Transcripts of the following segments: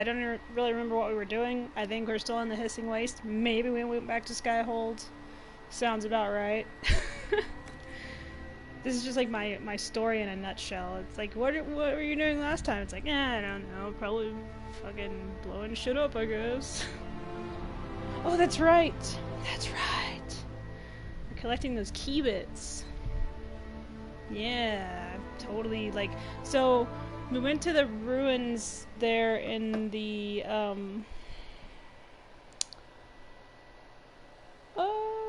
I don't really remember what we were doing. I think we're still in the Hissing Waste. Maybe we went back to Skyhold. Sounds about right. This is just like my story in a nutshell. It's like, what were you doing last time? It's like, I don't know. Probably fucking blowing shit up, I guess. Oh, that's right. That's right. We're collecting those key bits. Yeah, totally. Like, so we went to the ruins there in the oh,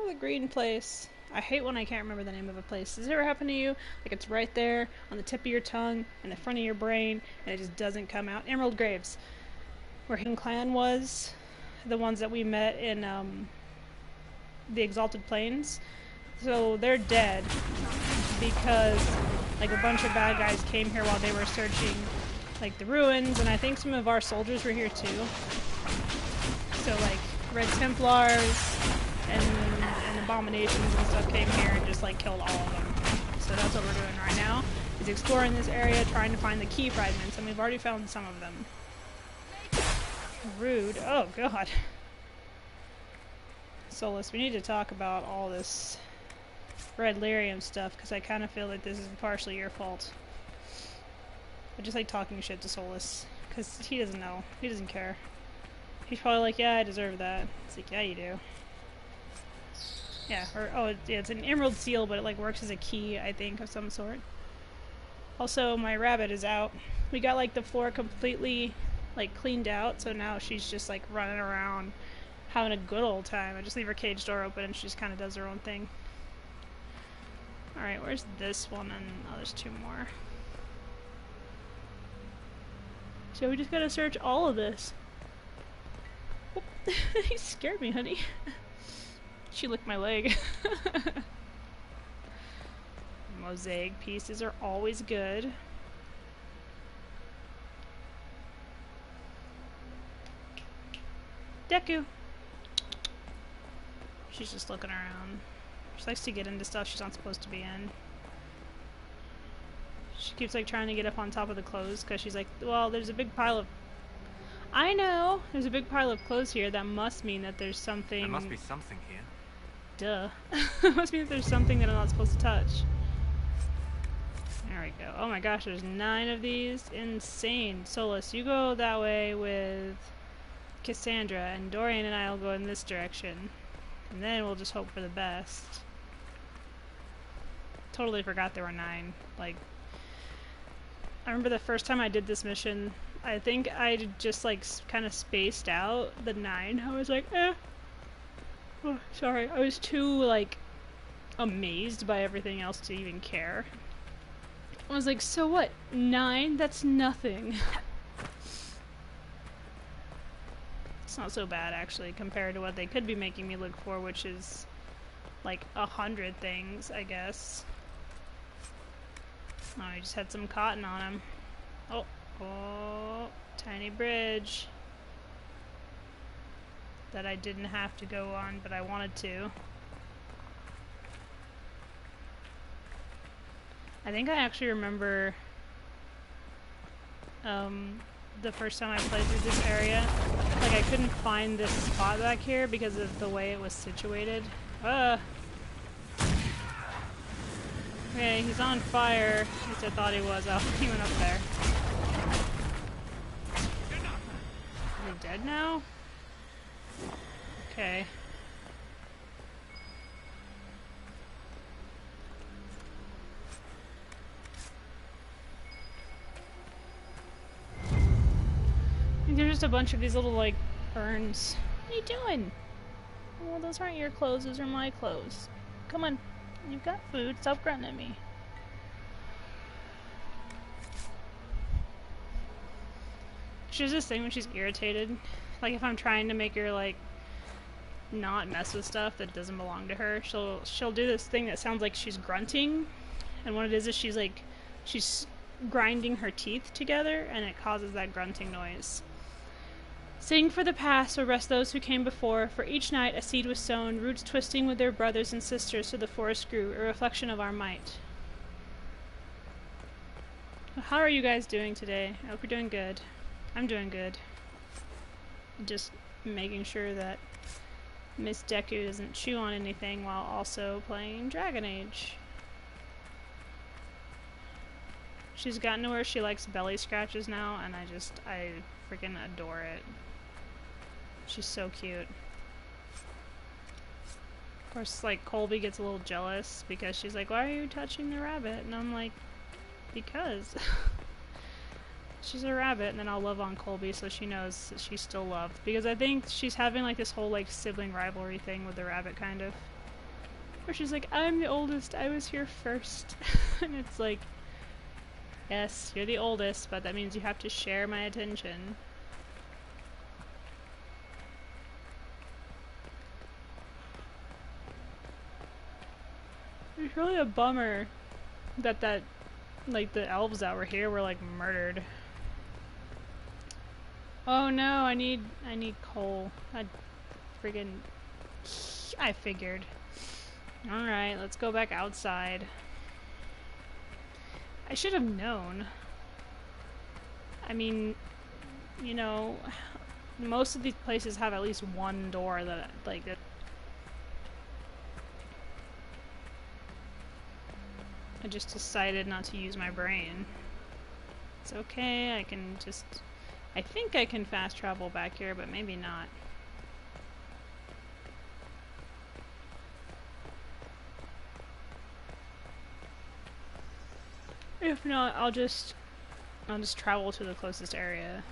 the green place. I hate when I can't remember the name of a place. Does it ever happen to you? Like it's right there on the tip of your tongue, in the front of your brain, and it just doesn't come out. Emerald Graves, where Hidden Clan was, the ones that we met in the Exalted Plains. So they're dead because like a bunch of bad guys came here while they were searching like the ruins, and I think some of our soldiers were here too. So like Red Templars and abominations and stuff came here and just like killed all of them. So that's what we're doing right now, is exploring this area, trying to find the key fragments, and we've already found some of them. Rude. Oh god. Solus, we need to talk about all this red lyrium stuff, because I kind of feel like this is partially your fault. I just like talking shit to Solus, because he doesn't know. He doesn't care. He's probably like, yeah, I deserve that. It's like, yeah, you do. Yeah, or, oh, yeah, it's an emerald seal, but it, like, works as a key, I think, of some sort. Also, my rabbit is out. We got, like, the floor completely, like, cleaned out, so now she's just, like, running around, having a good old time. I just leave her cage door open, and she just kind of does her own thing. Alright, where's this one? And, oh, there's two more. So we just gotta search all of this. He scared me, honey. She licked my leg. Mosaic pieces are always good. Deku! She's just looking around. She likes to get into stuff she's not supposed to be in. She keeps like trying to get up on top of the clothes because she's like, well, there's a big pile of... I know! There's a big pile of clothes here. That must mean that there's something... There must be something here. Duh. It must mean that there's something that I'm not supposed to touch. There we go. Oh my gosh, there's 9 of these. Insane. Solus, you go that way with Cassandra, and Dorian and I will go in this direction. And then we'll just hope for the best. Totally forgot there were 9. Like, I remember the first time I did this mission, I think I just like kind of spaced out the 9. I was like, eh. Oh, sorry. I was too like amazed by everything else to even care. I was like, so what? 9? That's nothing. It's not so bad actually compared to what they could be making me look for, which is like 100 things, I guess. Oh, I just had some cotton on him. Oh, oh, tiny bridge that I didn't have to go on, but I wanted to. I think I actually remember the first time I played through this area, like I couldn't find this spot back here because of the way it was situated. Okay, he's on fire. At least I thought he was. Oh, he went up there. Is he dead now? Okay. I think there's just a bunch of these little, like, urns. What are you doing? Well, those aren't your clothes, those are my clothes. Come on. You've got food. Stop grunting at me. She does this thing when she's irritated. Like, if I'm trying to make her, like, not mess with stuff that doesn't belong to her, she'll do this thing that sounds like she's grunting. And what it is she's grinding her teeth together, and it causes that grunting noise. Sing for the past, or rest those who came before, for each night a seed was sown, roots twisting with their brothers and sisters, so the forest grew, a reflection of our might. How are you guys doing today? I hope you're doing good. I'm doing good. Just making sure that Miss Deku doesn't chew on anything while also playing Dragon Age. She's gotten to where she likes belly scratches now, and I freaking adore it. She's so cute. Of course, like, Colby gets a little jealous because she's like, why are you touching the rabbit? And I'm like, because. She's a rabbit, and then I'll love on Colby so she knows that she's still loved. Because I think she's having like this whole like sibling rivalry thing with the rabbit, kind of. Where she's like, I'm the oldest, I was here first. And it's like, yes, you're the oldest, but that means you have to share my attention. It's really a bummer that like the elves that were here were like murdered. Oh no, I need coal. I figured. Alright, let's go back outside. I should have known. I mean, you know, most of these places have at least one door that, like, that I just decided not to use my brain. It's okay, I can just... I think I can fast travel back here, but maybe not. If not, I'll just travel to the closest area.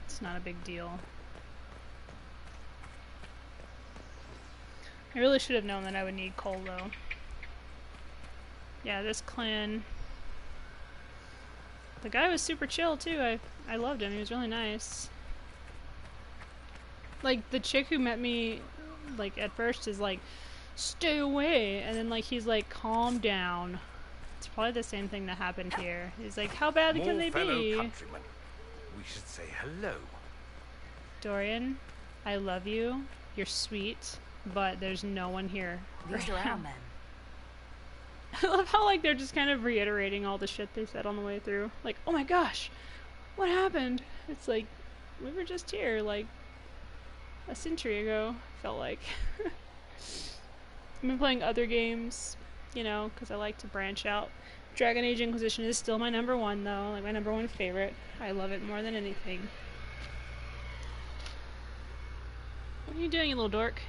It's not a big deal. I really should have known that I would need coal, though. Yeah, this clan... The guy was super chill, too. I loved him. He was really nice. Like, the chick who met me, like, at first is like, stay away! And then, like, he's like, calm down. It's probably the same thing that happened here. He's like, how bad can they be? Countrymen. We should say hello. Dorian, I love you. You're sweet, but there's no one here. These are our men. I love how, like, they're just kind of reiterating all the shit they said on the way through. Like, oh my gosh, what happened? It's like, we were just here, like, a century ago, felt like. I've been playing other games, you know, because I like to branch out. Dragon Age Inquisition is still my #1, though, like, my #1 favorite. I love it more than anything. What are you doing, you little dork?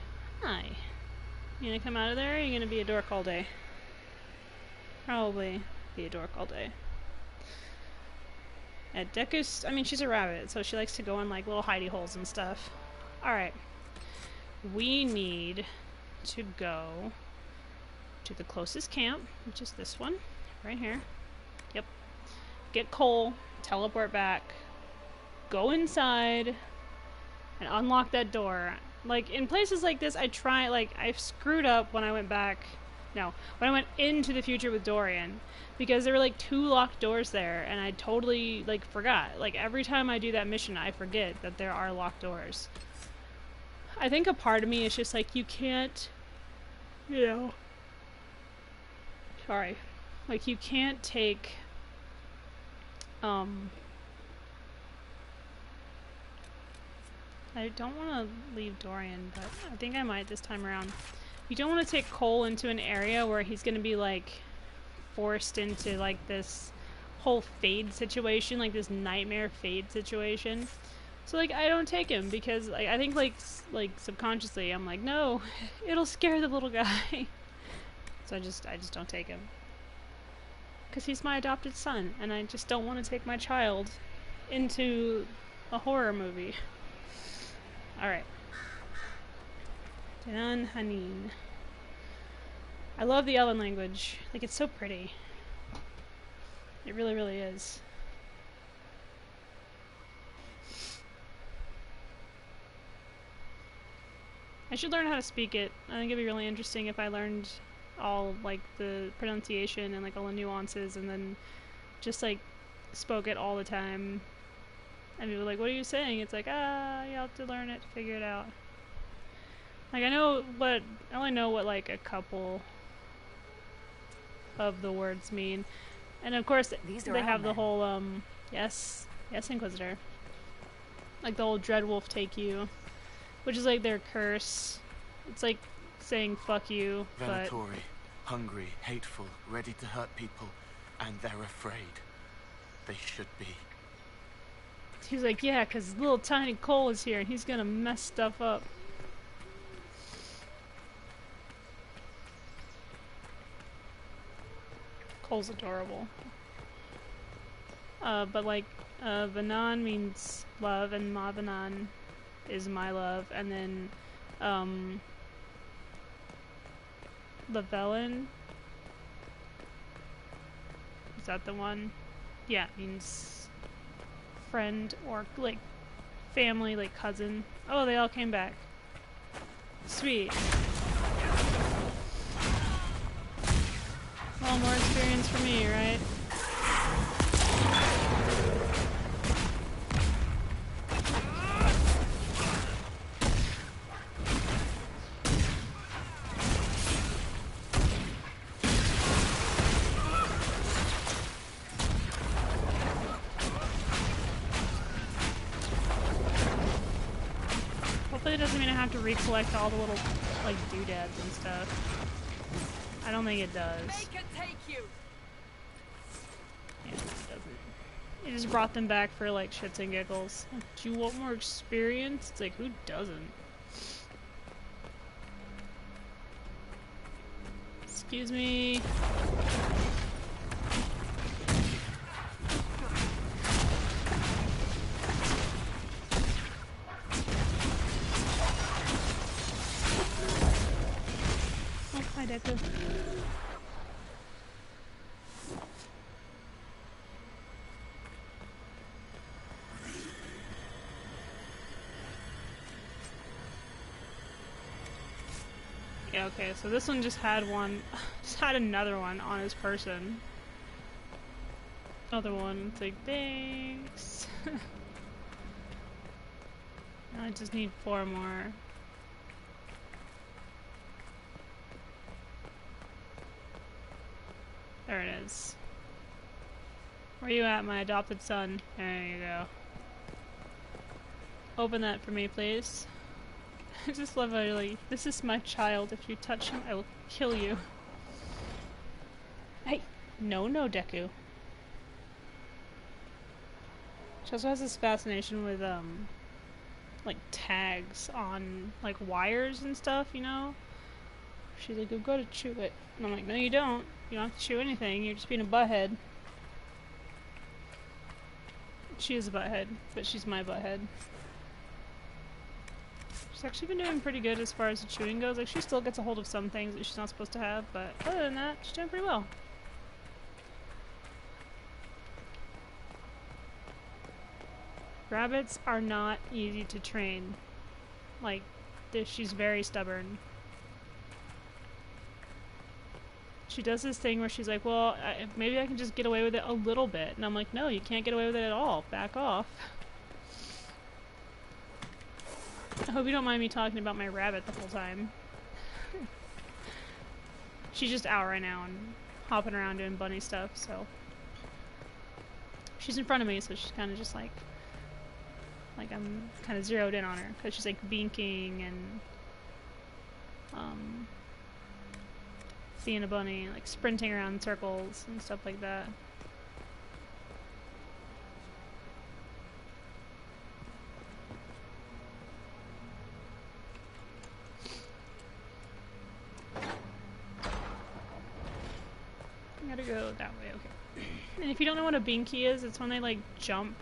Hi. You gonna come out of there, or are you gonna be a dork all day? Probably be a dork all day. At Deku's, I mean, she's a rabbit, so she likes to go in like little hidey holes and stuff. Alright. We need to go to the closest camp, which is this one, right here. Yep. Get coal, teleport back, go inside, and unlock that door. Like, in places like this, I screwed up when I went back. No, when I went into the future with Dorian, because there were like 2 locked doors there, and I totally like forgot. Like, every time I do that mission, I forget that there are locked doors. I think a part of me is just like, you can't, you know, sorry, like, you can't take, I don't want to leave Dorian, but I think I might this time around. You don't want to take Cole into an area where he's going to be, like, forced into, like, this whole fade situation, like, this nightmare fade situation. So, like, I don't take him, because, like, I think, like, subconsciously, I'm like, no, it'll scare the little guy. So I just don't take him. Because he's my adopted son, and I just don't want to take my child into a horror movie. Alright. Dan Hanin. I love the Elven language. Like, it's so pretty. It really, really is. I should learn how to speak it. I think it'd be really interesting if I learned all, like, the pronunciation and, like, all the nuances, and then just, like, spoke it all the time. And people were like, what are you saying? It's like, you have to learn it to figure it out. Like, I only know what, like, a couple of the words mean. And of course, they have the whole, yes, Inquisitor. Like the old Dreadwolf take you, which is like their curse. It's like saying fuck you, but Venatori, hungry, hateful, ready to hurt people, and they're afraid. They should be. he's like, yeah, because little tiny Cole is here and he's gonna mess stuff up. Cole's adorable. But like, Vanan means love, and Mavanan is my love, and then, Lavelin, is that the one? Yeah, it means friend, or like family, like cousin. Oh, they all came back. Sweet. Well, more experience for me, right? Hopefully it doesn't mean I have to recollect all the little, like, doodads and stuff. I don't think it does. Make it take you. Yeah, no, it doesn't. It just brought them back for, like, shits and giggles. Like, do you want more experience? It's like, who doesn't? Excuse me. Oh, hi, Deku. Yeah, okay, so this one just had one, just had another one on his person. Other one, it's like, thanks. I just need 4 more. There it is. Where you at, my adopted son? There you go. Open that for me, please. I just love how you're like, this is my child. If you touch him, I will kill you. Hey! No, Deku. She also has this fascination with, like, tags on, like, wires and stuff, you know? She's like, I've got to chew it. And I'm like, no, you don't. You don't have to chew anything. You're just being a butthead. She is a butthead, but she's my butthead. She's actually been doing pretty good as far as the chewing goes. Like, she still gets a hold of some things that she's not supposed to have, but other than that, she's doing pretty well. Rabbits are not easy to train. Like, she's very stubborn. She does this thing where she's like, well, maybe I can just get away with it a little bit. And I'm like, no, you can't get away with it at all. Back off. I hope you don't mind me talking about my rabbit the whole time. She's just out right now and hopping around doing bunny stuff, so. She's in front of me, so she's kind of just like I'm kind of zeroed in on her, because she's like binking and being a bunny, like sprinting around in circles and stuff like that. I gotta go that way, okay. And if you don't know what a binky is, it's when they like jump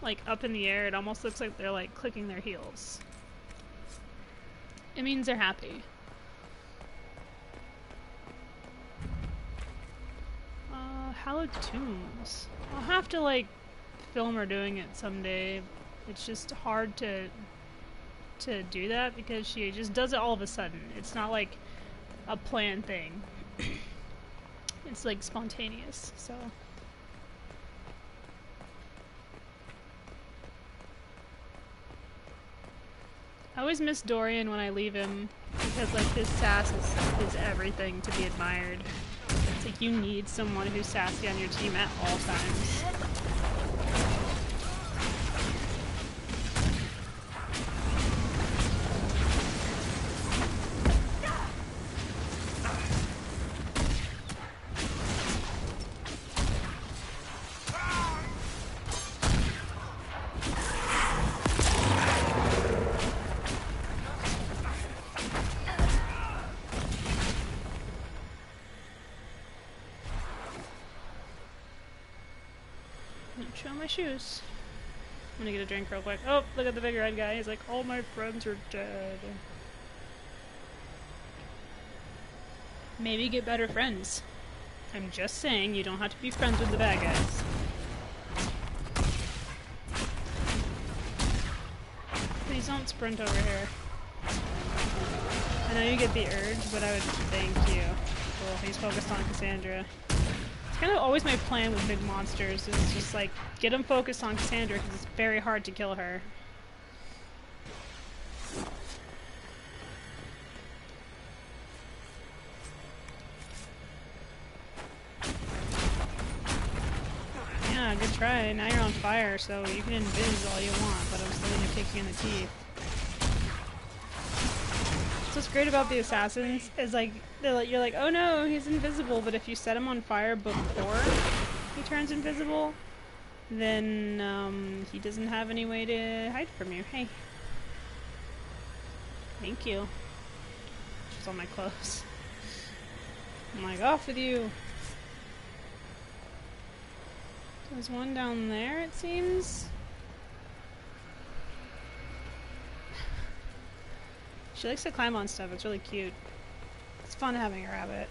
like up in the air. It almost looks like they're like clicking their heels. It means they're happy. Hallowed Tombs. I'll have to like film her doing it someday. It's just hard to do that because she just does it all of a sudden. It's not like a planned thing. It's like spontaneous, so. I always miss Dorian when I leave him because like his sass is everything to be admired. It's like you need someone who's sassy on your team at all times. shoes. I'm gonna get a drink real quick. Oh, look at the big red guy. He's like, all my friends are dead. Maybe get better friends. I'm just saying, you don't have to be friends with the bad guys. Please don't sprint over here. I know you get the urge, but I would thank you. Cool, he's focused on Cassandra. It's kind of always my plan with big monsters. It's just like, get them focused on Cassandra because it's very hard to kill her. Yeah, good try. Now you're on fire, so you can invis all you want, but I'm still gonna kick you in the teeth. So what's great about the assassins is like, you're like, oh no, he's invisible, but if you set him on fire before he turns invisible, then he doesn't have any way to hide from you. Hey. Thank you. Just on my clothes. I'm like, off with you. There's one down there, it seems. She likes to climb on stuff, it's really cute. It's fun having a rabbit.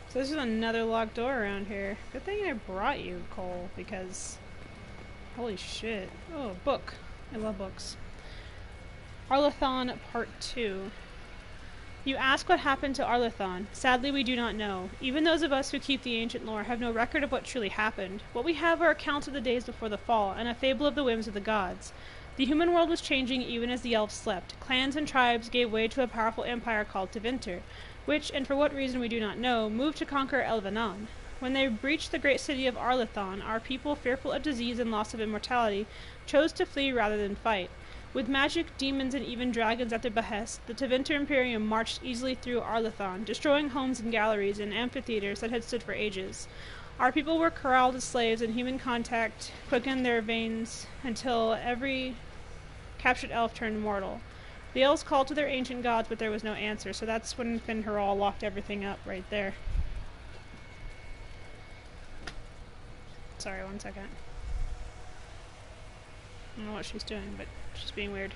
So this is another locked door around here. Good thing I brought you, Cole, because... holy shit. Oh, a book. I love books. Arlathon Part 2. You ask what happened to Arlathon. Sadly, we do not know. Even those of us who keep the ancient lore have no record of what truly happened. What we have are accounts of the days before the fall, and a fable of the whims of the gods. The human world was changing even as the elves slept. Clans and tribes gave way to a powerful empire called Tevinter, which, and for what reason we do not know, moved to conquer Elvenon. When they breached the great city of Arlathon, our people, fearful of disease and loss of immortality, chose to flee rather than fight. With magic, demons, and even dragons at their behest, the Tevinter Imperium marched easily through Arlathon, destroying homes and galleries and amphitheaters that had stood for ages. Our people were corralled as slaves, and human contact quickened their veins until every captured elf turned mortal. The elves called to their ancient gods, but there was no answer, so that's when Finharal locked everything up right there. Sorry, 1 second. I don't know what she's doing, but she's being weird.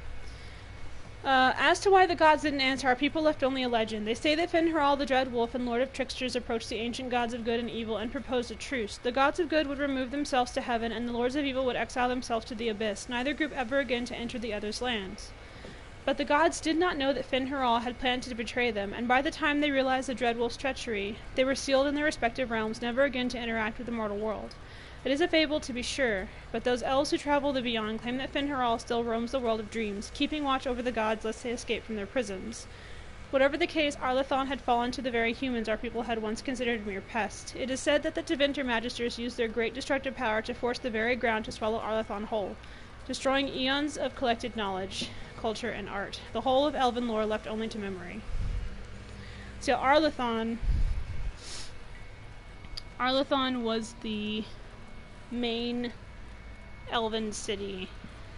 As to why the gods didn't answer, our people left only a legend. They say that Finharal, the Dread Wolf and Lord of Tricksters, approached the ancient gods of good and evil and proposed a truce. The gods of good would remove themselves to heaven, and the lords of evil would exile themselves to the abyss, neither group ever again to enter the other's lands. But the gods did not know that Finharal had planned to betray them, and by the time they realized the Dread Wolf's treachery, they were sealed in their respective realms, never again to interact with the mortal world. It is a fable, to be sure, but those elves who travel the beyond claim that Finharal still roams the world of dreams, keeping watch over the gods lest they escape from their prisons. Whatever the case, Arlathon had fallen to the very humans our people had once considered mere pests. It is said that the Tevinter Magisters used their great destructive power to force the very ground to swallow Arlathon whole, destroying eons of collected knowledge, culture, and art. The whole of elven lore left only to memory. So Arlathon was the main elven city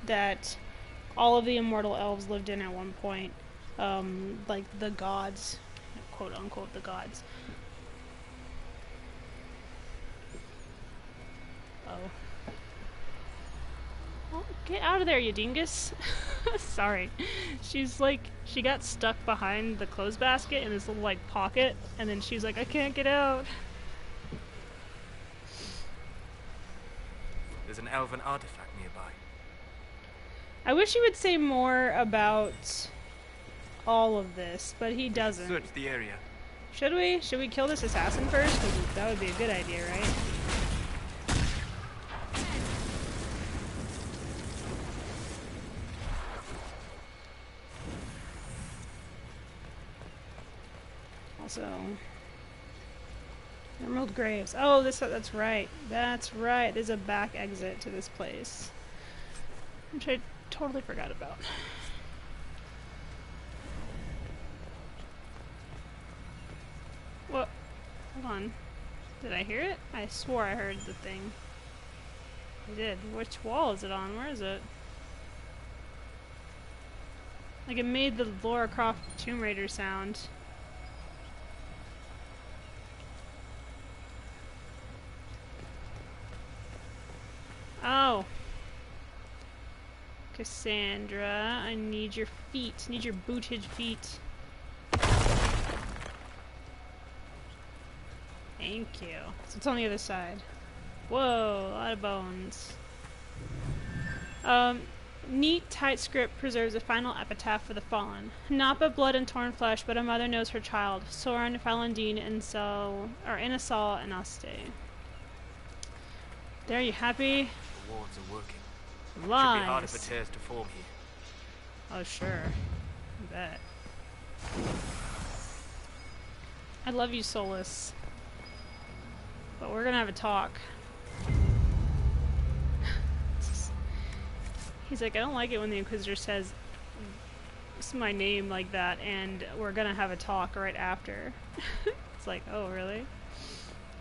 that all of the immortal elves lived in at one point. Like the gods, quote unquote the gods. Oh, get out of there, you dingus. Sorry. She's like, she got stuck behind the clothes basket in this little like pocket, and then she's like, I can't get out. There's an elven artifact nearby. I wish he would say more about all of this, but he doesn't. Search the area. Should we? Should we kill this assassin first? Because that would be a good idea, right? Also, Emerald Graves. Oh, that's right. That's right. There's a back exit to this place, which I totally forgot about. What? Hold on. Did I hear it? I swore I heard the thing. I did. Which wall is it on? Where is it? Like it made the Lara Croft Tomb Raider sound. Cassandra, I need your feet. Need your booted feet. Thank you. So it's on the other side. Whoa, a lot of bones. Neat, tight script preserves a final epitaph for the fallen. Not but blood and torn flesh, but a mother knows her child. Soren, Falandine, and Inasal, and Aste. There, you happy? The wards are working. Lies. Should be harder for tears to form here. Oh, sure. I bet. I love you, Solus. But we're gonna have a talk. He's like, I don't like it when the Inquisitor says my name like that, and we're gonna have a talk right after. It's like, oh, really?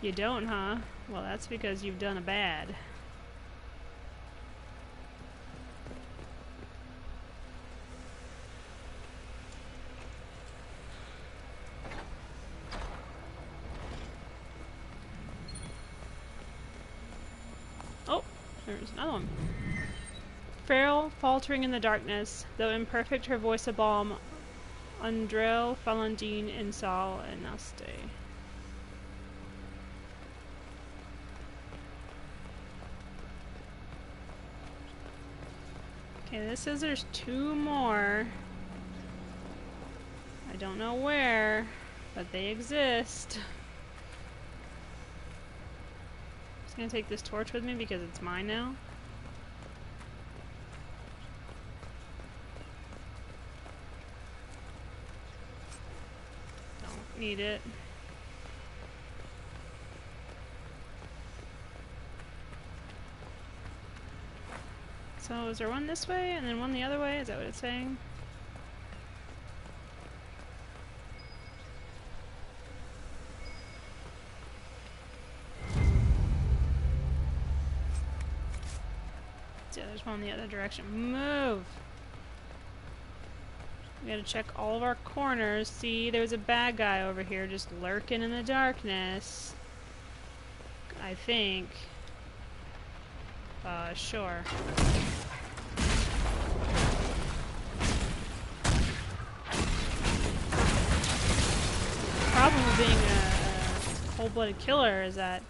You don't, huh? Well, that's because you've done a bad. Oh, there's another one. Frail, faltering in the darkness, though imperfect, her voice a balm. Andrel, Falandine, Insal, and Naste. Okay, this says there's 2 more. I don't know where, but they exist. I'm just gonna take this torch with me because it's mine now. Don't need it. So is there one this way and then one the other way? Is that what it's saying? Yeah, there's one in the other direction. Move! We gotta check all of our corners. See, there's a bad guy over here just lurking in the darkness. I think. Sure. The problem with being a cold-blooded killer is that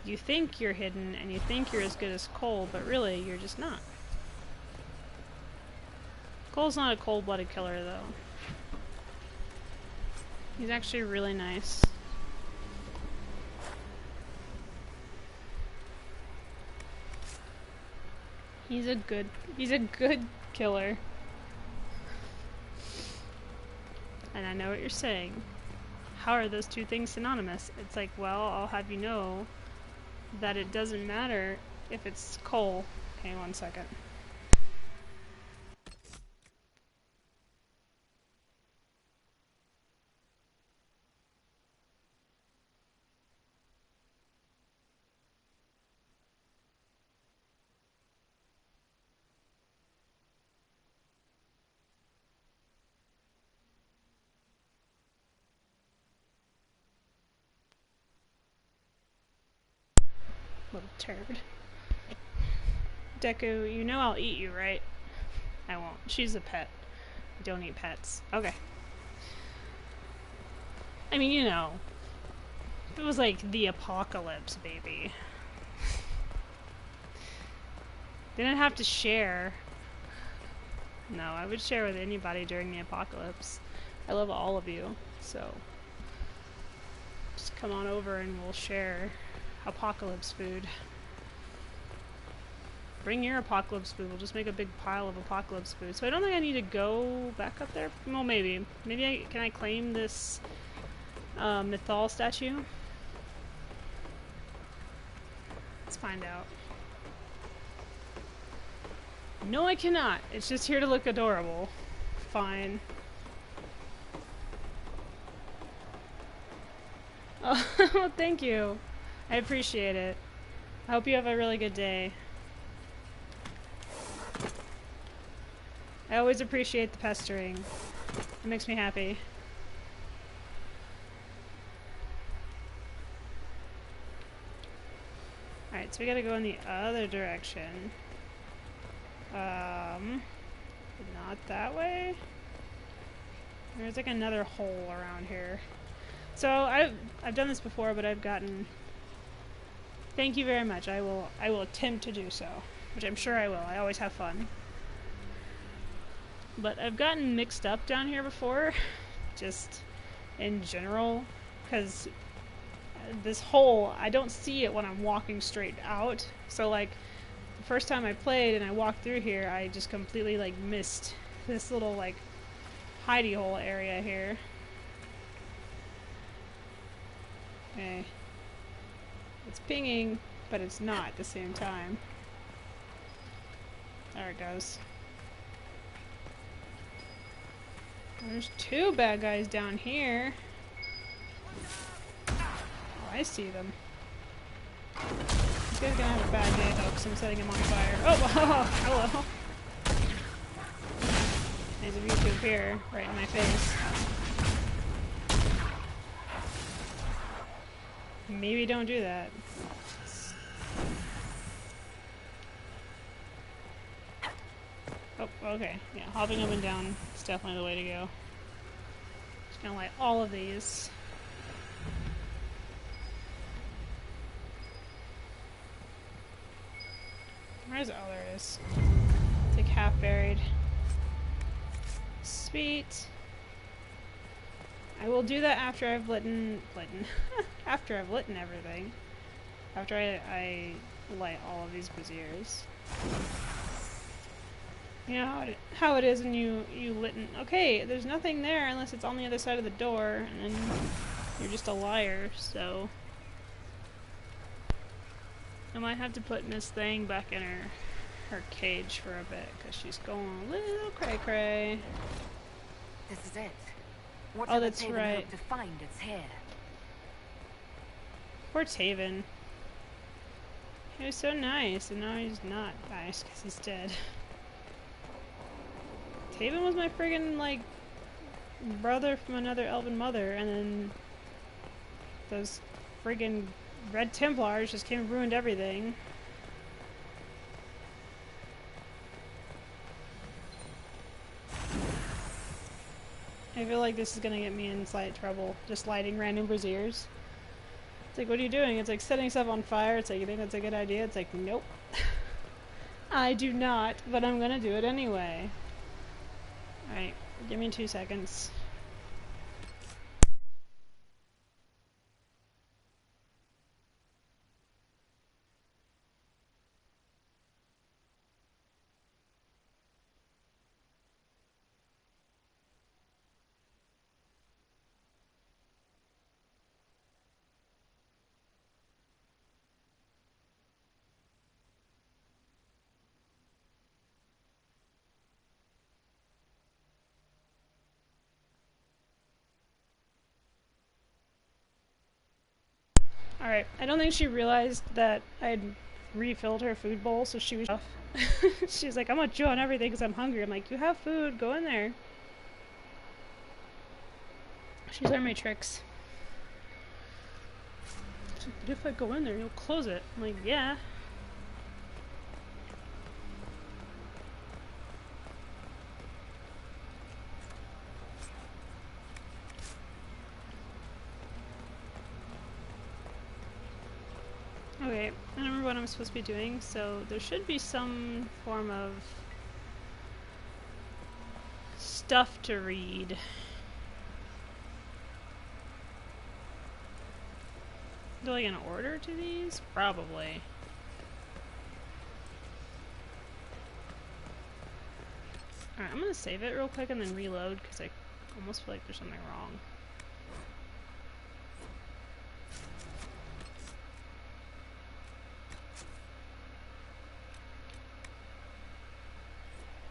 you think you're hidden and you think you're as good as Cole, but really you're just not. Cole's not a cold-blooded killer, though. He's actually really nice. He's a good killer. And I know what you're saying. How are those 2 things synonymous? It's like, well, I'll have you know that it doesn't matter if it's Cole. Okay, 1 second. Little turd. Deku, you know I'll eat you, right? I won't. She's a pet. I don't eat pets. Okay. I mean, you know. If it was like the apocalypse, baby. Didn't have to share. No, I would share with anybody during the apocalypse. I love all of you, so just come on over and we'll share apocalypse food. Bring your apocalypse food. We'll just make a big pile of apocalypse food. So I don't think I need to go back up there. Well, maybe. Maybe can I claim this Mythal statue? Let's find out. No, I cannot. It's just here to look adorable. Fine. Oh, thank you. I appreciate it. I hope you have a really good day. I always appreciate the pestering. It makes me happy. Alright, so we gotta go in the other direction. not that way. There's like another hole around here. So I've done this before, but I've gotten. Thank you very much. I will attempt to do so, which I'm sure I will. I always have fun. But I've gotten mixed up down here before, just in general, because this hole, I don't see it when I'm walking straight out. So like the first time I played and I walked through here, I just completely like missed this little like hidey hole area here. Okay. It's pinging, but it's not at the same time. There it goes. There's two bad guys down here. Oh, I see them. This guy's gonna have a bad day though, because I'm setting him on fire. Oh, hello. There's a YouTube here, right in my face. Maybe don't do that. Oh, okay. Yeah, hopping up and down is definitely the way to go. Just gonna light all of these. Where's it? Oh, there it is. It's like half buried. Sweet. I will do that after I've lit after I've lit everything. After I light all of these braziers. You know how it is when you lit. Okay, there's nothing there unless it's on the other side of the door, and then you're just a liar. So I might have to put Miss Thing back in her cage for a bit because she's going a little cray cray. This is it. What Oh, that's right. Hope to find its hair. Poor Taven. He was so nice, and now he's not nice because he's dead. Taven was my friggin' like brother from another elven mother, and then those friggin' Red Templars just came and ruined everything. I feel like this is gonna get me in slight trouble, just lighting random braziers. It's like, what are you doing? It's like setting stuff on fire. It's like, you think that's a good idea? It's like, nope. I do not, but I'm gonna do it anyway. Alright, give me 2 seconds. Alright, I don't think she realized that I'd refilled her food bowl, so she was off. She's like, I'm gonna chew on everything because I'm hungry. I'm like, you have food, go in there. She's learned my tricks. She's like, but if I go in there, you'll close it. I'm like, yeah. Okay, I don't remember what I'm supposed to be doing, so there should be some form of stuff to read. Do like an order to these? Probably. Alright, I'm gonna save it real quick and then reload because I almost feel like there's something wrong.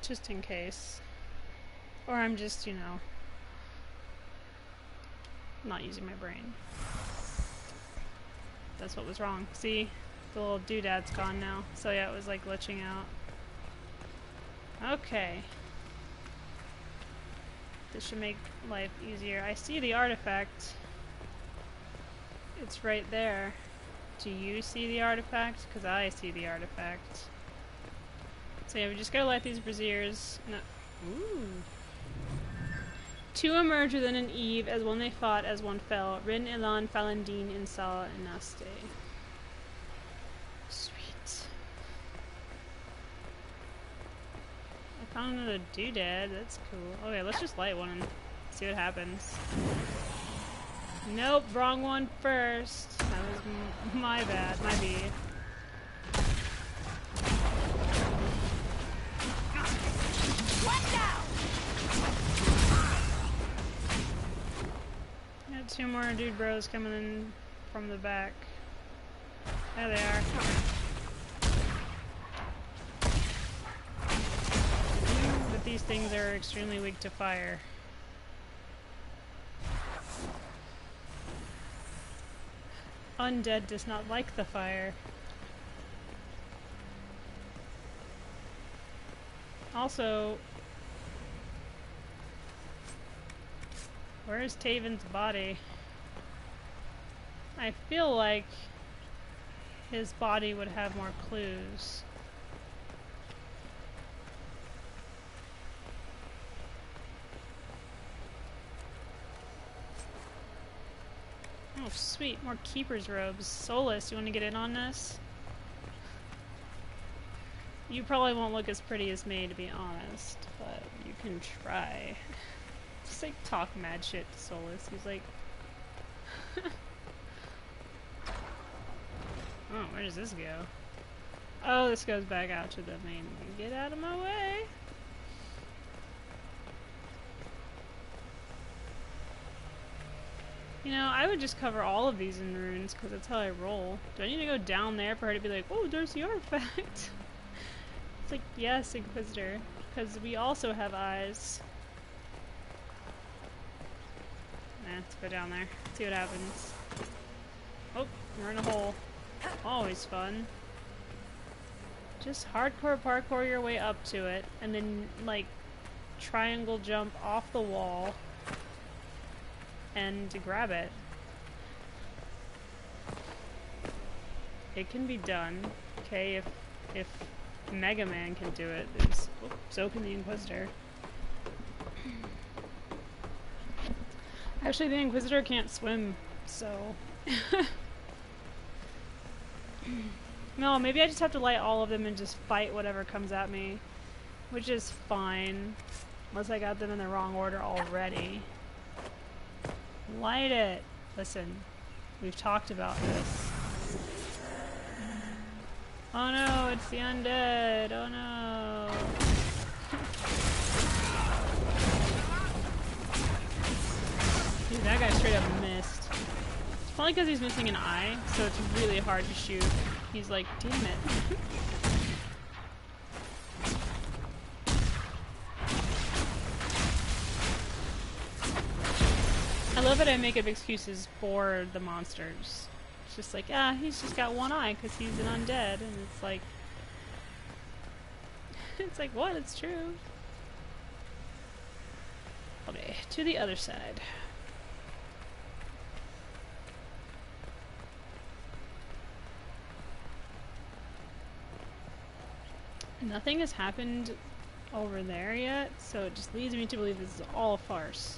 Just in case. Or I'm just, you know, not using my brain. That's what was wrong. See? The little doodad's gone now. So yeah, it was like glitching out. Okay. This should make life easier. I see the artifact. It's right there. Do you see the artifact? Because I see the artifact. So yeah, we just gotta light these braziers. No, Ooh. Two emerged within an eve, as one they fought, as one fell. Rin, Ilan, Falandine, Insala, and Naste. Sweet. I found another doodad. That's cool. Okay, let's just light one and see what happens. Nope, wrong one first. That was my bad, my B. Got two more dude bros coming in from the back. There they are. But these things are extremely weak to fire. Undead does not like the fire. Also, where is Taven's body? I feel like his body would have more clues. Oh, sweet. More Keeper's robes. Solus, you want to get in on this? You probably won't look as pretty as me, to be honest, but you can try. Just, like, talk mad shit to Solus. He's like... Oh, where does this go? Oh, this goes back out to the main... Get out of my way! You know, I would just cover all of these in runes, because that's how I roll. Do I need to go down there for her to be like, oh, there's the artifact? It's like, yes, Inquisitor, because we also have eyes. Nah, let's go down there, see what happens. Oh, we're in a hole. Always fun. Just hardcore parkour your way up to it, and then, like, triangle jump off the wall and to grab it. It can be done. Okay, if Mega Man can do it, so can the Inquisitor. Actually, the Inquisitor can't swim, so... No, maybe I just have to light all of them and just fight whatever comes at me. Which is fine. Unless I got them in the wrong order already. Light it! Listen, we've talked about this. Oh no, it's the undead! Oh no! Dude, that guy straight up missed. It's probably because he's missing an eye, so it's really hard to shoot. He's like, damn it. I love that I make up excuses for the monsters. It's just like, ah, he's just got one eye because he's an undead, and it's like... it's like, what? It's true. Okay, to the other side. Nothing has happened over there yet, so it just leads me to believe this is all a farce.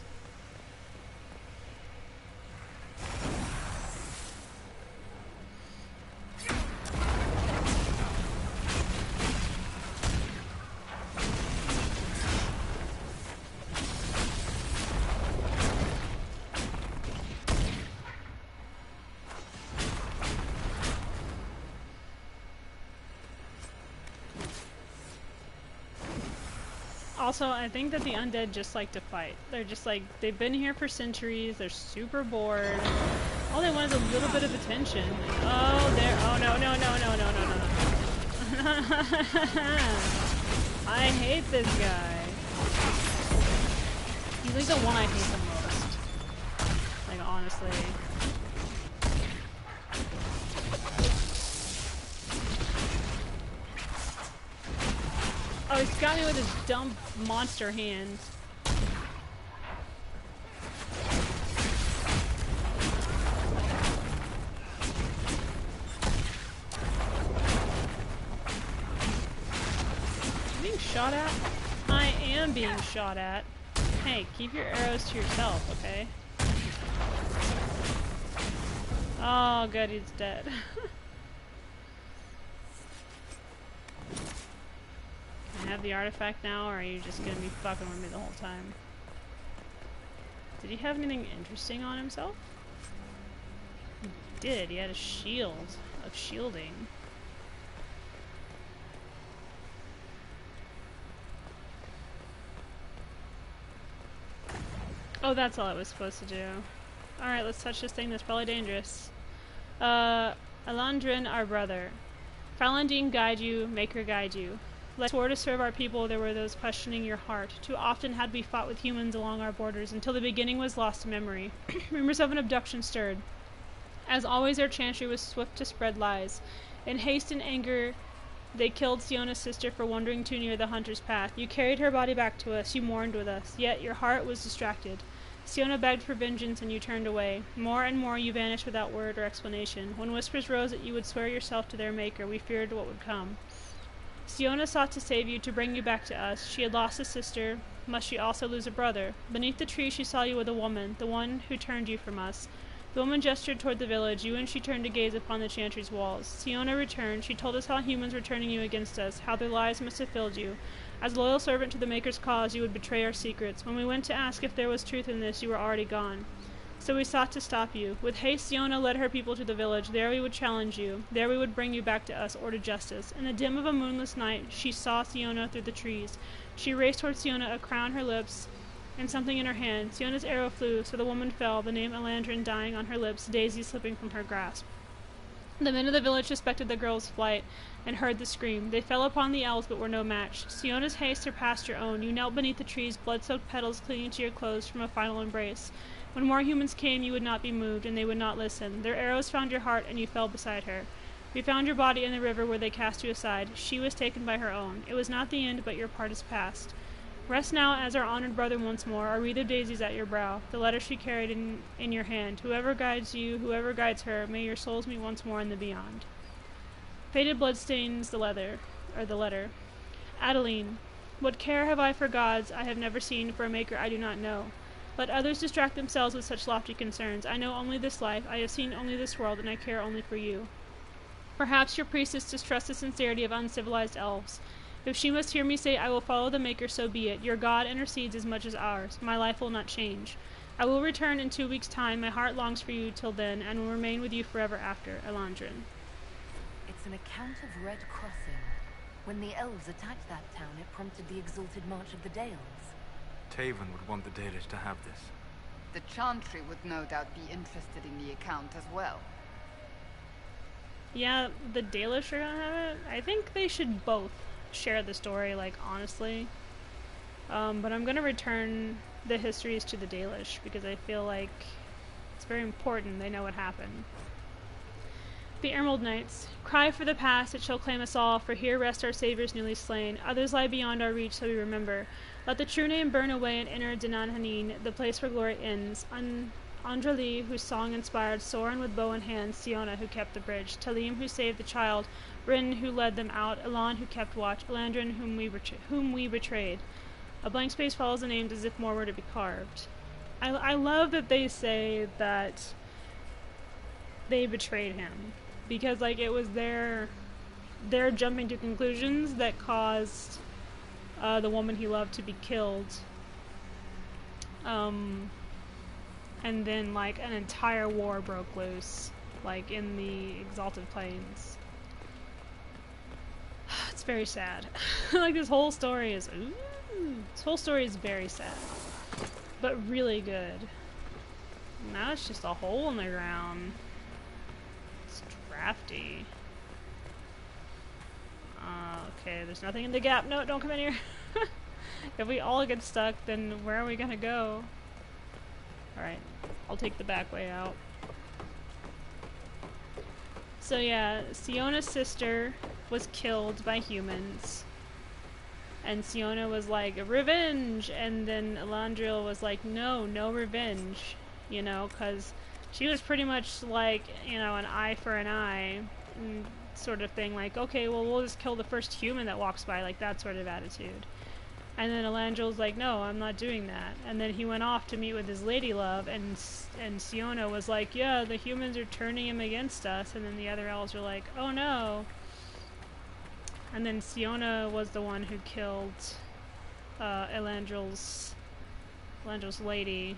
Also, I think that the undead just like to fight. They're just like, they've been here for centuries, they're super bored. All they want is a little bit of attention. Oh, there, oh no, no, no, no, no, no, no, no. I hate this guy. He's like the one I hate the most. Like, honestly. Oh, he's got me with his dumb monster hand. I'm being shot at? I am being shot at. Hey, keep your arrows to yourself, okay? Oh, good, he's dead. Can I have the artifact now, or are you just gonna be fucking with me the whole time? Did he have anything interesting on himself? He did. He had a shield of shielding. Oh, that's all it was supposed to do. Alright, let's touch this thing that's probably dangerous. Elandrin, our brother. Falandine guide you, Maker guide you. Let us swore to serve our people, there were those questioning your heart. Too often had we fought with humans along our borders, until the beginning was lost to memory. Rumors of an abduction stirred. As always, our chantry was swift to spread lies. In haste and anger, they killed Siona's sister for wandering too near the hunter's path. You carried her body back to us, you mourned with us, yet your heart was distracted. Siona begged for vengeance, and you turned away. More and more you vanished without word or explanation. When whispers rose that you would swear yourself to their maker, we feared what would come. Siona sought to save you, to bring you back to us. She had lost a sister. Must she also lose a brother? Beneath the tree she saw you with a woman, the one who turned you from us. The woman gestured toward the village. You and she turned to gaze upon the chantry's walls. Siona returned. She told us how humans were turning you against us, how their lies must have filled you. As a loyal servant to the Maker's cause, you would betray our secrets. When we went to ask if there was truth in this, you were already gone. So we sought to stop you. With haste, Siona led her people to the village. There we would challenge you. There we would bring you back to us, or to justice. In the dim of a moonless night, she saw Siona through the trees. She raced toward Siona, a crown her lips, and something in her hand. Siona's arrow flew, so the woman fell, the name Elandrin dying on her lips, Daisy slipping from her grasp. The men of the village suspected the girl's flight, and heard the scream. They fell upon the elves, but were no match. Siona's haste surpassed your own. You knelt beneath the trees, blood-soaked petals clinging to your clothes from a final embrace. When more humans came, you would not be moved, and they would not listen. Their arrows found your heart, and you fell beside her. We found your body in the river where they cast you aside. She was taken by her own. It was not the end, but your part is past. Rest now as our honored brother once more, a wreath of daisies at your brow, the letter she carried in your hand. Whoever guides you, whoever guides her, may your souls meet once more in the beyond. Faded blood stains the letter. Adeline, what care have I for gods I have never seen, for a maker I do not know? Let others distract themselves with such lofty concerns. I know only this life, I have seen only this world, and I care only for you. Perhaps your priestess distrusts the sincerity of uncivilized elves. If she must hear me say, I will follow the Maker, so be it. Your God intercedes as much as ours. My life will not change. I will return in 2 weeks' time. My heart longs for you till then, and will remain with you forever after. Elandrin. It's an account of Red Crossing. When the elves attacked that town, it prompted the exalted march of the Dales. Taven would want the Dalish to have this. The Chantry would no doubt be interested in the account as well. Yeah, the Dalish are gonna have it. I think they should both share the story, like, honestly. But I'm gonna return the histories to the Dalish, because I feel like it's very important they know what happened. The Emerald Knights. Cry for the past, it shall claim us all, for here rest our saviors newly slain. Others lie beyond our reach, so we remember. Let the true name burn away in inner Dananhanin, the place where glory ends. Andrali, whose song inspired Soren with bow in hand, Siona, who kept the bridge, Talim, who saved the child, Bryn, who led them out, Elan, who kept watch, Elandrin, whom we betrayed. A blank space follows the names as if more were to be carved. I love that they say that they betrayed him, because, like, it was their jumping to conclusions that caused the woman he loved to be killed. And then, like, an entire war broke loose, like, in the Exalted Plains. It's very sad. Like, this whole story is very sad, but really good. Now it's just a hole in the ground. It's drafty. Okay, there's nothing in the gap. No, don't come in here. If we all get stuck, then where are we gonna go? Alright, I'll take the back way out. So yeah, Siona's sister was killed by humans. And Siona was like, revenge! And then Elandril was like, no revenge. You know, because she was pretty much like, you know, an eye for an eye sort of thing. Like, okay, well, we'll just kill the first human that walks by, like that sort of attitude. And then Elandril's like, no, I'm not doing that. And then he went off to meet with his lady love, and Siona was like, yeah, the humans are turning him against us. And then the other elves were like, oh no. And then Siona was the one who killed Elandril's lady.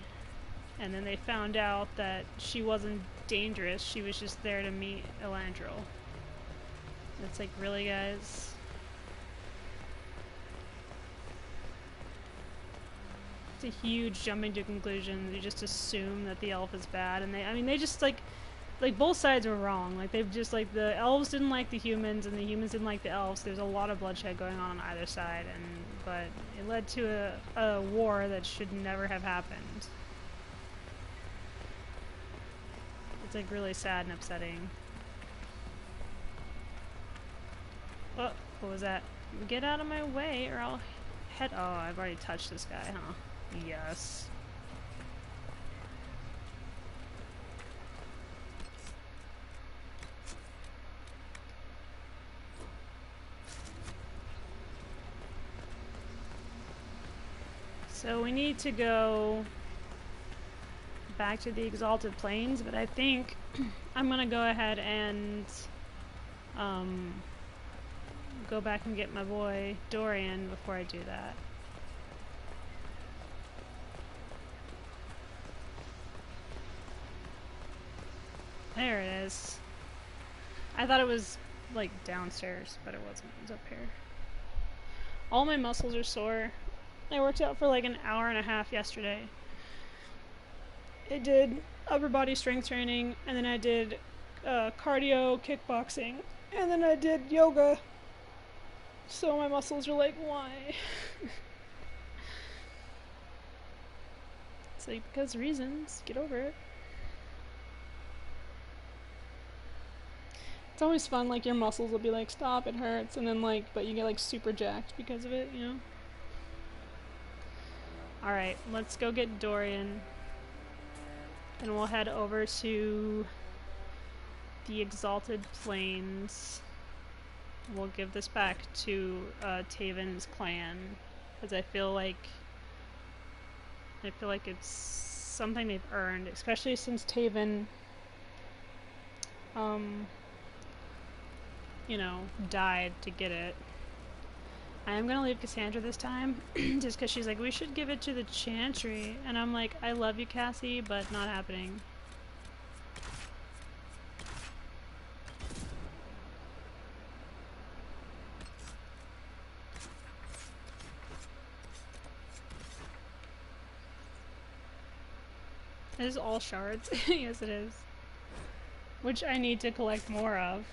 And then they found out that she wasn't dangerous, she was just there to meet Elandril. It's like, really, guys? It's a huge jumping to conclusions. You just assume that the elf is bad, and they just like both sides were wrong. Like, they've just, like, the elves didn't like the humans, and the humans didn't like the elves. There's a lot of bloodshed going on either side, but it led to a war that should never have happened. It's like really sad and upsetting. Oh, what was that? Get out of my way or I'll head. Oh, I've already touched this guy, huh? Yes. So we need to go back to the Exalted Plains, but I think I'm gonna go ahead and go back and get my boy Dorian before I do that. There it is. I thought it was like downstairs, but it wasn't. It was up here. All my muscles are sore. I worked out for like an hour and a half yesterday. I did upper body strength training, and then I did cardio, kickboxing, and then I did yoga. So my muscles are like, why? It's like, because reasons. Get over it. It's always fun, like, your muscles will be like, stop, it hurts, and then, like, but you get, like, super jacked because of it, you know? Alright, let's go get Dorian. And we'll head over to the Exalted Plains. We'll give this back to Taven's clan, because I feel like it's something they've earned, especially since Taven, you know, died to get it. I am gonna leave Cassandra this time, just because she's like, we should give it to the Chantry, and I'm like, I love you, Cassie, but not happening. It is all shards. Yes, it is. Which I need to collect more of.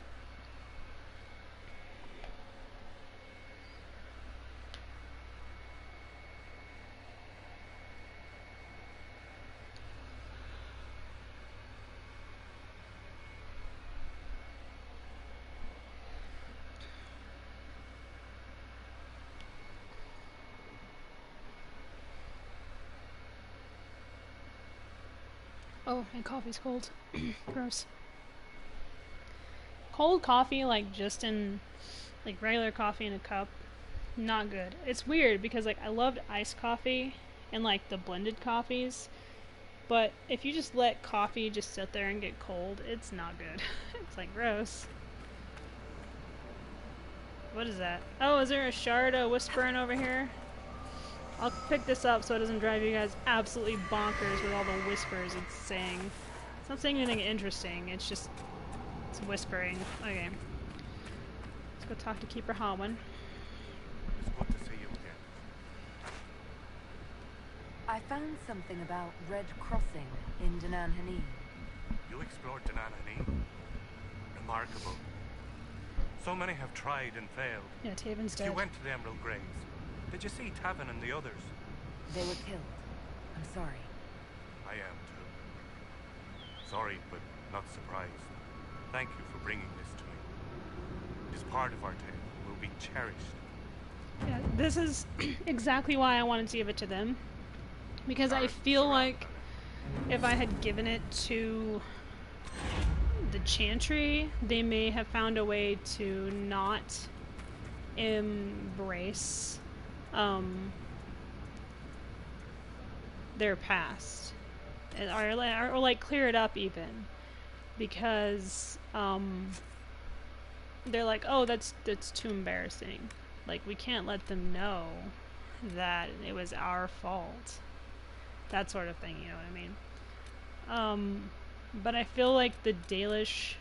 Oh, and coffee's cold. Gross. Cold coffee, like, just in, like, regular coffee in a cup, not good. It's weird, because, like, I loved iced coffee and, like, the blended coffees, but if you just let coffee just sit there and get cold, it's not good. It's, like, gross. What is that? Oh, is there a shard whispering over here? I'll pick this up so it doesn't drive you guys absolutely bonkers with all the whispers it's saying. It's not saying anything interesting, it's just, it's whispering. Okay. Let's go talk to Keeper Halwyn. It's good to see you again. I found something about Red Crossing in Danan Hanin. You explored Danan Hanin. Remarkable. So many have tried and failed. Yeah, Taven's dead. You went to the Emerald Graves. Did you see Taven and the others? They were killed. I'm sorry. I am too. Sorry, but not surprised. Thank you for bringing this to me. It is part of our tale. It will be cherished. Yeah, this is exactly why I wanted to give it to them. Because I feel like if I had given it to the Chantry, they may have found a way to not embrace um, their past, or like clear it up even, because they're like, oh, that's too embarrassing. Like, we can't let them know that it was our fault. That sort of thing, you know what I mean? But I feel like the Dalish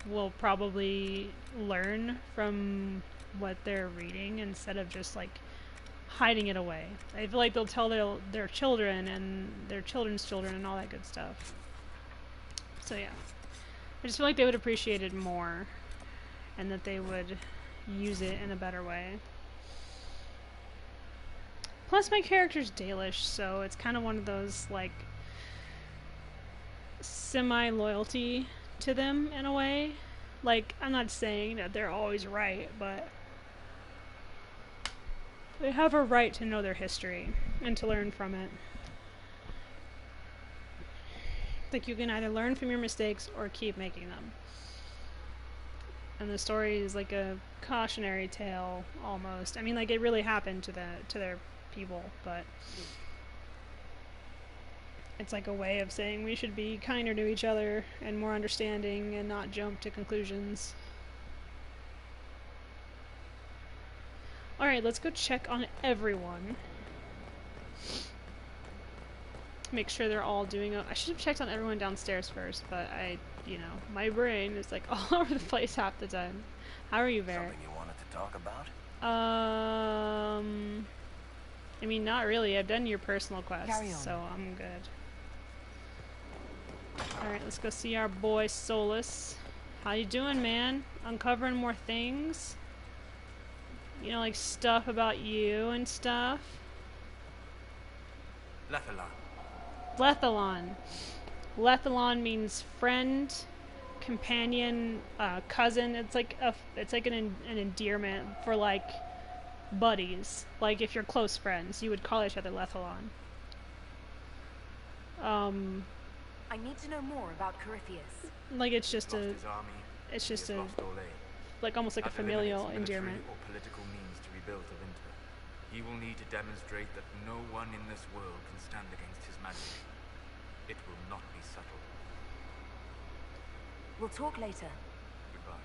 will probably learn from what they're reading instead of just like hiding it away. I feel like they'll tell their children and their children's children and all that good stuff. So yeah, I just feel like they would appreciate it more, and that they would use it in a better way. Plus, my character's Dalish, so it's kind of one of those like semi-loyalty to them in a way. Like, I'm not saying that they're always right, but they have a right to know their history and to learn from it. Like, you can either learn from your mistakes or keep making them. And the story is like a cautionary tale, almost. I mean, like, it really happened to their people, but it's like a way of saying we should be kinder to each other and more understanding and not jump to conclusions. Alright, let's go check on everyone. Make sure they're all doing I should have checked on everyone downstairs first, but my brain is like all over the place half the time. How are you, Vera? Something you wanted to talk about? I mean, not really. I've done your personal quests, so I'm good. Alright, let's go see our boy Solus. How you doing, man? Uncovering more things? You know, like stuff about you and stuff? Lethalon. Lethalon means friend, companion, cousin. It's like an endearment for like buddies. Like if you're close friends, you would call each other Lethalon. I need to know more about Corypheus. Like it's just like almost like a familial endearment. Or political means to rebuild the winter. He will need to demonstrate that no one in this world can stand against his majesty. It will not be subtle. We'll talk later. Goodbye.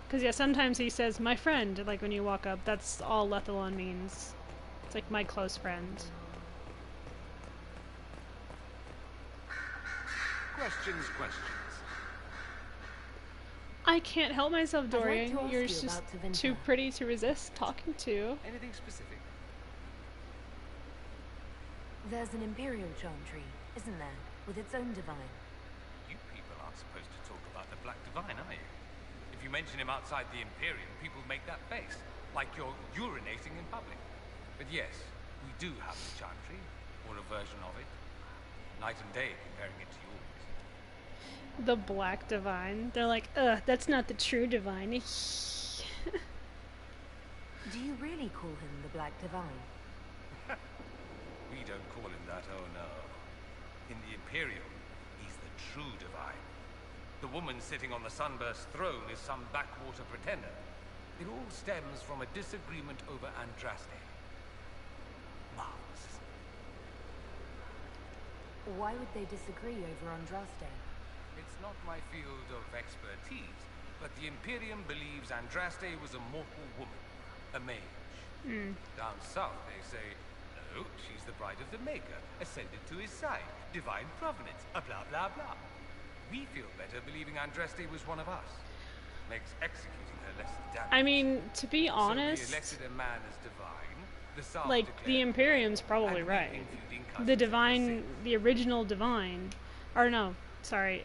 Because yeah, sometimes he says "my friend" like when you walk up. That's all Lethalon means. It's like my close friend. Questions. I can't help myself, I'd like Dorian. to ask You're you just about Tevinter. too pretty to resist talking to. Anything specific? There's an Imperial charm tree, isn't there? With its own divine. You people aren't supposed to talk about the Black Divine, are you? If you mention him outside the Imperium, people make that face, like you're urinating in public. But yes, we do have the charm tree, or a version of it. Night and day comparing it to yours. The Black Divine. They're like, ugh, that's not the true divine. Do you really call him the Black Divine? We don't call him that, oh no. In the Imperium, he's the true divine. The woman sitting on the Sunburst throne is some backwater pretender. It all stems from a disagreement over Andraste. Marvelous. Why would they disagree over Andraste? It's not my field of expertise, but the Imperium believes Andraste was a mortal woman, a mage. Down south they say, no, she's the bride of the Maker, ascended to his side, divine provenance, blah blah blah. We feel better believing Andraste was one of us. Makes executing her less damaging. I mean, to be So honest, we elected a man as divine. The Tsar like, declared the Imperium's probably and we right. imputed The customs divine, of the the original divine, or no, sorry,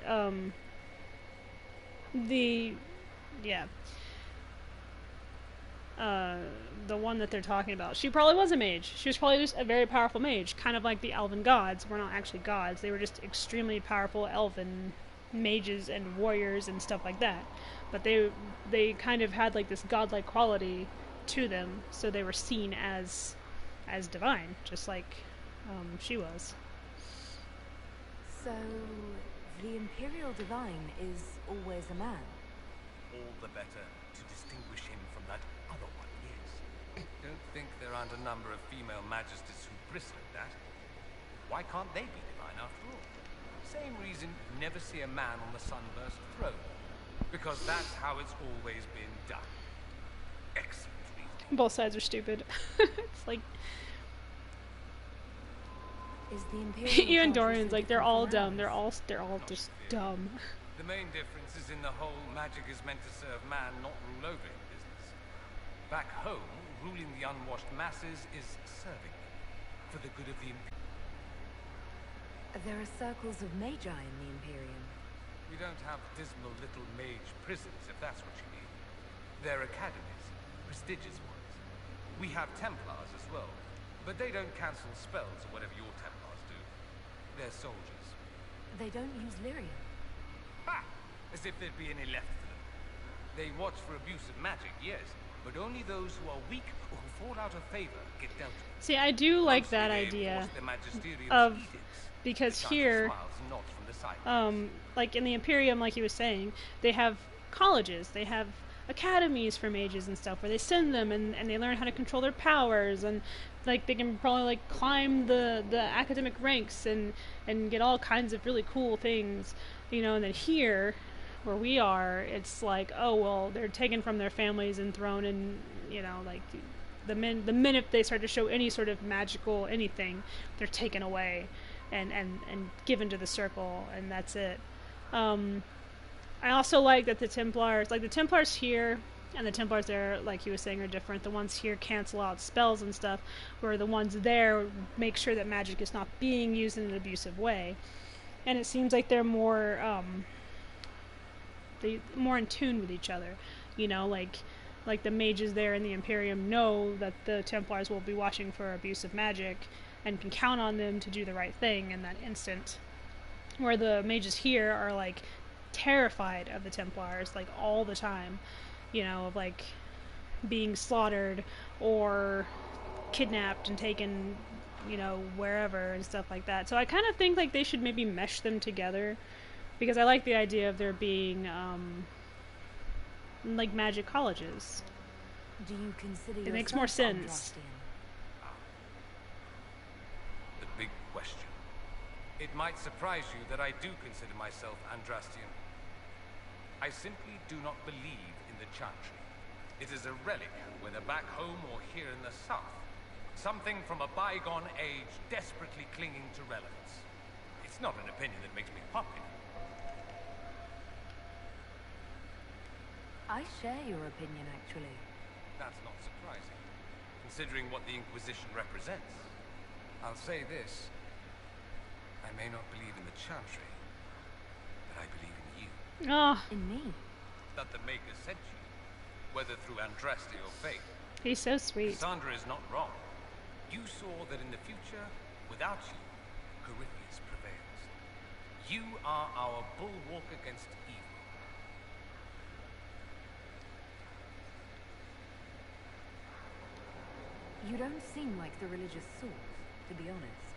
the one that they're talking about. She probably was a mage. She was probably just a very powerful mage, kind of like the elven gods. Were not actually gods. They were just extremely powerful elven mages and warriors and stuff like that. But they kind of had like this godlike quality to them, so they were seen as divine, just like she was. So, the Imperial Divine is always a man? All the better to distinguish him from that other one, yes. Don't think there aren't a number of female magisters who bristle at that. Why can't they be divine after all? Same reason you never see a man on the sunburst throne. Because that's how it's always been done. Excellent reasoning. Both sides are stupid. It's like Is the Imperial even Council Dorian's so like they're different all from dumb. ours? They're all just dumb. The main difference is in the whole magic is meant to serve man, not rule over him business. Back home, ruling the unwashed masses is serving them for the good of the Imperium. There are circles of magi in the Imperium. We don't have dismal little mage prisons, if that's what you mean. They're academies, prestigious ones. We have Templars as well, but they don't cancel spells or whatever your Templars do. They're soldiers. They don't use lyrium. Ha! As if there'd be any left for them. They watch for abuse of magic, yes, but only those who are weak or who fall out of favor get dealt with. See, I do like Mostly that they idea enforce their magisterium's of edicts. because The Chancellor here, smiles and nods from the side. like in the Imperium, like he was saying, they have colleges, they have academies for mages and stuff where they send them and they learn how to control their powers, and like they can probably like climb the academic ranks and get all kinds of really cool things, you know. And then here where we are, it's like, oh well, they're taken from their families and thrown in, you know, like the minute they start to show any sort of magical anything, they're taken away and given to the circle, and that's it. I also like that the Templars here and the Templars there, like he was saying, are different. The ones here cancel out spells and stuff, where the ones there make sure that magic is not being used in an abusive way. And it seems like they're more more in tune with each other, you know, like the mages there in the Imperium know that the Templars will be watching for abusive magic and can count on them to do the right thing in that instant. Where the mages here are like terrified of the Templars, like all the time, you know, of like being slaughtered or kidnapped and taken, you know, wherever and stuff like that. So I kind of think like they should maybe mesh them together, because I like the idea of there being like magic colleges. Do you consider It makes more yourself sense. Andrastian? The big question. It might surprise you that I do consider myself Andrastian. I simply do not believe in the Chantry. It is a relic, whether back home or here in the south. Something from a bygone age desperately clinging to relevance. It's not an opinion that makes me popular. I share your opinion, actually. That's not surprising, considering what the Inquisition represents. I'll say this. I may not believe in the Chantry, but I believe in you. Oh, In me. That the Maker sent you, whether through Andraste or fate. he's so sweet. Cassandra is not wrong. You saw that in the future, without you, Corypheus prevails. You are our bulwark against evil. You don't seem like the religious sort, to be honest.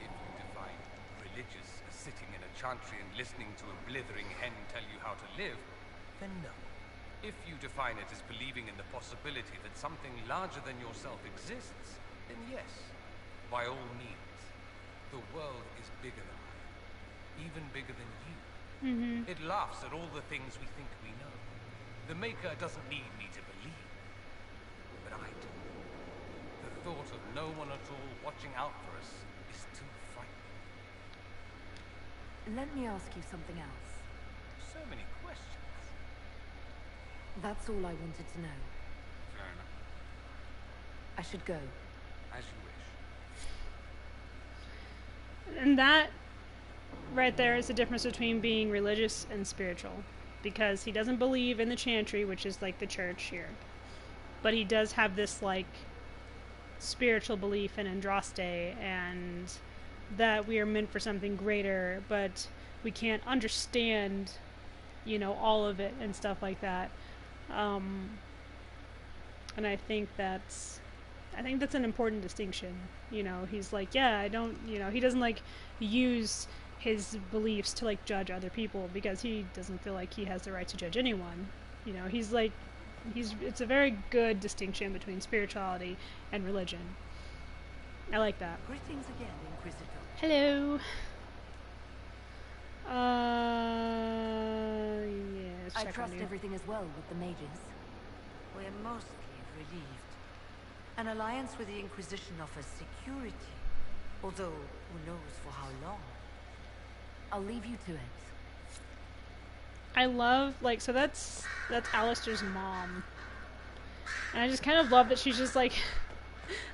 If you define religious as sitting in a chantry and listening to a blithering hen tell you how to live, then no. If you define it as believing in the possibility that something larger than yourself exists, then yes, by all means. The world is bigger than I, even bigger than you. It laughs at all the things we think we know. The Maker doesn't need me to believe, but I do. The thought of no one at all watching out for us is too frightening. Let me ask you something else. So many questions. That's all I wanted to know. Fair enough. I should go. As you wish. And that right there is the difference between being religious and spiritual, because he doesn't believe in the Chantry, which is like the church here, but he does have this like spiritual belief in Andraste, and that we are meant for something greater, but we can't understand, you know, all of it and stuff like that. And I think that's an important distinction. You know, he's like, yeah, I don't, you know, he doesn't like use his beliefs to like judge other people, because he doesn't feel like he has the right to judge anyone. You know, he's like It's a very good distinction between spirituality and religion. I like that. Greetings again, Inquisitor. Hello. Yeah, let's I check trust on you. everything is well with the mages. We're mostly relieved. An alliance with the Inquisition offers security. Although, who knows for how long? I'll leave you to it. I love, like, so that's Alistair's mom. And I just kind of love that she's just, like,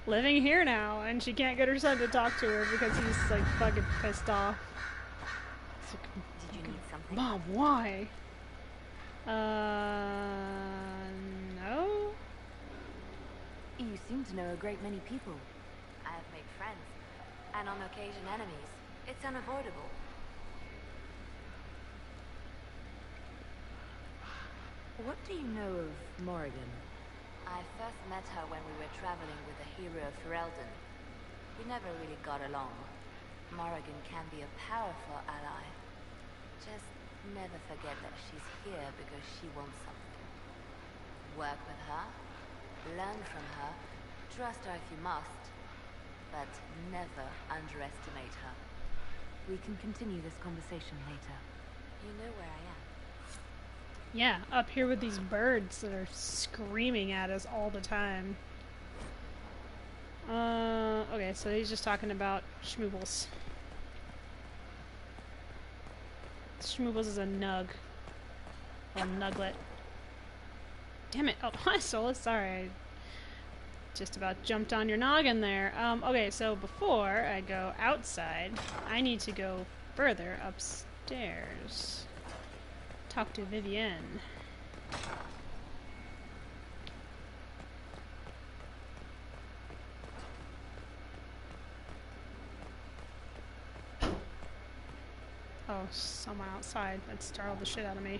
living here now, and she can't get her son to talk to her because he's, like, fucking pissed off. It's like, Did you need something? Mom, why? No? You seem to know a great many people. I have made friends, and on occasion enemies. It's unavoidable. What do you know of Morrigan? I first met her when we were traveling with the hero of Ferelden. We never really got along. Morrigan can be a powerful ally. Just never forget that she's here because she wants something. Work with her, learn from her, trust her if you must, but never underestimate her. We can continue this conversation later. You know where I am. Yeah, up here with these birds that are screaming at us all the time. Okay, so he's just talking about Schmoobles. Schmoobles is a nug. Or a nuglet. Damn it. Oh, hi, Solus. Sorry. I just about jumped on your noggin there. Okay, so before I go outside, I need to go further upstairs. Talk to Vivienne. Oh, someone outside. That startled the shit out of me.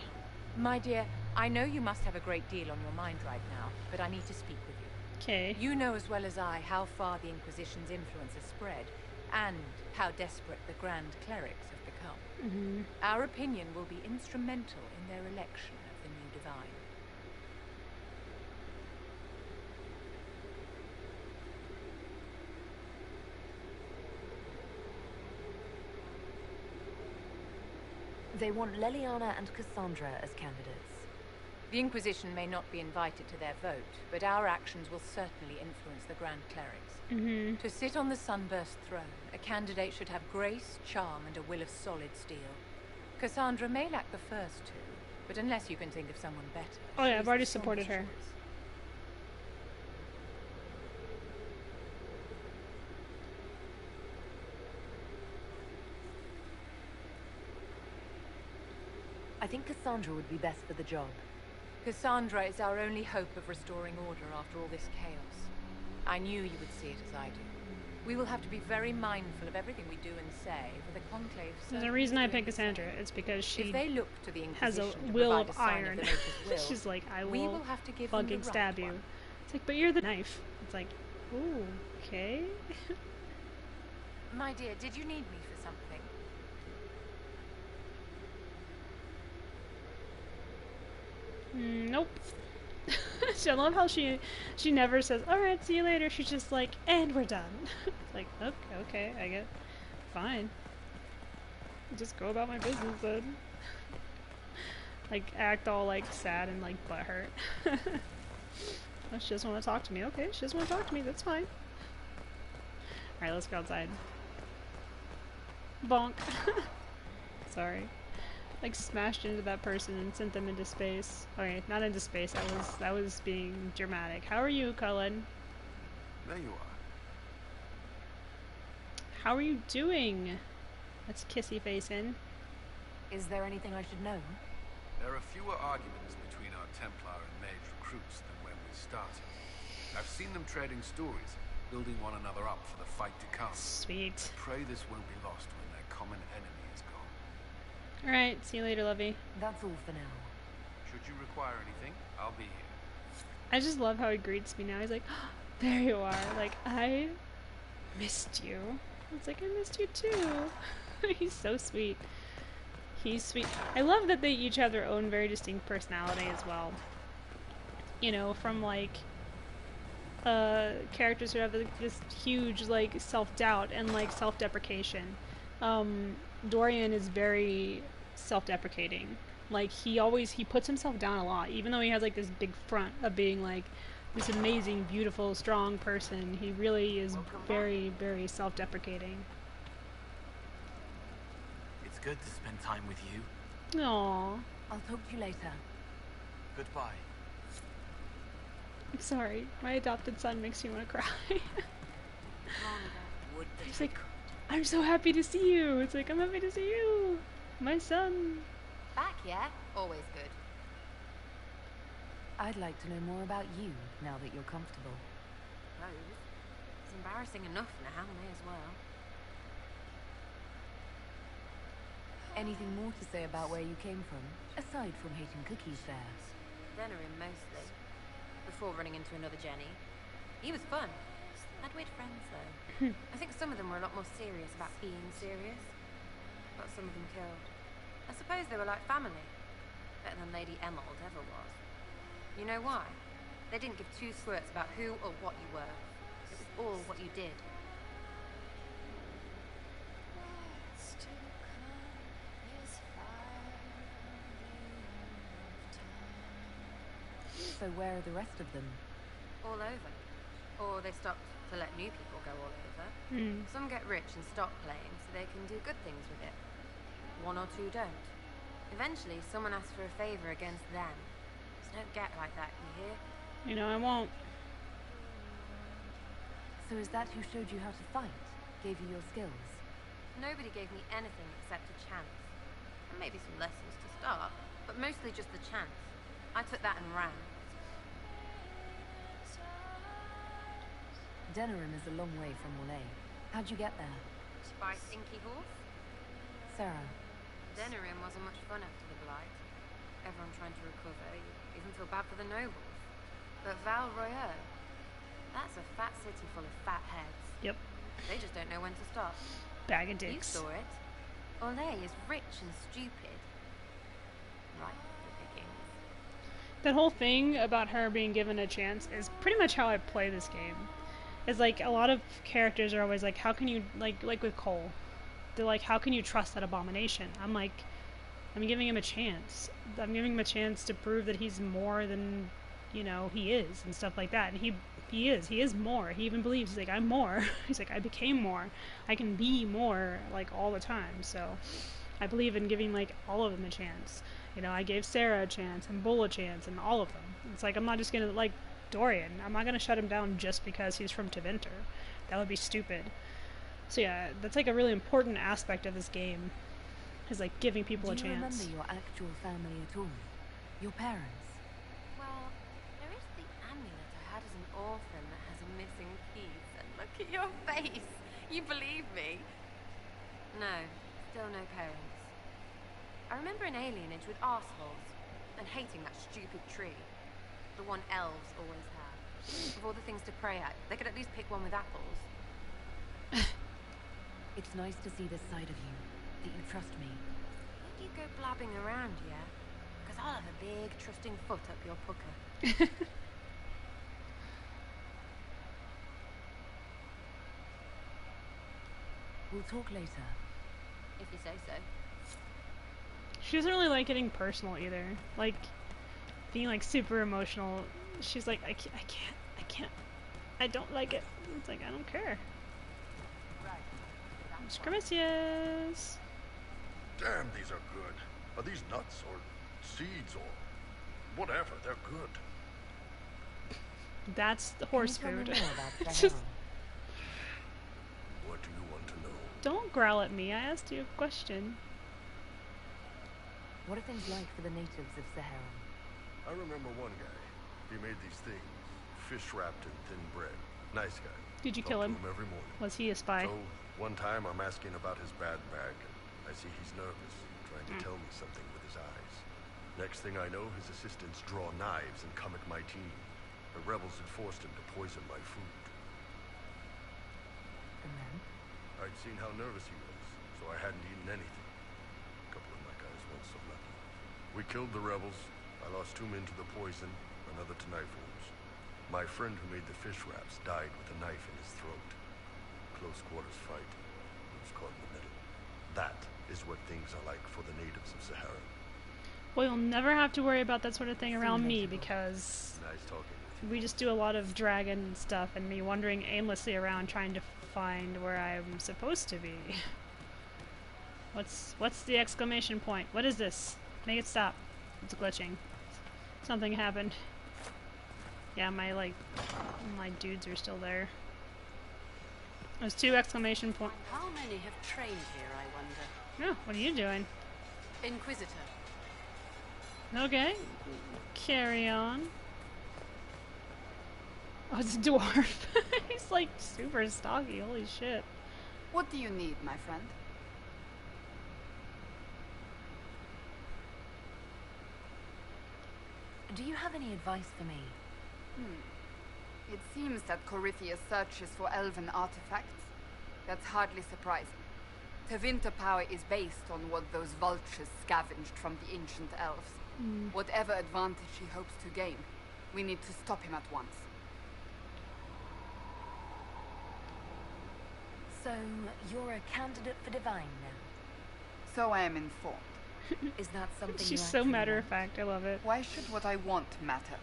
My dear, I know you must have a great deal on your mind right now, but I need to speak with you. Okay. You know as well as I how far the Inquisition's influence has spread, and how desperate the Grand Clerics have become. Mm-hmm. Our opinion will be instrumental in their election of the new Divine. They want Leliana and Cassandra as candidates. The Inquisition may not be invited to their vote, but our actions will certainly influence the Grand Clerics. Mm-hmm. To sit on the Sunburst throne, a candidate should have grace, charm, and a will of solid steel. Cassandra may lack the first two, but unless you can think of someone better... Oh yeah, she's I've already the supported her. strongest choice. I think Cassandra would be best for the job. Cassandra is our only hope of restoring order after all this chaos. I knew you would see it as I do. We will have to be very mindful of everything we do and say, for the Conclave... There's a reason I picked Cassandra. It's because she if they look to the has a Inquisition to will provide of a sign iron. Of the Maker's will, She's like, I we will will have to give them fucking the right stab you. one. It's like, but you're the knife. It's like, ooh, okay. My dear, did you need me for something? Nope. I love how she never says, alright, see you later. She's just like, and we're done. It's like, okay, I get fine. Just go about my business then. Like, act all like sad and like butthurt. Oh, she doesn't want to talk to me. Okay, she doesn't want to talk to me, that's fine. Alright, let's go outside. Bonk. Sorry. Like smashed into that person and sent them into space. Okay, not into space. That was being dramatic. How are you, Cullen? There you are. How are you doing? Let's kissy face in. Is there anything I should know? There are fewer arguments between our Templar and Mage recruits than when we started. I've seen them trading stories, building one another up for the fight to come. Sweet. Pray this won't be lost when their common enemy is gone. Alright, see you later, lovey. That's all for now. Should you require anything, I'll be here. I just love how he greets me now. He's like, oh, there you are. Like, I missed you. It's like, I missed you too. He's so sweet. He's sweet. I love that they each have their own very distinct personality as well. you know, from like characters who have like, this huge like self-doubt and like self-deprecation. Dorian is very self-deprecating. Like he puts himself down a lot, even though he has like this big front of being like this amazing, beautiful, strong person. He really is very, very self-deprecating. It's good to spend time with you. Aww. I'll talk to you later. Goodbye. I'm sorry. My adopted son makes me want to cry. He's like, I'm so happy to see you. It's like, I'm happy to see you. My son. Back, yeah? Always good. I'd like to know more about you, now that you're comfortable. Rose? It's embarrassing enough now, may as well. Anything more to say about where you came from, aside from hating cookies there? Denerim, mostly. Before running into another Jenny. He was fun. Had weird friends, though. I think some of them were a lot more serious about being serious. But some of them killed. I suppose they were like family. Better than Lady Emerald ever was. You know why? They didn't give two squirts about who or what you were. It was all what you did. So where are the rest of them? All over. Or they stopped to let new people go all over. Some get rich and stop playing so they can do good things with it. One or two don't. Eventually, someone asks for a favor against them. Just don't get like that, you hear? You know, I won't. So is that who showed you how to fight? Gave you your skills? Nobody gave me anything except a chance. And maybe some lessons to start, but mostly just the chance. I took that and ran. Denerim is a long way from Monet. How'd you get there? By Stinky Horse? Sarah. Denerim wasn't much fun after the Blight. Everyone trying to recover. You even feel bad for the nobles. But Val Royeaux, that's a fat city full of fat heads. Yep. They just don't know when to stop. Bag of You dicks. saw it. Olay is rich and stupid. Right, the pickings. That whole thing about her being given a chance is pretty much how I play this game. It's like a lot of characters are always like, how can you, like with Cole, they're like, how can you trust that abomination? I'm like, I'm giving him a chance. I'm giving him a chance to prove that he's more than, you know, he is and stuff like that. And he is more. He even believes, he's like, I'm more. He's like, I became more. I can be more, like, all the time. So I believe in giving, like, all of them a chance. You know, I gave Sarah a chance and Bull a chance and all of them. It's like, I'm not just gonna, like, Dorian. I'm not gonna shut him down just because he's from Tevinter. That would be stupid. So yeah, that's like a really important aspect of this game, is like giving people a chance. Do you remember your actual family at all? Your parents? Well, there is the amulet I had as an orphan that has a missing piece. And look at your face. You believe me? No, still no parents. I remember an alienage with arseholes and hating that stupid tree. The one elves always have. Of all the things to pray at, they could at least pick one with apples. It's nice to see this side of you, that you trust me. Don't you go blabbing around, yeah? Because I'll have a big trusting foot up your pucker. We'll talk later. If you say so. She doesn't really like getting personal either. Like, being like super emotional. She's like, I can't. I don't like it. It's like, I don't care. Scrimicius! Damn, these are good. Are these nuts or seeds or whatever? They're good. That's the horse food. What do you want to know? Don't growl at me. I asked you a question. What are things like for the natives of Saharan? I remember one guy. He made these things, fish wrapped in thin bread. Nice guy. Did you Talk kill to him? every morning. Was he a spy? So, one time I'm asking about his bad bag, and I see he's nervous, trying to tell me something with his eyes. Next thing I know, his assistants draw knives and come at my team. The rebels had forced him to poison my food. And then? I'd seen how nervous he was, so I hadn't eaten anything. A couple of my guys weren't so lucky. We killed the rebels. I lost 2 men to the poison, another to knife wounds. My friend who made the fish wraps died with a knife in his throat. Close quarters fight. He was caught in the middle. That is what things are like for the natives of Sahara. Well, you'll never have to worry about that sort of thing around me because Nice talking with you. we just do a lot of dragon stuff and me wandering aimlessly around trying to find where I'm supposed to be. What's the exclamation point? What is this? Make it stop. It's glitching. Something happened. Yeah, my dudes are still there. There's 2 exclamation points. How many have trained here, I wonder? Oh, what are you doing? Inquisitor. Okay. Carry on. Oh, it's a dwarf. He's like super stocky, holy shit. What do you need, my friend? Do you have any advice for me? It seems that Corythia searches for elven artifacts. That's hardly surprising. Tevinter power is based on what those vultures scavenged from the ancient elves. Whatever advantage he hopes to gain, we need to stop him at once. So, you're a candidate for divine now? So I am informed. Is that something She's you so actually matter of want? fact, I love it. Why should what I want matter?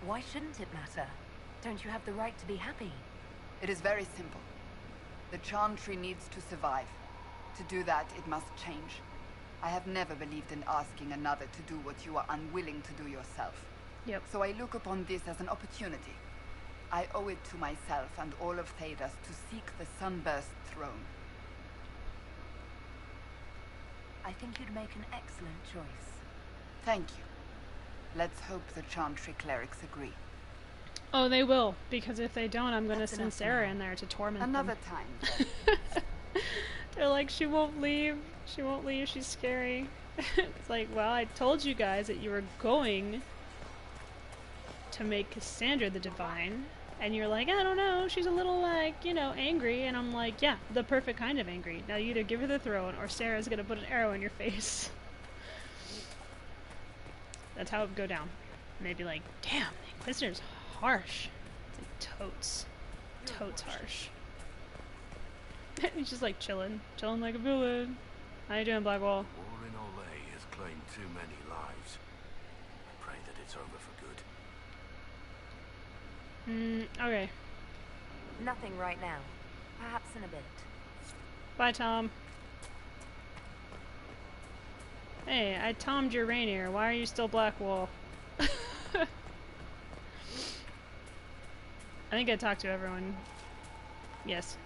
Why shouldn't it matter? Don't you have the right to be happy? It is very simple. The Chantry needs to survive. To do that, it must change. I have never believed in asking another to do what you are unwilling to do yourself. Yep. So I look upon this as an opportunity. I owe it to myself and all of Thedas to seek the Sunburst throne. I think you'd make an excellent choice. Thank you. Let's hope the Chantry clerics agree. Oh, they will, because if they don't, I'm gonna That's send enough Sarah now. in there to torment Another them. time, then. They're like, she won't leave. She won't leave. She's scary. It's like, well, I told you guys that you were going to make Cassandra the Divine, and you're like, I don't know, she's a little, like, angry, and I'm like, yeah, the perfect kind of angry. Now you either give her the throne, or Sarah's gonna put an arrow in your face. That's how it would go down. And they'd be like, damn, the Inquisitor's harsh. It's like, totes harsh. He's just like chilling like a villain. How you doing, Blackwall? War in Olay has claimed too many lives. I pray that it's over for good. Okay. Nothing right now. Perhaps in a bit. Bye, Tom. Hey, I Tom'd your Rainier. Why are you still Blackwall? I think I talked to everyone. Yes.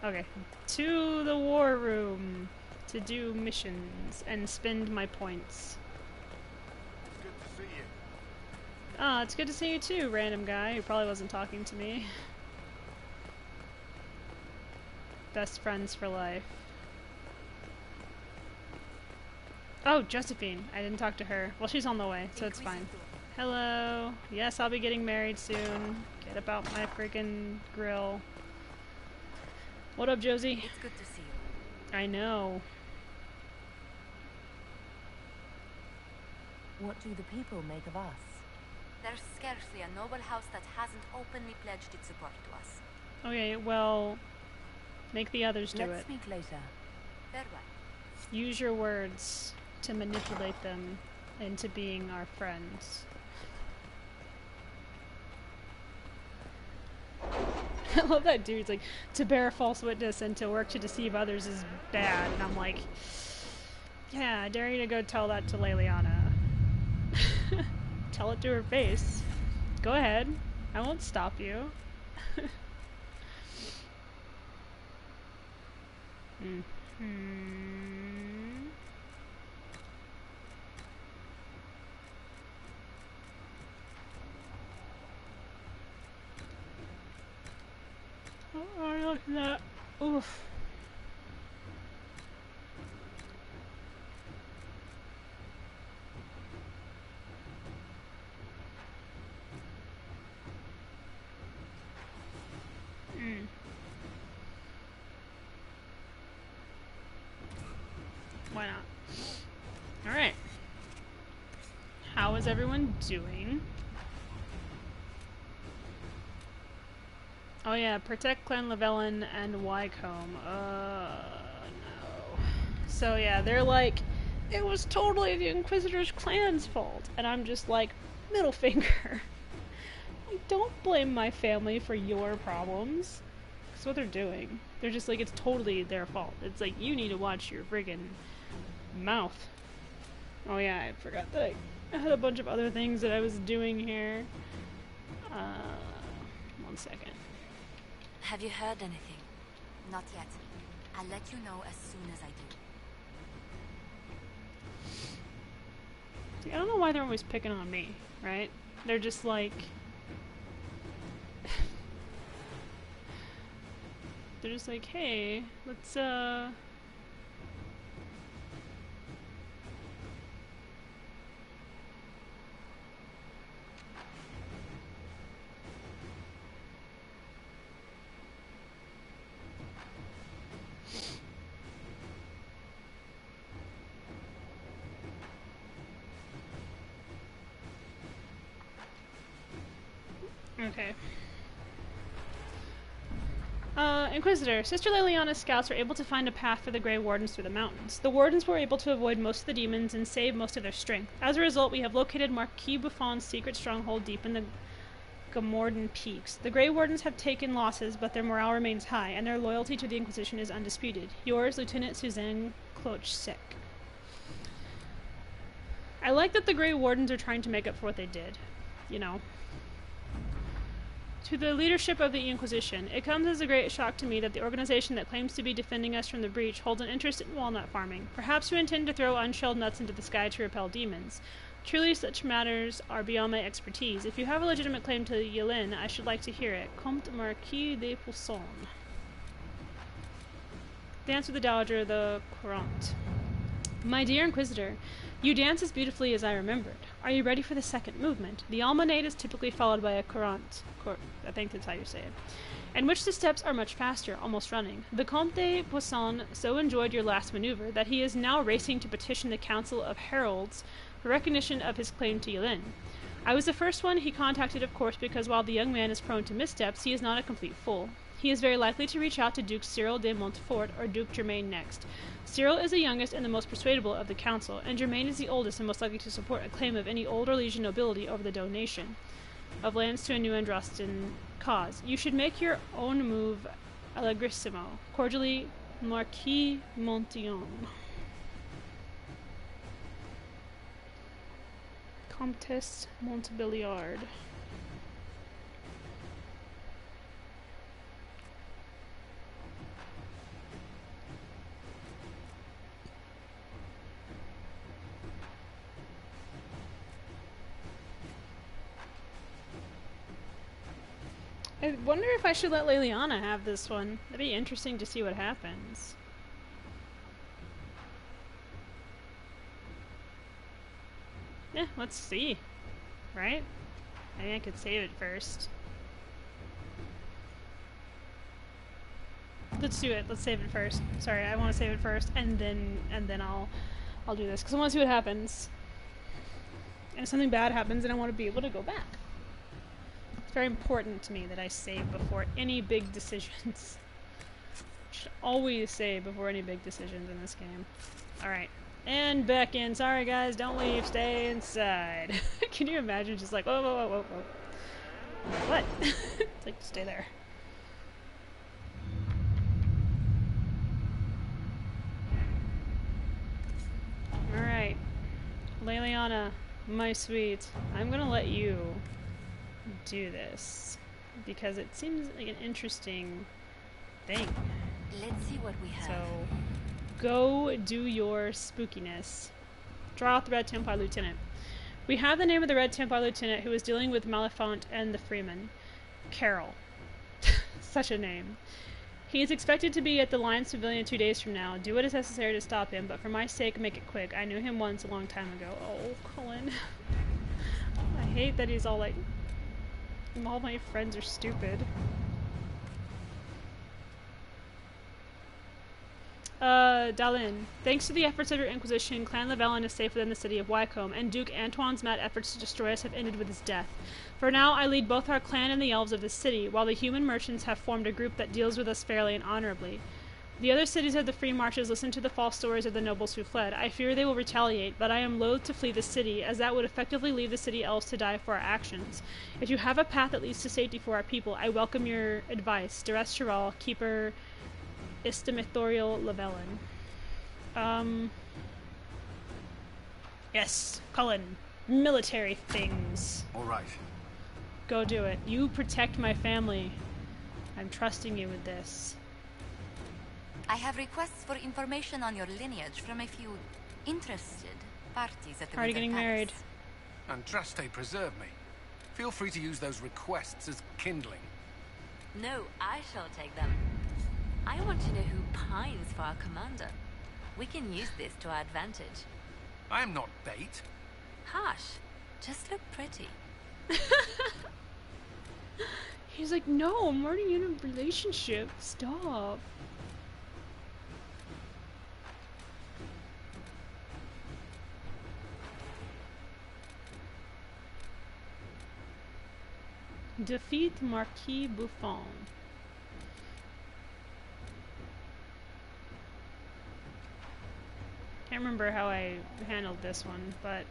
Okay. To the war room to do missions and spend my points. It's good to see you. Ah, it's good to see you too, random guy who probably wasn't talking to me. Best friends for life. Oh, Josephine. I didn't talk to her. Well, she's on the way, so it's fine. Hello. Yes, I'll be getting married soon. Get about my freaking grill. What up, Josie? It's good to see you. I know. What do the people make of us? There's scarcely a noble house that hasn't openly pledged its support to us. Okay, well, make the others do Let's it. speak later. Farewell. Use your words to manipulate them into being our friends. I love that dude's like, to bear false witness and to work to deceive others is bad. And I'm like, yeah, I dare you to go tell that to Leliana. Tell it to her face. Go ahead. I won't stop you. Oh, look at that. Oof. Why not? Alright. everyone doing? Oh yeah, protect Clan Lavellan and Wycombe. No. So yeah, they're like, it was totally the Inquisitor's clan's fault. And I'm just like, middle finger. Like, don't blame my family for your problems. That's what they're doing. They're just like, it's totally their fault. It's like, you need to watch your friggin' mouth. Oh yeah, I forgot that I had a bunch of other things that I was doing here. 1 second. Have you heard anything? Not yet. I'll let you know as soon as I do. See, I don't know why they're always picking on me, right? They're just like... they're just like, hey, let's, okay. Inquisitor, Sister Liliana's scouts were able to find a path for the Grey Wardens through the mountains. The Wardens were able to avoid most of the demons and save most of their strength. As a result, we have located Marquis Buffon's secret stronghold deep in the Gamorden Peaks. The Grey Wardens have taken losses, but their morale remains high, and their loyalty to the Inquisition is undisputed. Yours, Lieutenant Suzanne Clochsec. I like that the Grey Wardens are trying to make up for what they did. You know. To the leadership of the Inquisition, it comes as a great shock to me that the organization that claims to be defending us from the breach holds an interest in walnut farming. Perhaps you intend to throw unshelled nuts into the sky to repel demons. Truly, such matters are beyond my expertise. If you have a legitimate claim to Yelin, I should like to hear it. Comte Marquis de Pousson. Dance with the Dowager of the Courant. My dear Inquisitor, you dance as beautifully as I remembered. Are you ready for the second movement? The almonade is typically followed by a courant, I think that's how you say it, in which the steps are much faster, almost running. The Comte de Pousson so enjoyed your last maneuver that he is now racing to petition the Council of Heralds for recognition of his claim to Yelin. I was the first one he contacted, of course, because while the young man is prone to missteps, he is not a complete fool. He is very likely to reach out to Duke Cyril de Montfort or Duke Germain next. Cyril is the youngest and the most persuadable of the council, and Germain is the oldest and most likely to support a claim of any old or Legion nobility over the donation of lands to a new Andrastan cause. You should make your own move allegrissimo. Cordially, Marquis Montillon. Comtesse Montbeliard. I wonder if I should let Liliana have this one. That'd be interesting to see what happens. Yeah, let's see. Right? I think I could save it first. Let's do it. Let's save it first. Sorry, I want to save it first, and then I'll do this because I want to see what happens. And if something bad happens, then I want to be able to go back. It's very important to me that I save before any big decisions. Should always save before any big decisions in this game. Alright. And back in. Sorry guys, don't leave. Stay inside. Can you imagine just like, whoa, whoa, whoa, whoa, whoa. What? It's like, stay there. Alright. Liliana, my sweet. I'm gonna let you do this because it seems like an interesting thing. Let's see what we have. So, go do your spookiness. Draw out the Red Templar Lieutenant. We have the name of the Red Templar Lieutenant who is dealing with Malefont and the Freeman. Carol. Such a name. He is expected to be at the Lions Pavilion 2 days from now. Do what is necessary to stop him, but for my sake, make it quick. I knew him once a long time ago. Oh, Cullen. I hate that he's all like, all my friends are stupid. Dalin. Thanks to the efforts of your Inquisition, Clan Llewellyn is safe within the city of Wycombe, and Duke Antoine's mad efforts to destroy us have ended with his death. For now, I lead both our clan and the elves of this city, while the human merchants have formed a group that deals with us fairly and honorably. The other cities of the Free Marches listen to the false stories of the nobles who fled. I fear they will retaliate, but I am loath to flee the city, as that would effectively leave the city elves to die for our actions. If you have a path that leads to safety for our people, I welcome your advice. Duress Chiral, Keeper Istimithorial Llewellyn. Yes, Cullen. Military things. All right. Go do it. You protect my family. I'm trusting you with this. I have requests for information on your lineage from a few interested parties at the Already Winter getting Palace. married. Andraste, preserve me. Feel free to use those requests as kindling. No, I shall take them. I want to know who pines for our commander. We can use this to our advantage. I am not bait. Hush. Just look pretty. He's like, no, I'm already in a relationship. Stop. Defeat Marquis Buffon. Can't remember how I handled this one, but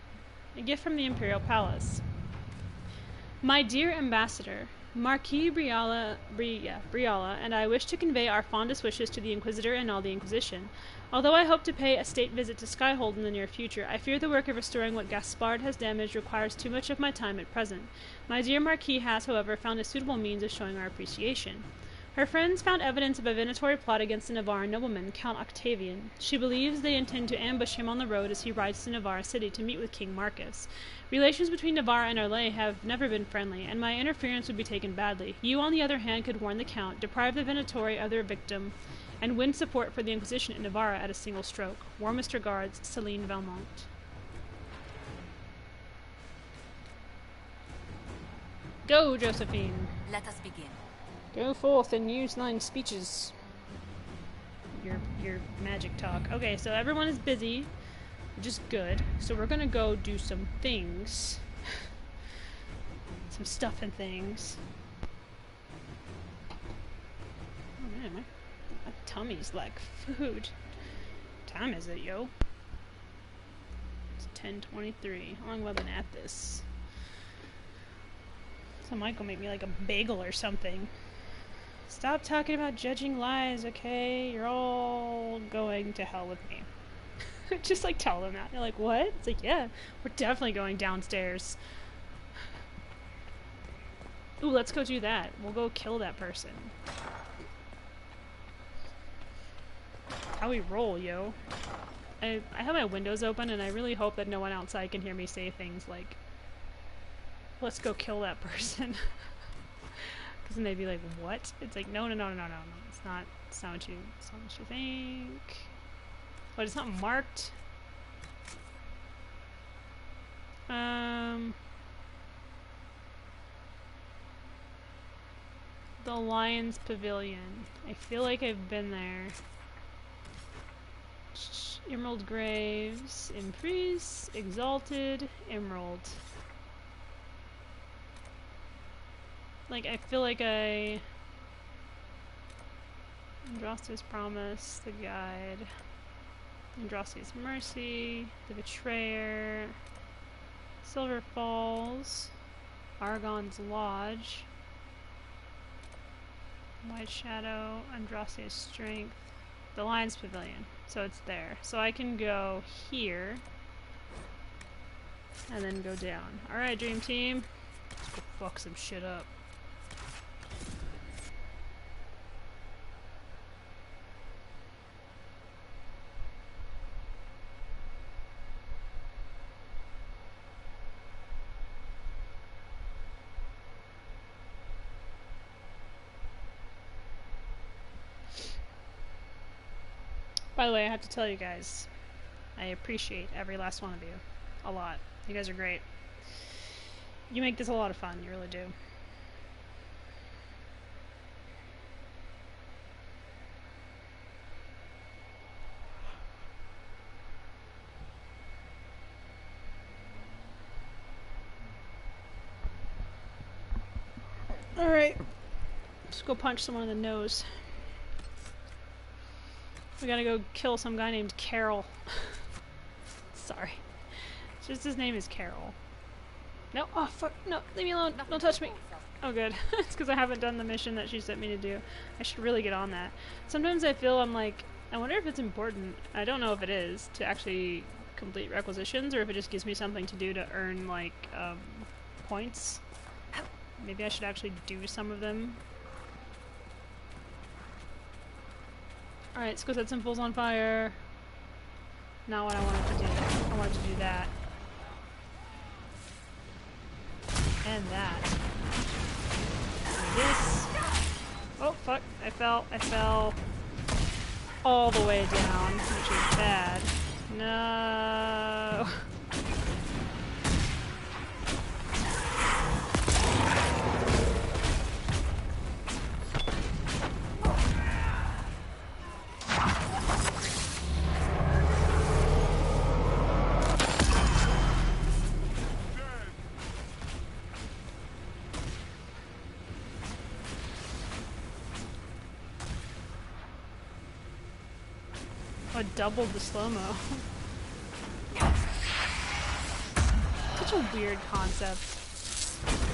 a gift from the Imperial Palace. My dear Ambassador, Marquis Briala and I wish to convey our fondest wishes to the Inquisitor and all the Inquisition. Although I hope to pay a state visit to Skyhold in the near future, I fear the work of restoring what Gaspard has damaged requires too much of my time at present. My dear Marquis has, however, found a suitable means of showing our appreciation. Her friends found evidence of a venatory plot against the Navarran nobleman, Count Octavian. She believes they intend to ambush him on the road as he rides to Navarra City to meet with King Marcus. Relations between Navarra and Arlay have never been friendly, and my interference would be taken badly. You, on the other hand, could warn the Count, deprive the venatory of their victim, and win support for the Inquisition in Navarra at a single stroke. Warmest regards, Celine Valmont. Go, Josephine. Let us begin. Go forth and use thine speeches. Your magic talk. Okay, so everyone is busy, which is good. So we're gonna go do some things. Some stuff and things. Oh man, my tummy's like food. What time is it, yo? It's 10:23. How long have I been at this? So Michael make me like a bagel or something. Stop talking about judging lies, okay? You're all going to hell with me. Just like tell them that. They're like, what? It's like, yeah, we're definitely going downstairs. Ooh, let's go do that. We'll go kill that person. How we roll, yo. I have my windows open and I really hope that no one outside can hear me say things like, let's go kill that person. And they'd be like, what? It's like, no. It's not what you think. What, it's not marked? The Lion's Pavilion. I feel like I've been there. Emerald Graves. Imprise. Exalted. Emerald. Like, I feel like Andraste's Promise, the Guide, Andraste's Mercy, the Betrayer, Silver Falls, Argon's Lodge, White Shadow, Andraste's Strength, the Lion's Pavilion. So it's there. So I can go here, and then go down. Alright, Dream Team. Let's go fuck some shit up. By the way, I have to tell you guys, I appreciate every last one of you. A lot. You guys are great. You make this a lot of fun, you really do. Alright. Let's go punch someone in the nose. We gotta go kill some guy named Carol. Sorry. It's just his name is Carol. No, oh fuck, no, leave me alone, don't touch me. Oh good, it's because I haven't done the mission that she sent me to do. I should really get on that. Sometimes I feel I'm like, I wonder if it's important, I don't know if it is, to actually complete requisitions, or if it just gives me something to do to earn, like, points. Maybe I should actually do some of them. Alright, let's go set some fools on fire. Not what I wanted to do. I wanted to do that. And that. And this. Oh, fuck. I fell all the way down, which is bad. No. I doubled the slow-mo. Such a weird concept.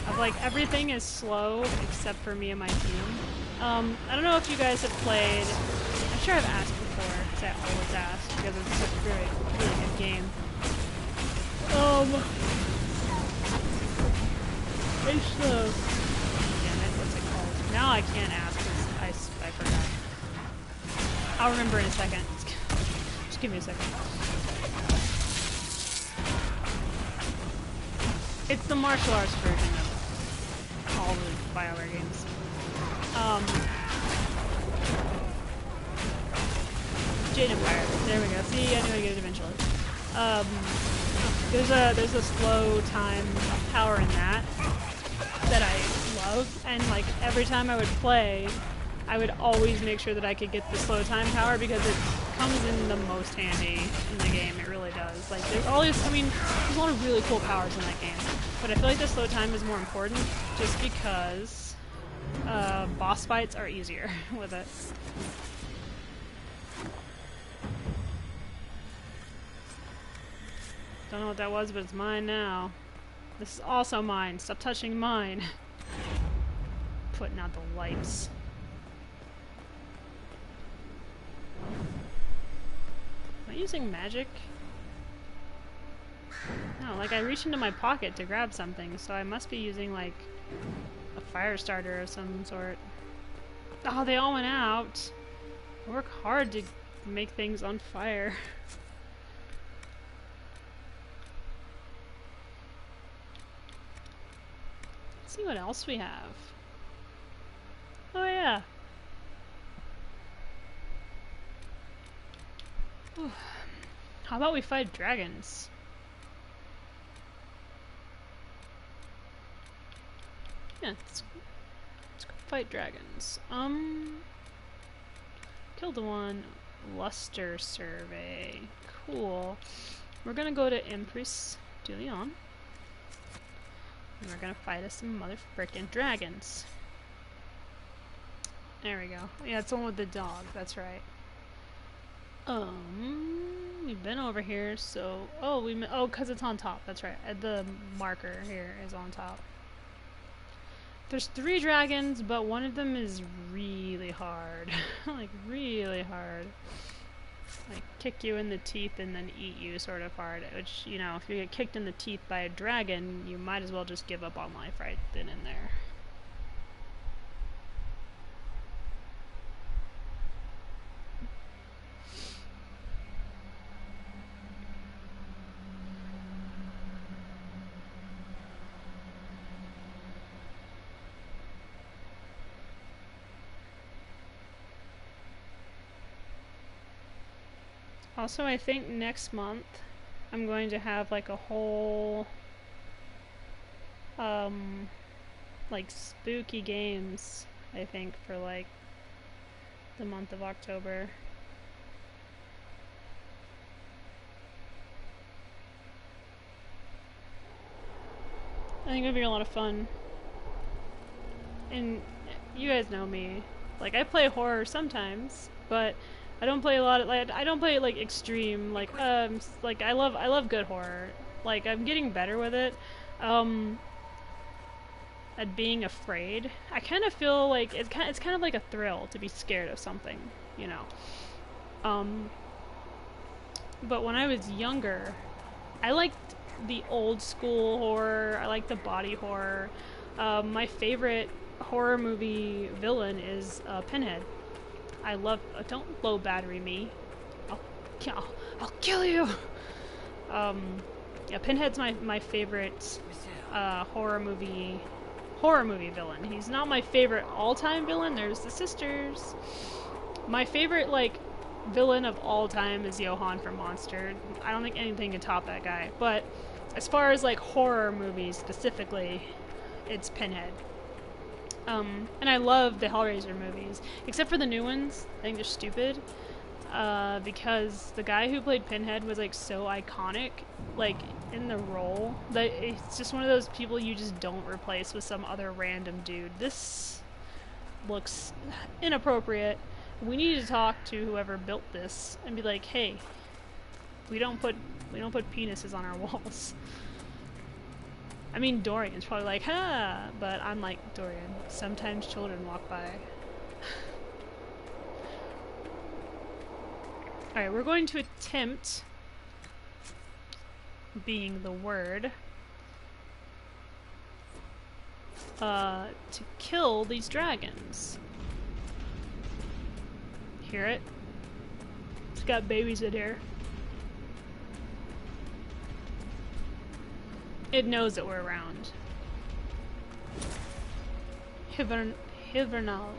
Of like, everything is slow except for me and my team. I don't know if you guys have played... I'm sure I've asked before, because I always ask, because it's such a really good game. It's damn it, what's it called? Now I can't ask, because I forgot. I'll remember in a second. Just give me a second. It's the martial arts version of all the BioWare games. Jade Empire. There we go. See, I knew I'd get it eventually. There's a slow time power in that I love, and like every time I would play, I would always make sure that I could get the slow time power because it comes in the most handy in the game. It really does. Like there's always, I mean, there's a lot of really cool powers in that game, but I feel like the slow time is more important just because boss fights are easier with it. Don't know what that was, but it's mine now. This is also mine. Stop touching mine. Putting out the lights. Am I using magic? No, like I reached into my pocket to grab something, so I must be using like a fire starter of some sort. Oh, they all went out. I work hard to make things on fire. Let's see what else we have. Oh yeah. Whew. How about we fight dragons? Yeah, let's go fight dragons. Killed one. Luster survey. Cool. We're gonna go to Empress de Leon. And we're gonna fight us some mother frickin' dragons. There we go. Yeah, it's the one with the dog, that's right. We've been over here, so... Oh, because it's on top, that's right. The marker here is on top. There's 3 dragons, but one of them is really hard. Like, really hard. Like, kick you in the teeth and then eat you sort of hard. Which, you know, if you get kicked in the teeth by a dragon, you might as well just give up on life right then and there. Also, I think next month I'm going to have like a whole like spooky games, I think, for like the month of October. I think it'll be a lot of fun. and you guys know me. Like, I play horror sometimes, but I don't play a lot of, like, I don't play like extreme, like I love good horror. Like, I'm getting better with it. At being afraid. I kind of feel like it's kind of like a thrill to be scared of something, you know. But when I was younger, I liked the old school horror. I liked the body horror. My favorite horror movie villain is Pinhead. I love. Don't low battery me. I'll kill you. Yeah, Pinhead's my favorite horror movie villain. He's not my favorite all-time villain. There's the sisters. My favorite like villain of all time is Johann from Monster. I don't think anything can top that guy. But as far as like horror movies specifically, it's Pinhead. And I love the Hellraiser movies, except for the new ones. I think they're stupid. Because the guy who played Pinhead was like so iconic, like in the role, that it's just one of those people you just don't replace with some other random dude. This looks inappropriate. We need to talk to whoever built this and be like, hey, we don't put penises on our walls. I mean, Dorian's probably like, huh, but I'm like, Dorian, sometimes children walk by. Alright, we're going to attempt being the word to kill these dragons. Hear it? It's got babies in here. It knows that we're around. Hivernal.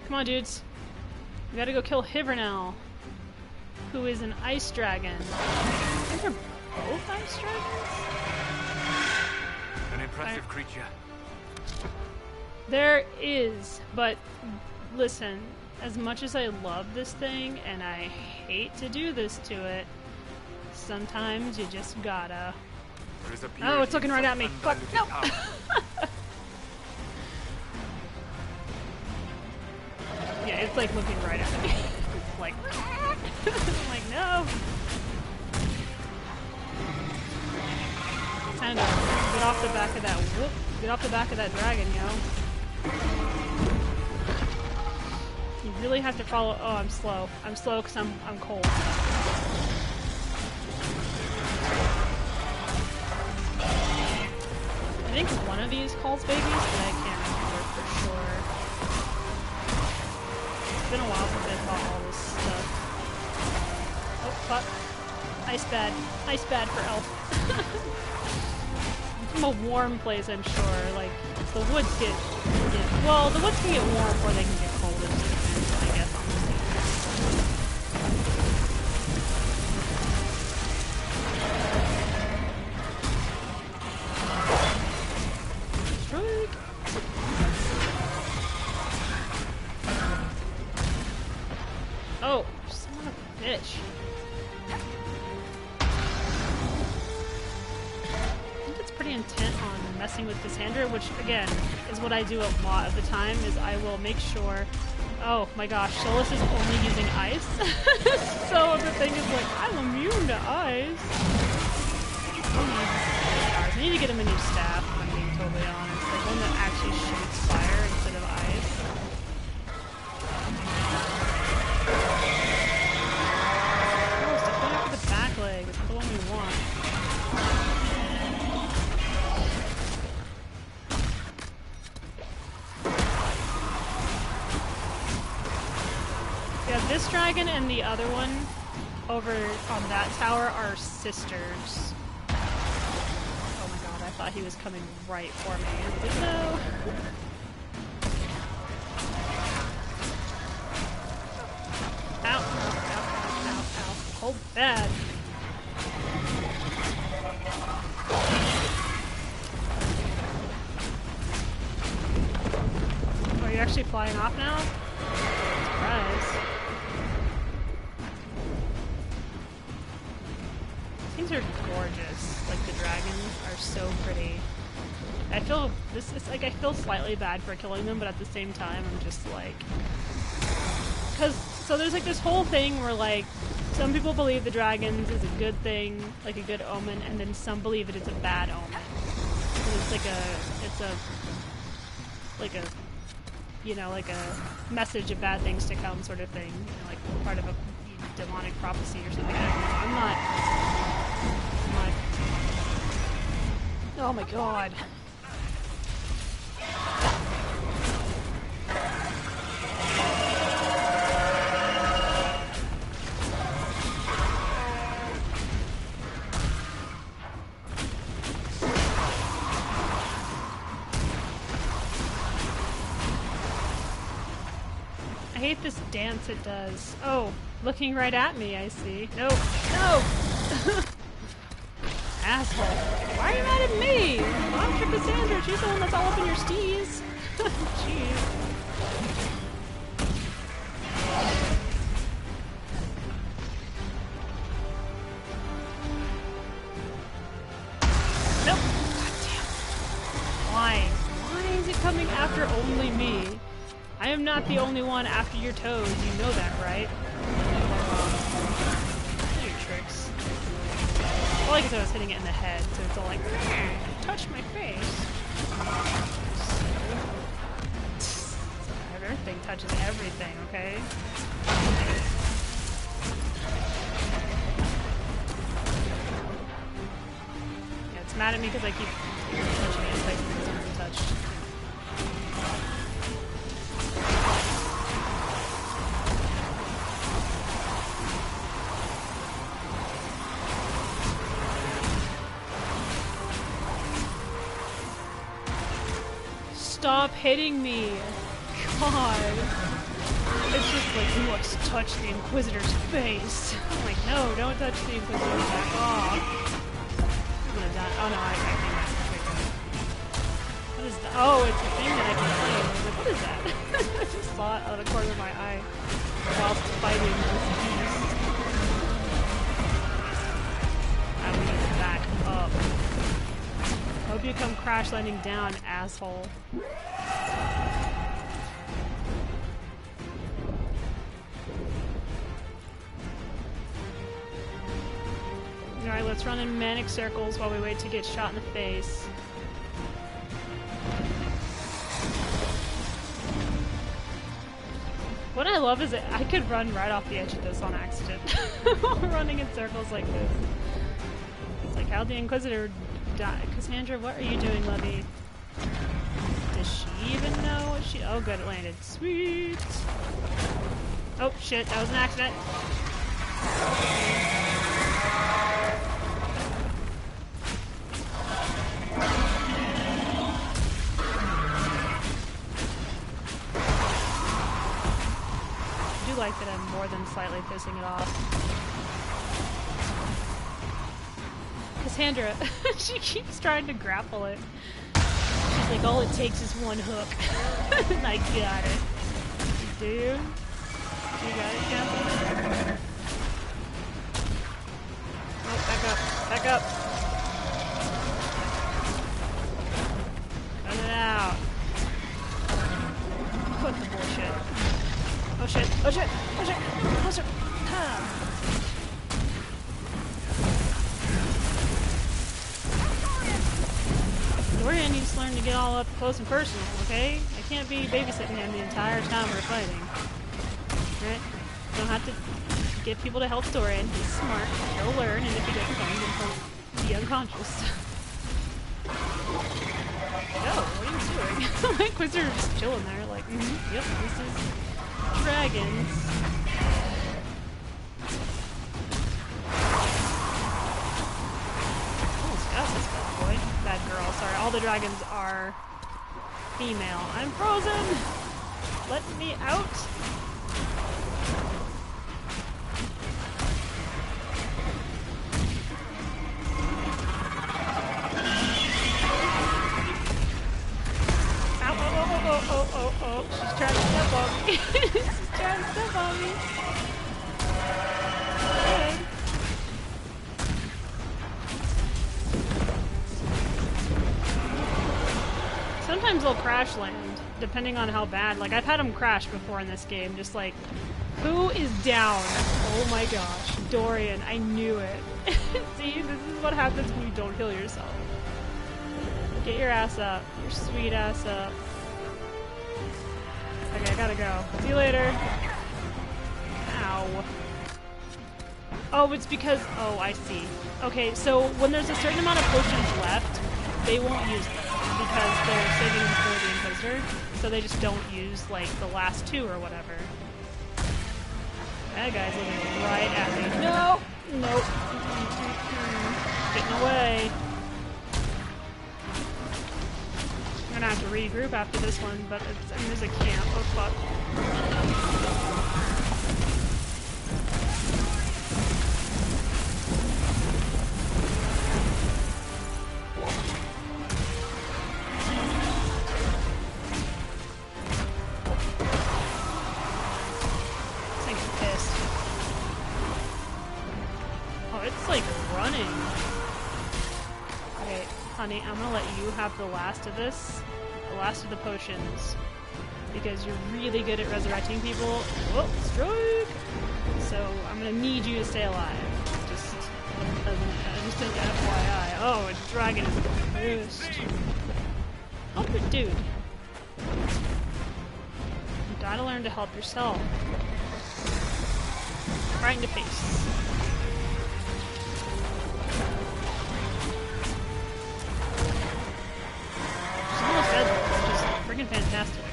Come on, dudes. We gotta go kill Hivernal, who is an ice dragon. I think they're both ice dragons? An impressive creature. There is, but listen, as much as I love this thing, and I hate to do this to it, sometimes you just gotta. Oh, it's looking right at me. Fuck, no! Yeah, it's like looking right at me. It's like, I'm like, no! Time to get off the back of that whoop. Get off the back of that dragon, yo. You really have to follow. Oh, I'm slow. I'm slow because I'm cold. I think one of these calls babies, but I can't remember for sure. It's been a while since I fought all this stuff. Oh, fuck. Ice bad. Ice bad for elf. From a warm place, I'm sure. Like, the woods get well, the woods can get warm before they can get cold. It just depends, I guess, on the season. Strike! Oh, son of a bitch. Pretty intent on messing with Cassandra, which again is what I do a lot of the time, is I will make sure. Oh my gosh, Solus is only using ice. So the thing is like, I'm immune to ice. I need to get him a new staff, if I'm being totally honest. Like one that actually shoots fire instead of ice. Oh, stop going after the back leg. It's not the one we want. Yeah, this dragon and the other one over on that tower are sisters. Oh my god, I thought he was coming right for me. But no. Ow, ow, ow, ow, ow, ow. Hold bad. Oh, are you actually flying off now? Surprise. These are gorgeous, like the dragon dragons are so pretty. I feel this is like I feel slightly bad for killing them, but at the same time I'm just like, so there's like this whole thing where like some people believe the dragons is a good thing, like a good omen, and then some believe that it's a bad omen. And it's like a like a message of bad things to come sort of thing, like part of a demonic prophecy or something. I'm not. Oh my god. I hate this dance it does. Oh, looking right at me, I see. No, no! Asshole. Why are you mad at me? I'm for Cassandra. She's the one that's all up in your steez. Jeez. Nope. God damn. Why? Why is it coming after only me? I am not the only one after your toes. You know that, right? Your tricks. Well, I guess I was hitting it in the head, so it's all like, touch my face. Everything touches everything, okay? Yeah, it's mad at me because I keep touching it in places it hasn't touched. Stop hitting me! God! It's just like, you must touch the Inquisitor's face. I'm like, no, don't touch the Inquisitor. Back off. I'm gonna die. Oh no, I can't do that. What is that? Oh, it's a thing that I can play. I was like, what is that? I just saw it out of the corner of my eye whilst fighting this beast. I need to back up. Hope you come crash landing down, asshole. Alright, let's run in manic circles while we wait to get shot in the face. What I love is that I could run right off the edge of this on accident. Running in circles like this. It's like, how'd the Inquisitor die? Cassandra, what are you doing, Lovey? Does she even know what she... Oh, good, it landed. Sweet! Oh, shit, that was an accident. I do like that I'm more than slightly pissing it off. Cassandra, she keeps trying to grapple it. She's like, all it takes is one hook. I got it. Do you? You got it, Cassandra? Oh, back up. Back up. Cut it out. Quit the bullshit. Oh shit. Oh shit. Oh shit. Oh shit. Ah. Dorian needs to learn to get all up close and personal, okay? I can't be babysitting him the entire time we're fighting. Right? Don't have to get people to help Dorian. He's smart. He'll learn, and if he doesn't learn, then he'll be unconscious. No, what are you doing? My Inquisitor's just chilling there, like, yep, this is dragons. Bad girl, sorry. All the dragons are female. I'm frozen! Let me out! Ow, oh. She's trying to step on me. She's trying to step on me. Okay. sometimes they'll crash land, depending on how bad. Like, I've had them crash before in this game, just like, who is down? Oh my gosh, Dorian, I knew it. See, this is what happens when you don't heal yourself. Get your ass up, your sweet ass up. Okay, I gotta go. See you later. Ow. Oh, it's because, oh, I see. Okay, so when there's a certain amount of potions left, they won't use them because they're saving them for the Inquisitor, so they just don't use, like, the last two or whatever. That guy's looking right at me. No! Nope. Getting away. I'm gonna have to regroup after this one, but it's, I mean, there's a camp. Oh, fuck. Honey, I'm gonna let you have the last of this, the last of the potions, because you're really good at resurrecting people. Whoa, strike! So I'm gonna need you to stay alive. Just an FYI. Oh, a dragon is pissed. Help the dude. You gotta learn to help yourself. Right in the face. Freaking fantastic.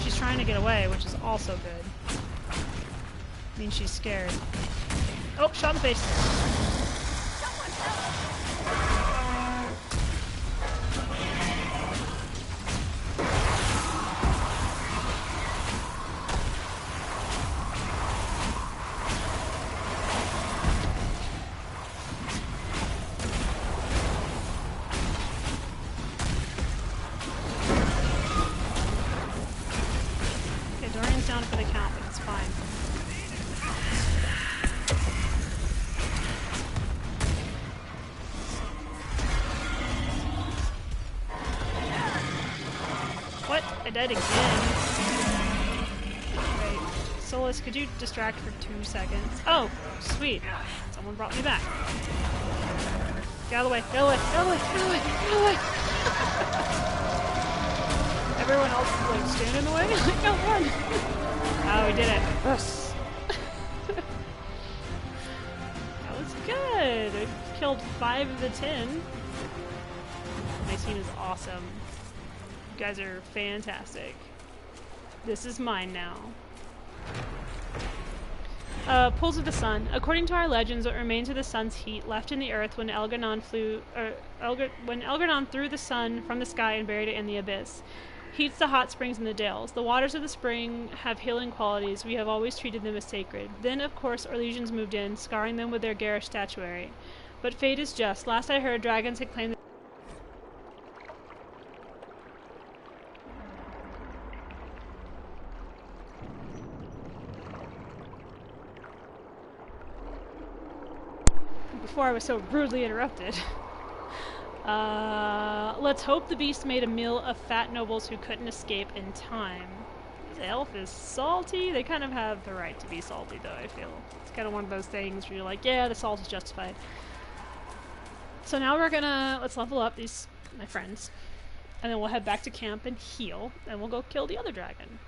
She's trying to get away, which is also good. Means she's scared. Oh, shot in the face. Down for the count, but it's fine. What? I died again. Wait, Solus, could you distract for 2 seconds? Oh, sweet. Someone brought me back. Get out of the way, get out of the way, get out of the way, get out of the way, get out of the way! Everyone else is like standing in the way? No, run! Oh, we did it. Yes. That was good. I killed 5 of the 10. My scene is awesome. You guys are fantastic. This is mine now. Pulls of the sun. According to our legends, what remains of the sun's heat left in the earth when Elganon threw the sun from the sky and buried it in the abyss. Heats the hot springs in the dales. The waters of the spring have healing qualities. We have always treated them as sacred. Then, of course, our legions moved in, scarring them with their garish statuary. But fate is just. Last I heard, dragons had claimed before I was so rudely interrupted. Let's hope the beast made a meal of fat nobles who couldn't escape in time. This elf is salty. They kind of have the right to be salty, though, I feel. It's kind of one of those things where you're like, yeah, the salt is justified. So now we're gonna, let's level up these, my friends. And then we'll head back to camp and heal, and we'll go kill the other dragon.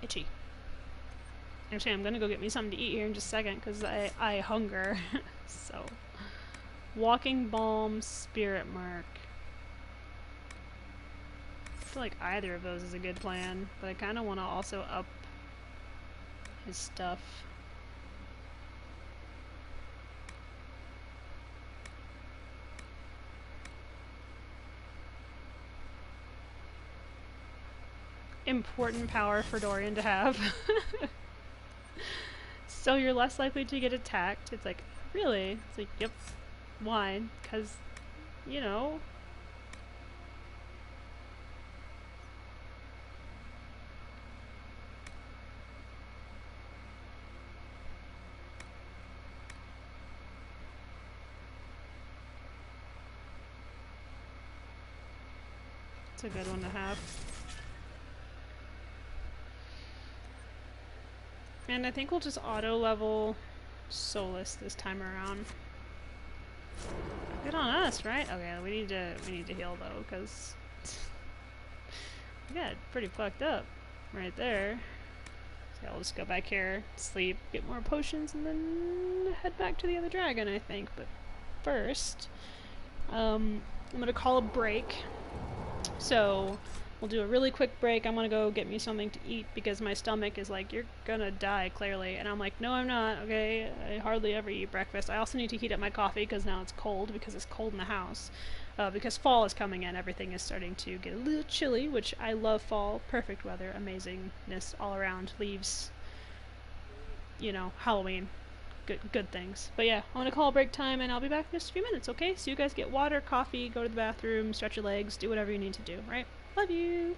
Itchy. Actually, I'm gonna go get me something to eat here in just a second, because I hunger. So... Walking Balm, Spirit Mark. I feel like either of those is a good plan, but I kind of want to also up his stuff. Important power for Dorian to have. So you're less likely to get attacked. It's like, really? It's like, yep. Why? Because, you know... It's a good one to have. And I think we'll just auto level Solus this time around. Good on us, right? Okay, we need to heal though, because we got pretty fucked up right there. So I'll just go back here, sleep, get more potions, and then head back to the other dragon, I think. But first, I'm gonna call a break. So we'll do a really quick break. I'm gonna go get me something to eat because my stomach is like, you're gonna die, clearly. And I'm like, no, I'm not, okay? I hardly ever eat breakfast. I also need to heat up my coffee because now it's cold, because it's cold in the house. Because fall is coming in, everything is starting to get a little chilly, which I love fall. Perfect weather, amazingness all around, leaves, you know, Halloween. Good things. But yeah, I'm gonna call break time and I'll be back in just a few minutes, okay? So you guys get water, coffee, go to the bathroom, stretch your legs, do whatever you need to do, right? Love you!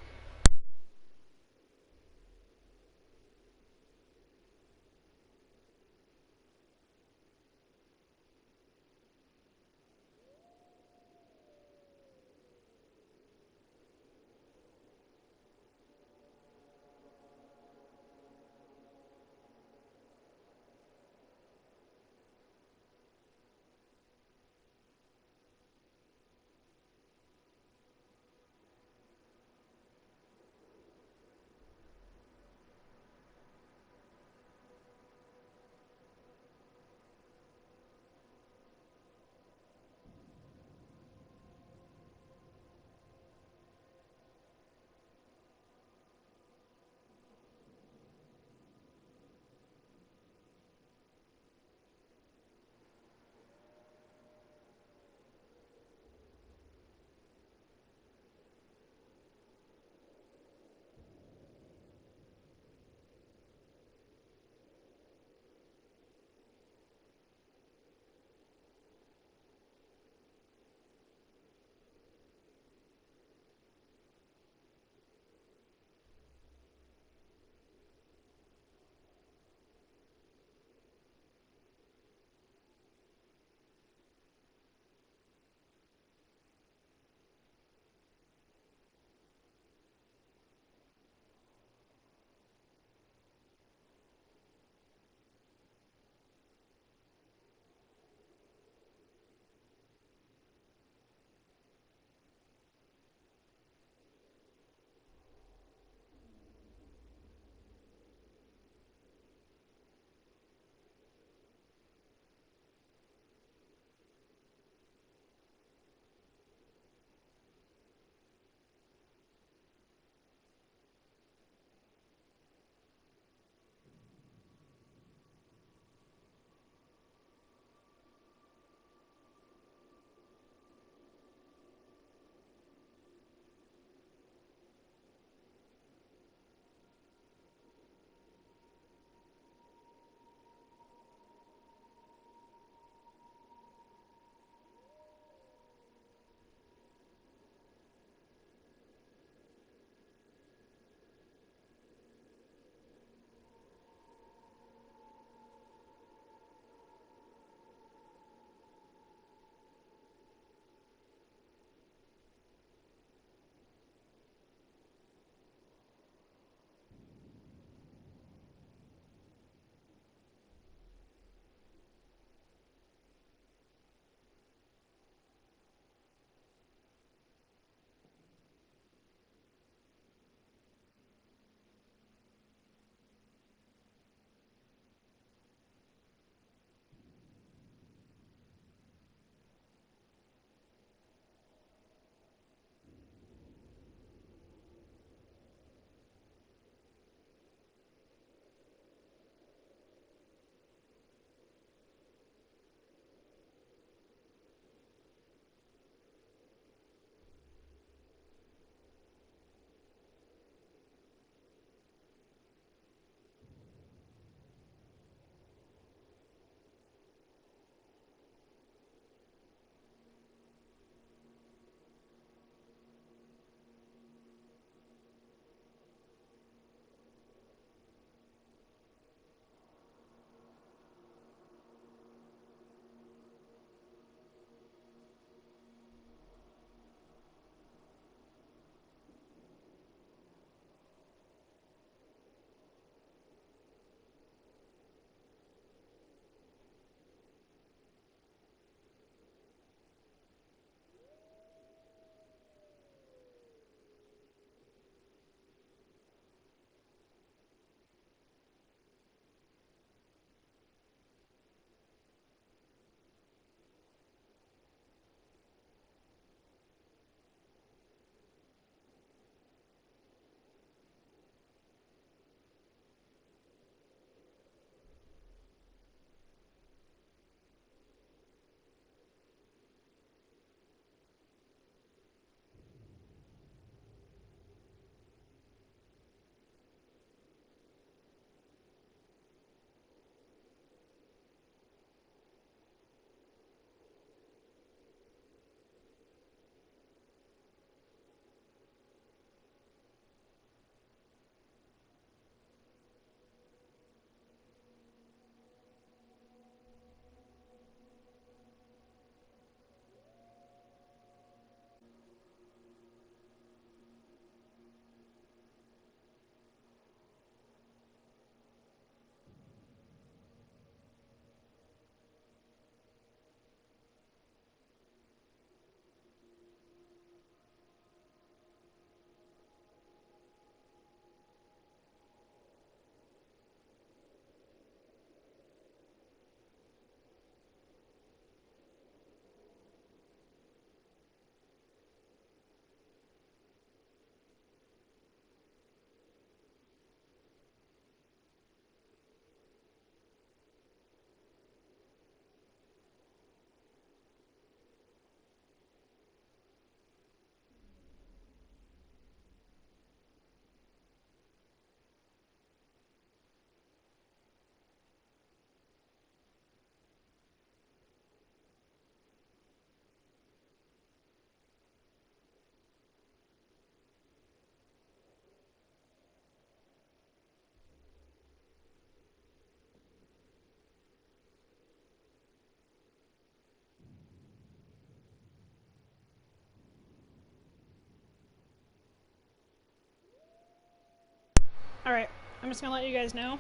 Alright, I'm just gonna let you guys know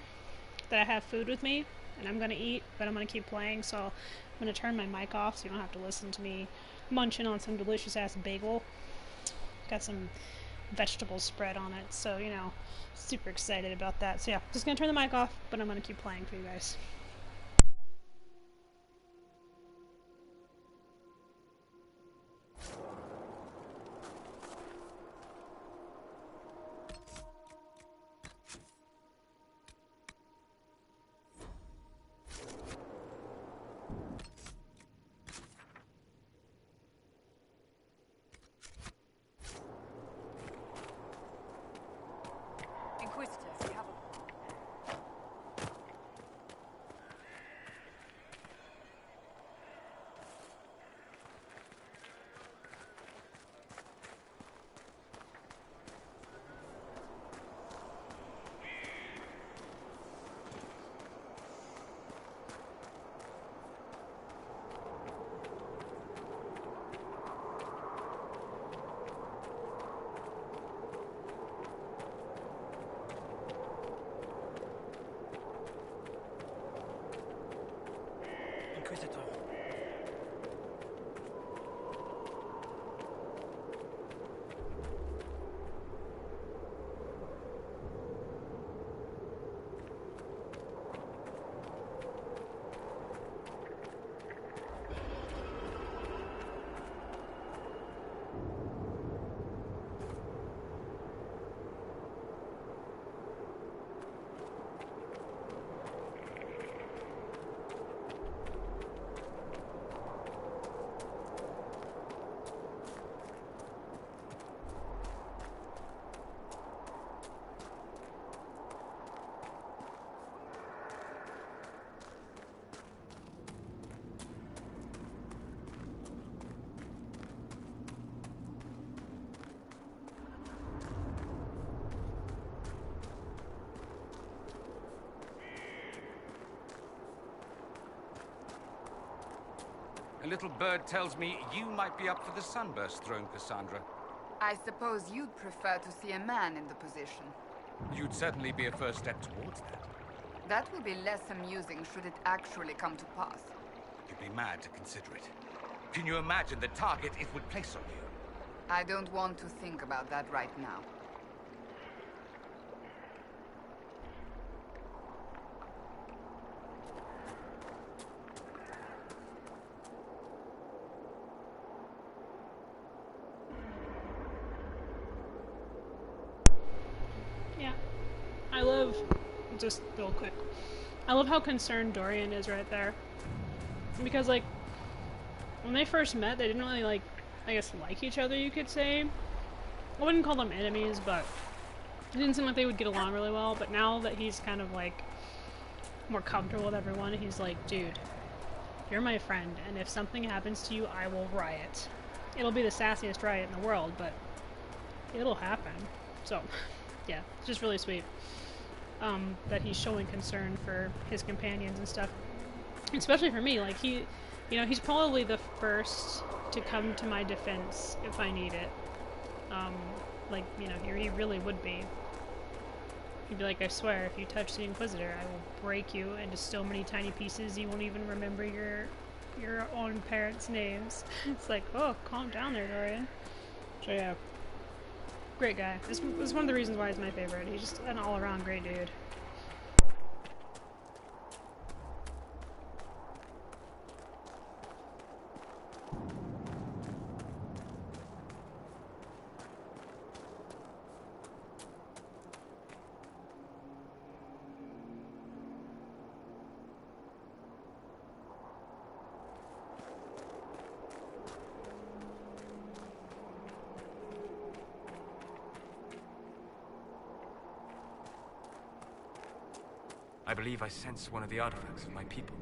that I have food with me, and I'm gonna eat, but I'm gonna keep playing, so I'm gonna turn my mic off so you don't have to listen to me munching on some delicious ass bagel. Got some vegetable spread on it, so, you know, super excited about that. So yeah, just gonna turn the mic off, but I'm gonna keep playing for you guys. Inquisitor, we have a... Inquisitor. A little bird tells me you might be up for the Sunburst throne, Cassandra. I suppose you'd prefer to see a man in the position. You'd certainly be a first step towards that. That will be less amusing should it actually come to pass. You'd be mad to consider it. Can you imagine the target it would place on you? I don't want to think about that right now. Yeah. I love, just real quick, I love how concerned Dorian is right there. Because, like, when they first met, they didn't really, like, I guess, like each other, you could say. I wouldn't call them enemies, but it didn't seem like they would get along really well. But now that he's kind of, like, more comfortable with everyone, he's like, dude, you're my friend, and if something happens to you, I will riot. It'll be the sassiest riot in the world, but it'll happen. So, yeah, it's just really sweet that he's showing concern for his companions and stuff. Especially for me, like, he, you know, he's probably the first to come to my defense if I need it. Like, you know, he really would be. He'd be like, I swear, if you touch the Inquisitor, I will break you into so many tiny pieces you won't even remember your own parents' names. It's like, oh, calm down there, Dorian. So yeah, great guy. This is one of the reasons why he's my favorite. He's just an all-around great dude. I believe I sense one of the artifacts of my people.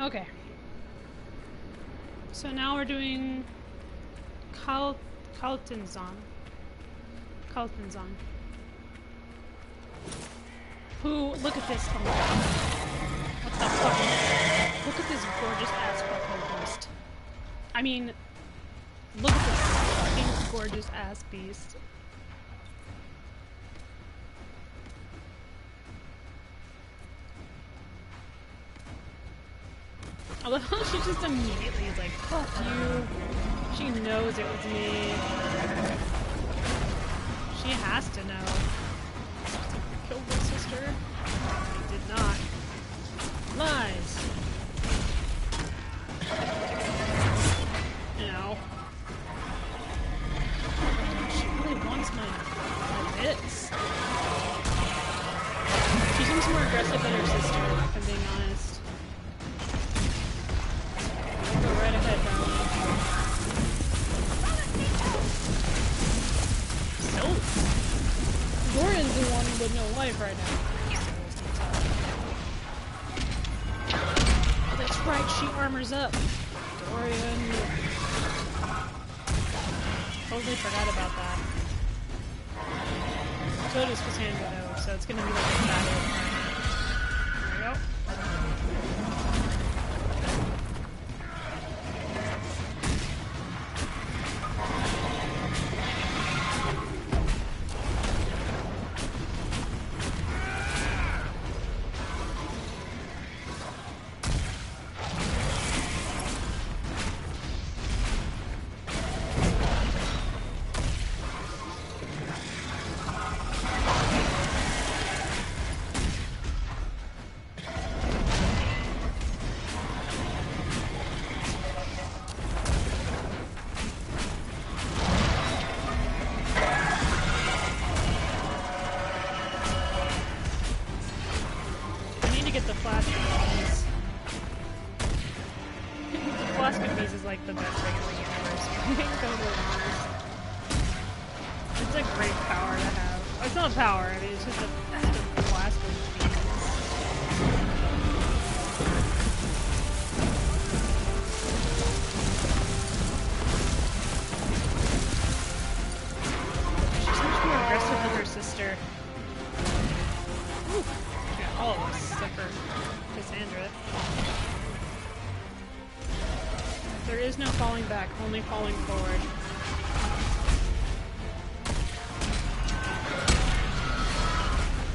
Okay. So now we're doing Kaltenzon. Who, look at this. Oh my god. What the fuck? Look at this gorgeous ass fucking beast. I mean, look at this fucking gorgeous ass beast. I love how she just immediately is like, fuck you. She knows it was me. She has to know. Killed my sister? I did not. Lies. No. She really wants my bits. She seems more aggressive than her sister, if I'm being honest. Go right ahead, darling. So, Dorian's the one with no life right now. Oh, that's right, she armors up. Dorian. Totally forgot about that. So does Cassandra though, so it's gonna be like a battle. There we go. Like the best thing in the universe. Being totally honest. It's a great power to have. It's not power, I mean it's just a blast of beams. She's much more aggressive than her sister. Ooh. She got all of us except for Cassandra. There is no falling back, only falling forward.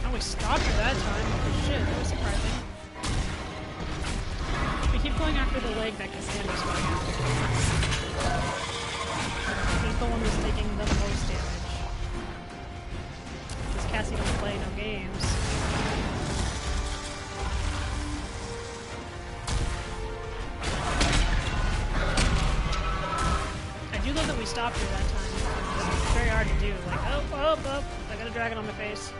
Oh, we stopped her that time. Oh, shit, that was surprising. We keep going after the leg that Cassandra's going after. She's the one that's taking the most damage. Because Cassie don't play no games. I love that we stopped her that time. It's very hard to do. Like, oh, I got a dragon on my face.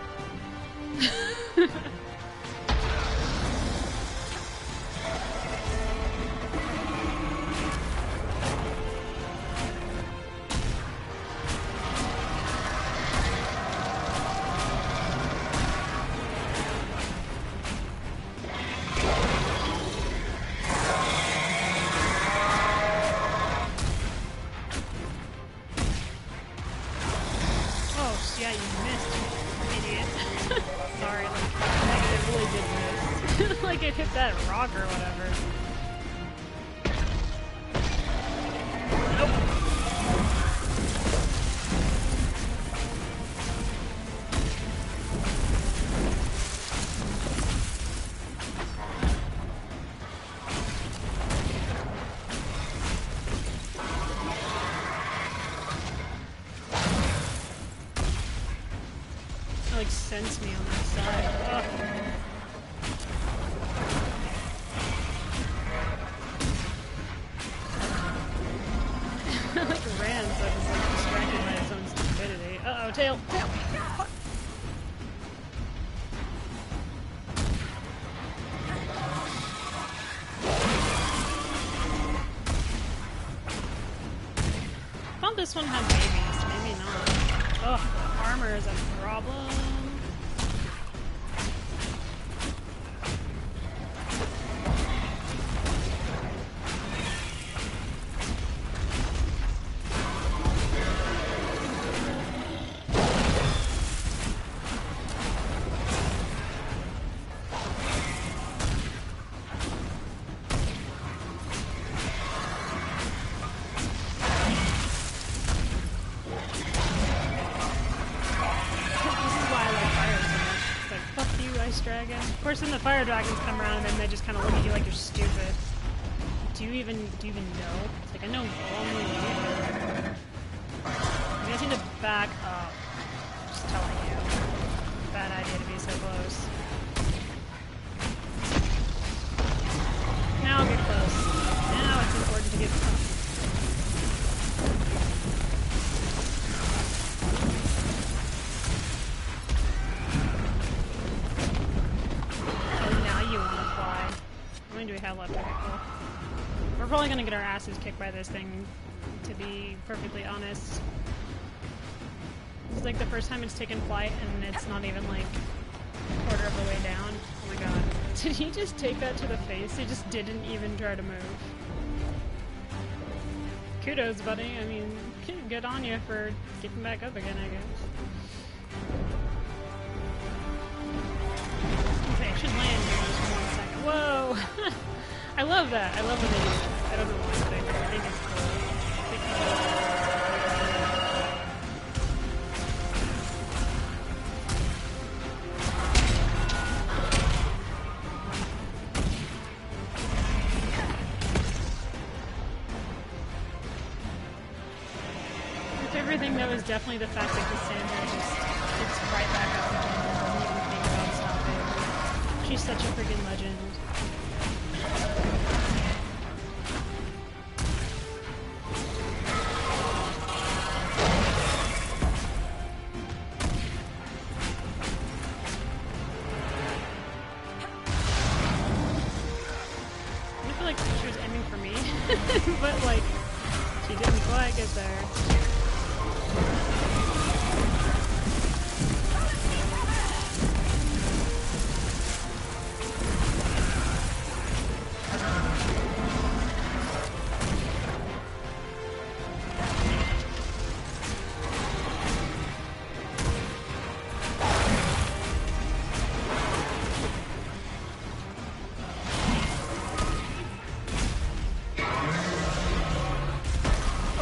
Yeah, you missed, idiot. Sorry, like, it really did miss. Like, it hit that rock or whatever. Nope. Like sense me on that side. Ugh. Like ran, so I was like distracted by his own stupidity. Uh oh, tail! Fuck. I thought this one had babies, maybe not. Ugh, the armor is a problem. ice dragon. Of course, then the fire dragons come around and then they just kind of look at you like you're stupid. Do you even know? It's like, I know only you. You guys need to back up. Just telling you. Bad idea to be so close. Now get close. Now it's important to get close. Oh, now you want to fly. How many do we have left? Okay, cool. We're probably gonna get our asses kicked by this thing, to be perfectly honest. This is like the first time it's taken flight, and it's not even like a quarter of the way down. Oh my god. Did he just take that to the face? He just didn't even try to move. Kudos, buddy. I mean, good on you for getting back up again, I guess. Okay, I should land here in just 1 second. Whoa! I love that. I love when they do that. I don't know why, but I think it's cool. With everything, though, is definitely the fact that Cassandra just gets right back up again and doesn't even think about stopping. She's such a freaking legend. But, like, she didn't quite get there.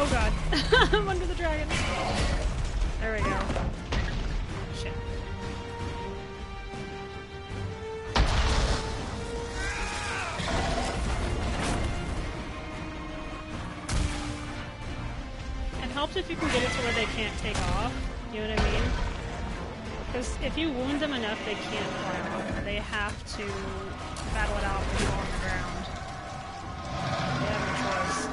Oh god. I'm under the dragon. There we go. Shit. It helps if you can get it to where they can't take off. You know what I mean? Because if you wound them enough, they can't fly off. They have to battle it out with you on the ground. They have no choice.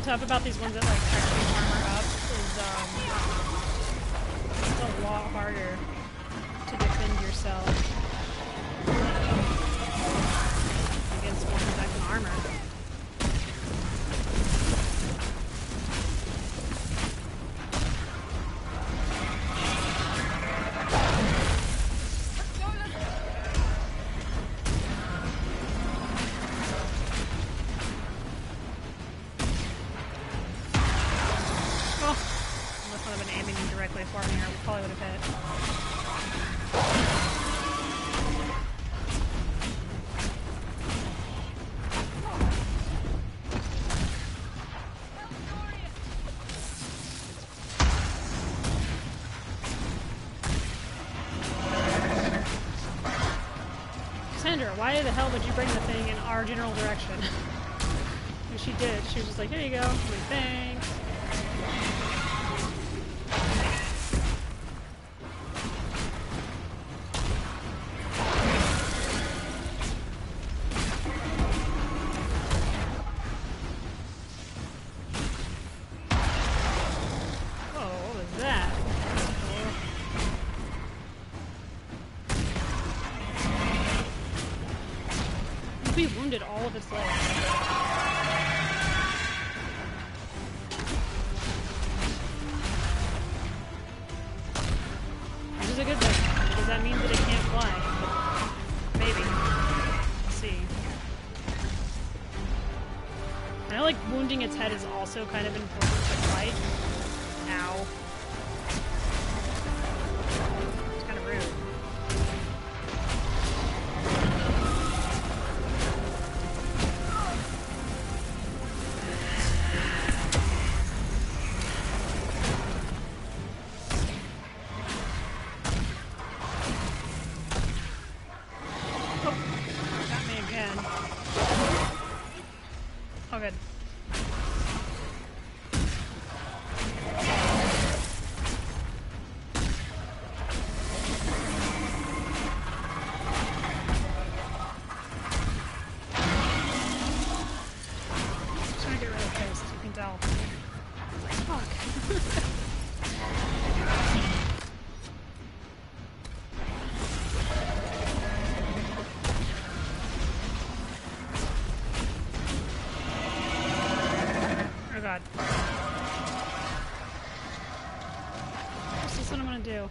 Tough about these ones that like actually armor up is it's a lot harder to defend yourself against ones that can armor. Probably would have hit. Cassandra, why the hell would you bring the thing in our general direction? And she did. She was just like, here you go. Like, thanks. We wounded all of its legs. Which is a good thing, because that means that it can't fly. Maybe. Let's see. I know, like, wounding its head is also kind of important to fight. Ow. It's kind of rude. Oh, good. I'm trying to get really pissed, you can tell. Fuck. Oh god. This is what I'm gonna do.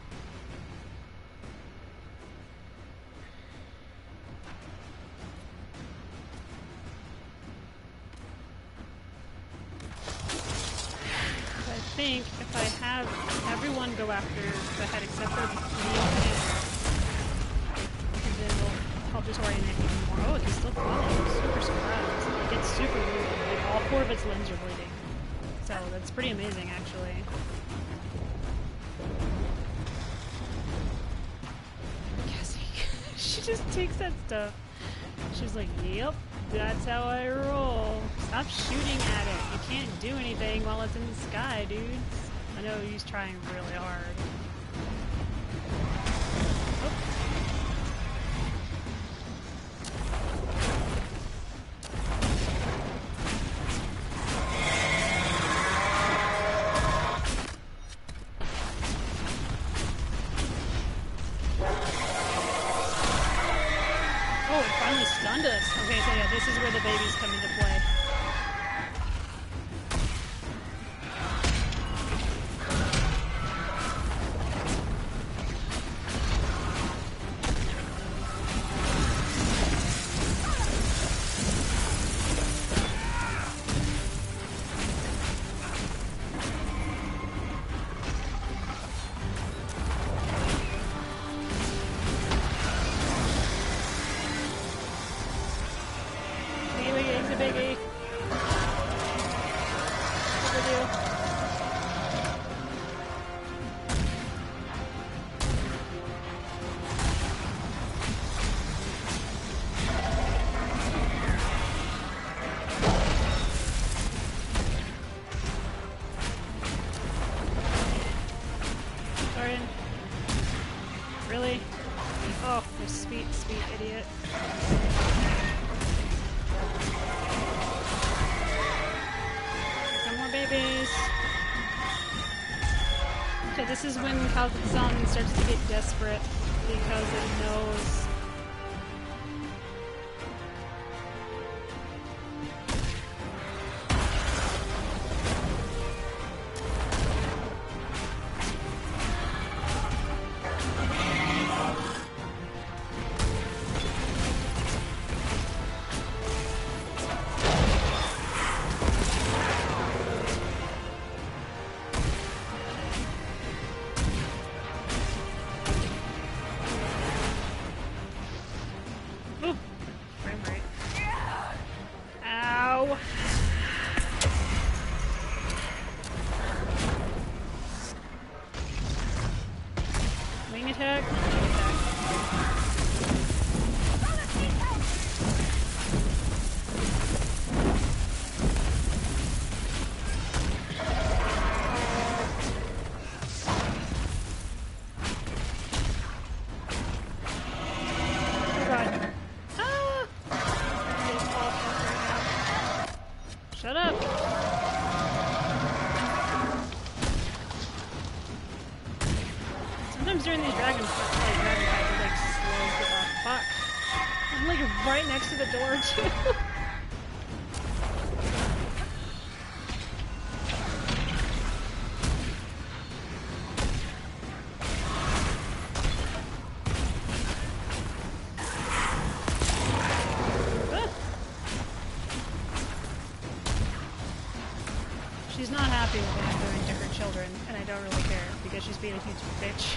I think if I have everyone go after the head except for me and then I'll disorient it even more. Oh, it's still bleeding. I'm super surprised. Like, it's super bleeding. Like, all 4 of its limbs are bleeding. So, that's pretty amazing, actually. Cassie, she just takes that stuff. She's like, yep, that's how I roll. Stop shooting at it. You can't do anything while it's in the sky, dudes. I know he's trying really hard. Oh, it finally stunned us. Okay, so yeah, this is where the babies come into play. Biggie, biggie. What do we do? Sorry. Really? Oh, you sweet, sweet idiot. Babies. Okay, this is when Kazan starts to get desperate because it knows. Oop! Frame rate. Ow! Wing attack. Wing attack. Oh god. Ah! Shut up! Sometimes during these dragon fights, it like slows it up. Fuck. I'm like right next to the door too. She's not happy with what I'm doing to her children, and I don't really care, because she's being a huge bitch.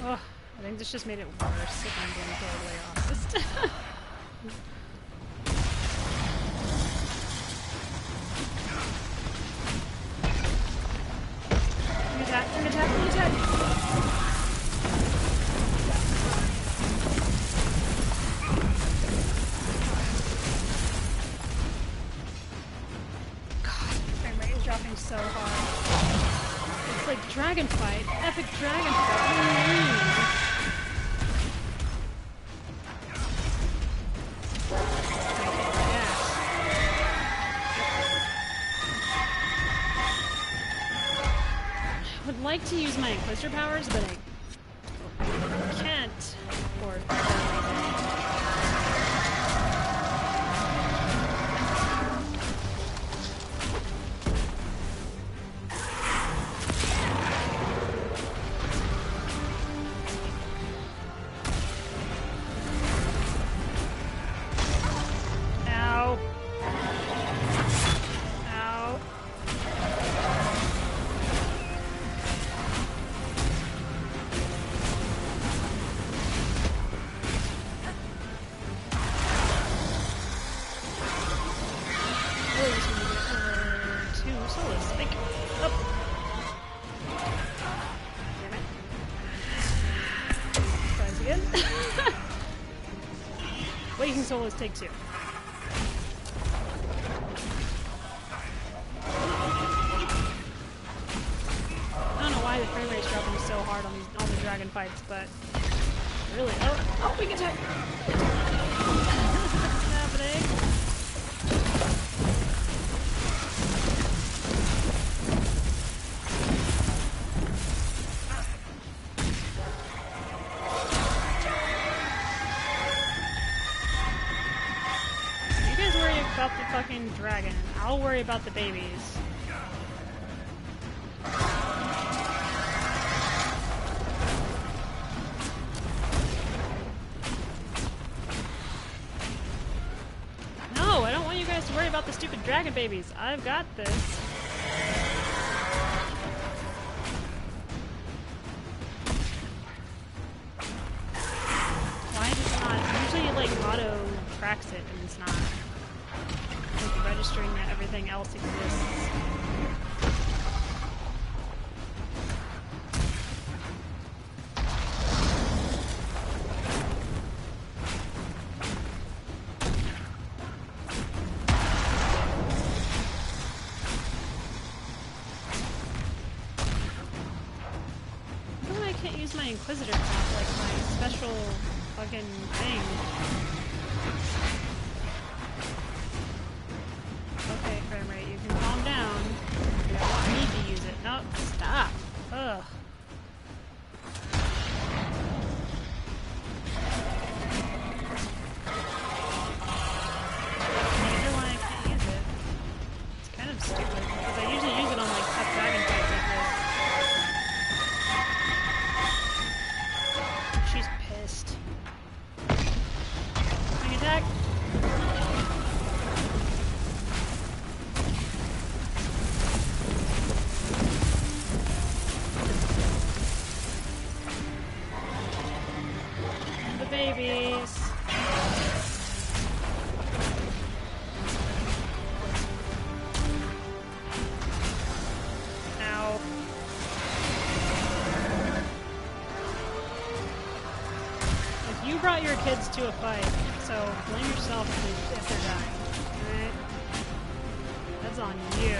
Oh, I think this just made it worse, if I'm being totally honest. Attack. God, frame rate is dropping so hard. It's like dragon fight, epic dragon fight. I would like to use my Inquisitor powers, but I can't for Ow. Ow. Waking Soul is take 2. I don't know why the frame rate's dropping so hard on all the dragon fights, but really, oh, we can attack. What's happening? About the fucking dragon. I'll worry about the babies. No, I don't want you guys to worry about the stupid dragon babies. I've got this. Why is it not? Usually it like auto tracks it and it's not. Registering that everything else exists. How come I can't use my Inquisitor pop, like my special fucking thing? Okay, frame rate, you can calm down. You don't need to use it. No, stop. Ugh. I wonder why I can't use it. It's kind of stupid, because I usually use it on like tough dragon fights like this. She's pissed. Swing attack. Babies. Ow. Like, you brought your kids to a fight, so blame yourself if they're dying. Alright? That's on you.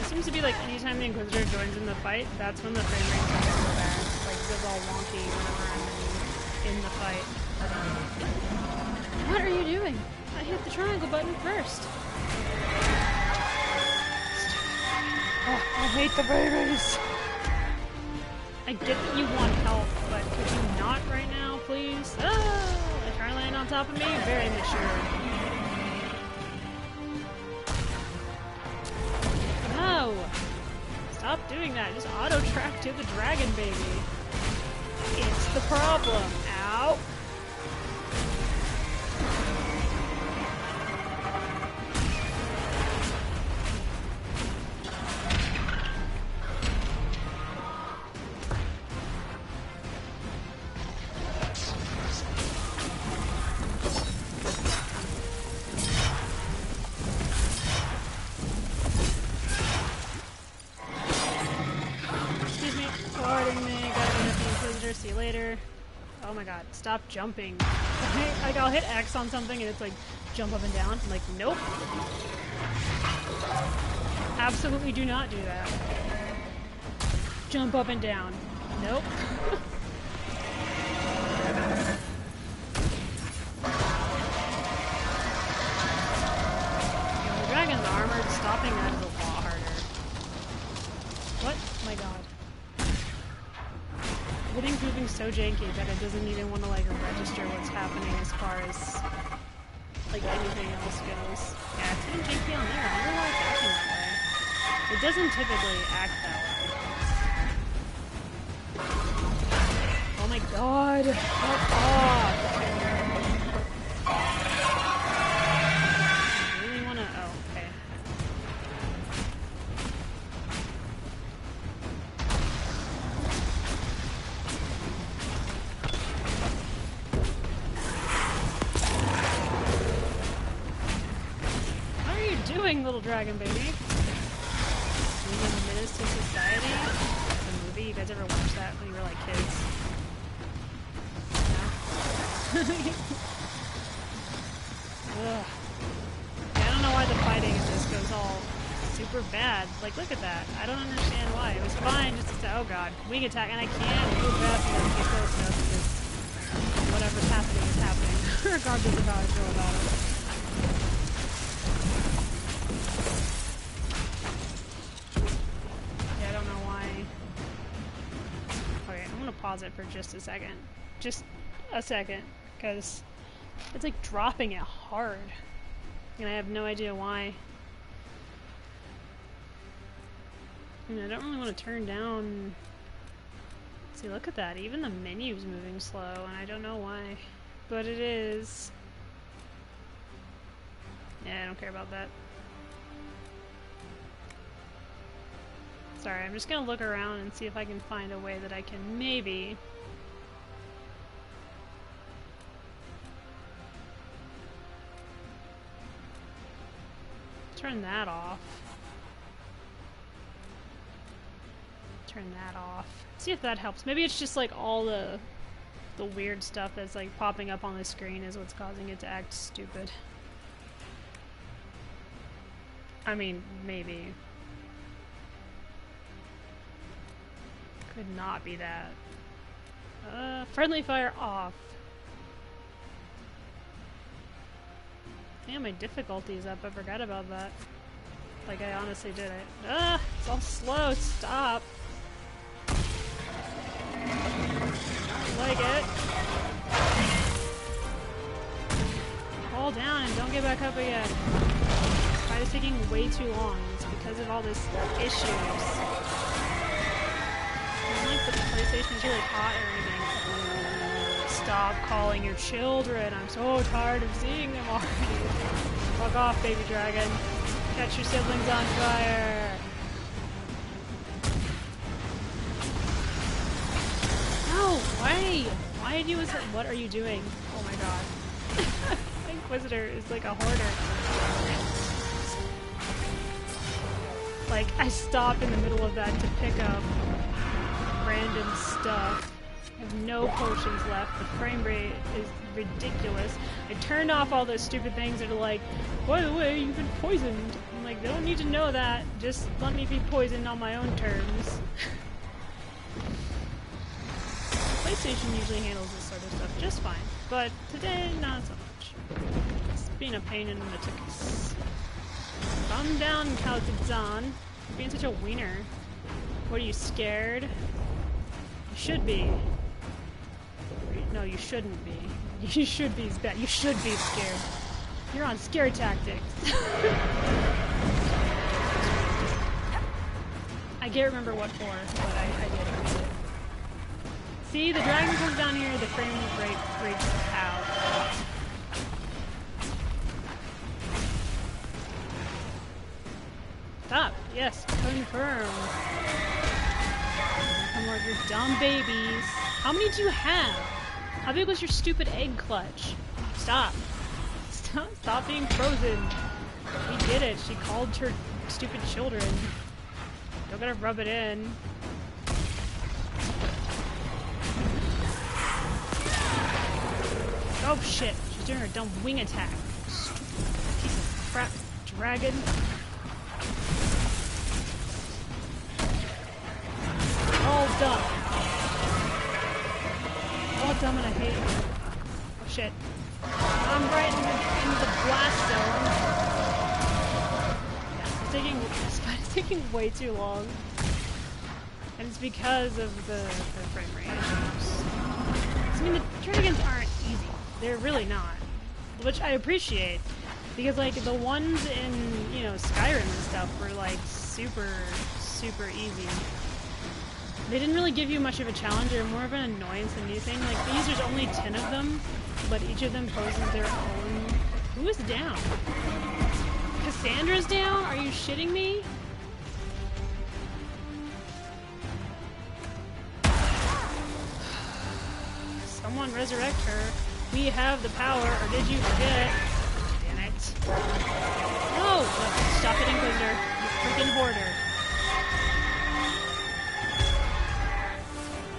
Seems to be like anytime the Inquisitor joins in the fight, that's when the frame rate starts to go bad. Like, it goes all wonky whenever I'm in the fight. What are you doing? I hit the triangle button first. Stupid Oh, I hate the babies! I get that you want help, but could you not right now, please? Oh, they try to land on top of me? Very mature. No! Stop doing that. Just auto-track to the dragon baby. It's the problem. Ow! See you later. Oh my god, stop jumping. Like, I'll hit X on something and it's like, jump up and down. I'm like, nope. Absolutely do not do that. Jump up and down. Nope. The dragon's armored, stopping that is a lot harder. What? Oh my god. Everything's moving so janky that it doesn't even want to like register what's happening as far as like anything else goes. Yeah, it's getting janky on there. I wonder why it's acting that way. It doesn't typically act that way. Oh my god! Fuck off! I really wanna. Oh, okay. Little dragon baby. Being a menace to society. The movie, you guys ever watched that when you were like kids? No? Ugh. Yeah, I don't know why the fighting in this goes all super bad. Like, look at that. I don't understand why. It was fine just to oh god, wing attack, and I can't move fast enough to get close enough because whatever's happening is happening, regardless of how I feel about it. Pause it for just a second. Just a second, because it's like dropping it hard. And I have no idea why. And I don't really want to turn down... See, look at that. Even the menu's moving slow, and I don't know why. But it is. Yeah, I don't care about that. Sorry, I'm just gonna look around and see if I can find a way that I can maybe... turn that off. Turn that off. See if that helps. Maybe it's just like all the weird stuff that's like popping up on the screen is what's causing it to act stupid. I mean, maybe. Could not be that. Friendly fire off. Yeah, my difficulty is up. I forgot about that. Like I honestly did it. It's all slow. Stop. Don't like it. Fall down and don't get back up again. This fight is taking way too long. It's because of all this issues. Like the PlayStation is really hot or anything. Stop calling your children. I'm so tired of seeing them already. Fuck off, baby dragon. Catch your siblings on fire. No, why? Why did you what are you doing? Oh my god. Inquisitor is like a hoarder. Like, I stopped in the middle of that to pick up random stuff. I have no potions left. The frame rate is ridiculous. I turned off all those stupid things that are like, by the way, you've been poisoned. I'm like, they don't need to know that. Just let me be poisoned on my own terms. PlayStation usually handles this sort of stuff just fine, but today, not so much. It's been a pain in the tuchus. Calm down, Kalkazan. You're being such a wiener. What, are you scared? You should be. No, you shouldn't be. You should be bad. You should be scared. You're on scare tactics. I can't remember what for, but I did read it. See, the dragon comes down here, the frame rate breaks out. Stop. Yes, confirm. Come on, your dumb babies. How many do you have? How big was your stupid egg clutch? Stop. Stop being frozen. We did it. She called her stupid children. Don't gotta rub it in. Oh shit. She's doing her dumb wing attack. Stupid piece of crap dragon. All dumb. All dumb and I hate it. Oh shit. I'm right in the blast zone. Yeah, it's taking way too long. And it's because of the frame rate issues. I mean, the dragons aren't easy. They're really not. Which I appreciate. Because, like, the ones in, you know, Skyrim and stuff were, like, super, super easy. They didn't really give you much of a challenge. They're more of an annoyance than anything. Like, these, there's only 10 of them, but each of them poses their own... Who is down? Cassandra's down? Are you shitting me? Someone resurrect her. We have the power, or did you forget? Damn it. No! Stop it, Inquisitor. You freaking hoarder.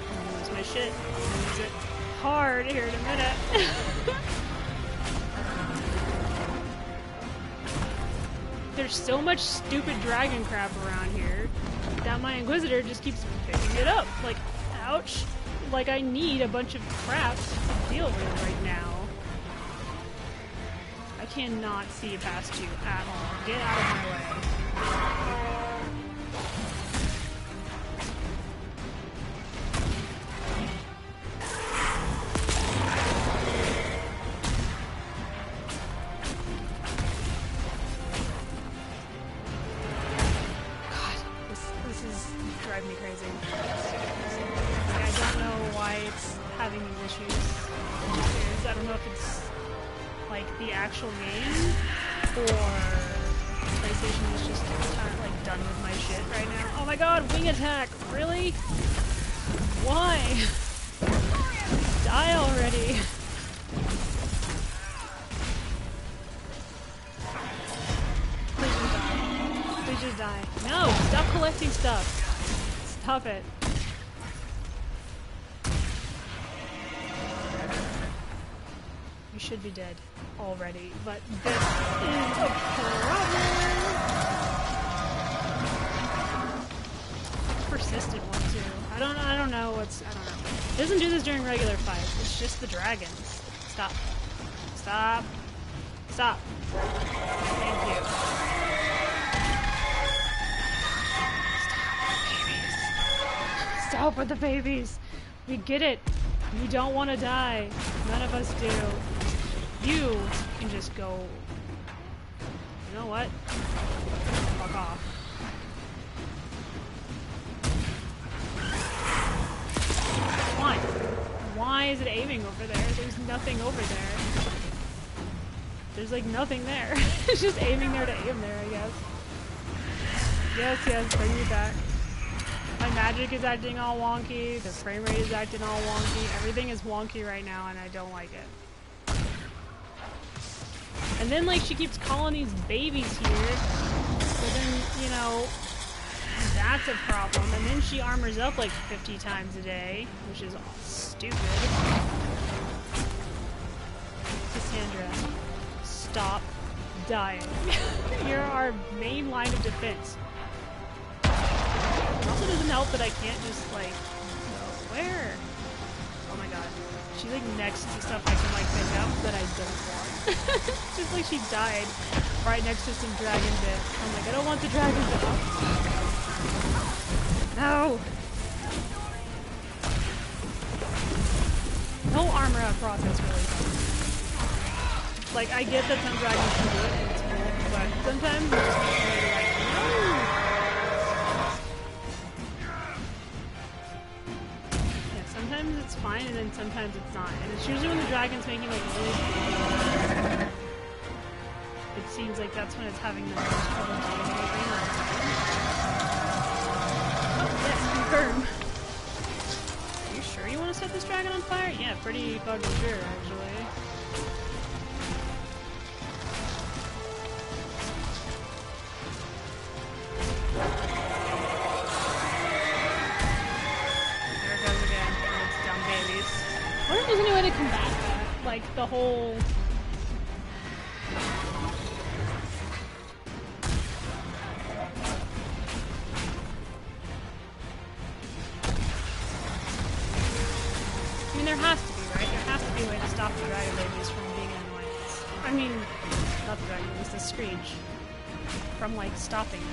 I'm gonna lose my shit. I'm gonna use it hard here in a minute. There's so much stupid dragon crap around here that my Inquisitor just keeps picking it up. Like, ouch. Like, I need a bunch of crap to deal with right now. I cannot see past you at all. Get out of my way. God, this is driving me crazy. I don't know why it's having these issues. I don't know if it's like the actual game or PlayStation is just kind of like done with my shit right now. Oh my god, wing attack! Really? Why? Die already! Please just die. Please just die. No! Stop collecting stuff! Stop it. You should be dead already, but this is a problem. Persistent one too. I don't know. It doesn't do this during regular fights. It's just the dragons. Stop. Stop. Stop. Thank you. Stop with the babies. We get it. We don't want to die. None of us do. You can just go... You know what? Fuck off. Why? Why is it aiming over there? There's nothing over there. There's like nothing there. It's just aiming there to aim there, I guess. Yes, bring me back. My magic is acting all wonky, the frame rate is acting all wonky, everything is wonky right now and I don't like it. And then like she keeps calling these babies here, so then, you know, that's a problem. And then she armors up like 50 times a day, which is stupid. Cassandra, stop dying. You're our main line of defense. It also doesn't help that I can't just, like, go where? Oh my god. She's, like, next to stuff I can, like, pick up that I don't want. Just like she died right next to some dragon bits. I'm like, I don't want the dragon bit. process really fun. Like, I get that some dragons can do it and it's cool, but sometimes it just makes me like, no! Yeah, sometimes it's fine and then sometimes it's not. And it's usually when the dragon's making like really big, it seems like that's when it's having the most trouble doing anything. Oh, yes, confirm. Are you sure you want to set this dragon on fire? Yeah, pretty fucking sure, actually. There it goes again. It's dumb babies. I wonder if there's any way to combat that. Like, the whole... I mean, there has to be, right? There has to be a way to stop the dragon babies from being an annoyance. I mean, not the dragon babies, the screech. From, like, stopping it.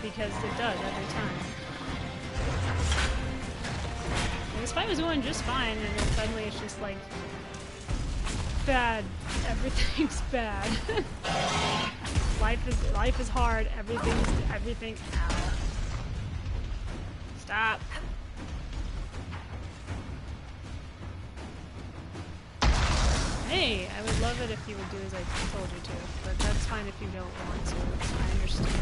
Because it does every time. And this fight was going just fine, and then suddenly it's just like... bad. Everything's bad. Life is hard. Everything... Ow. Stop. Hey, I would love it if you would do as I told you to, but that's fine if you don't want to. I understand.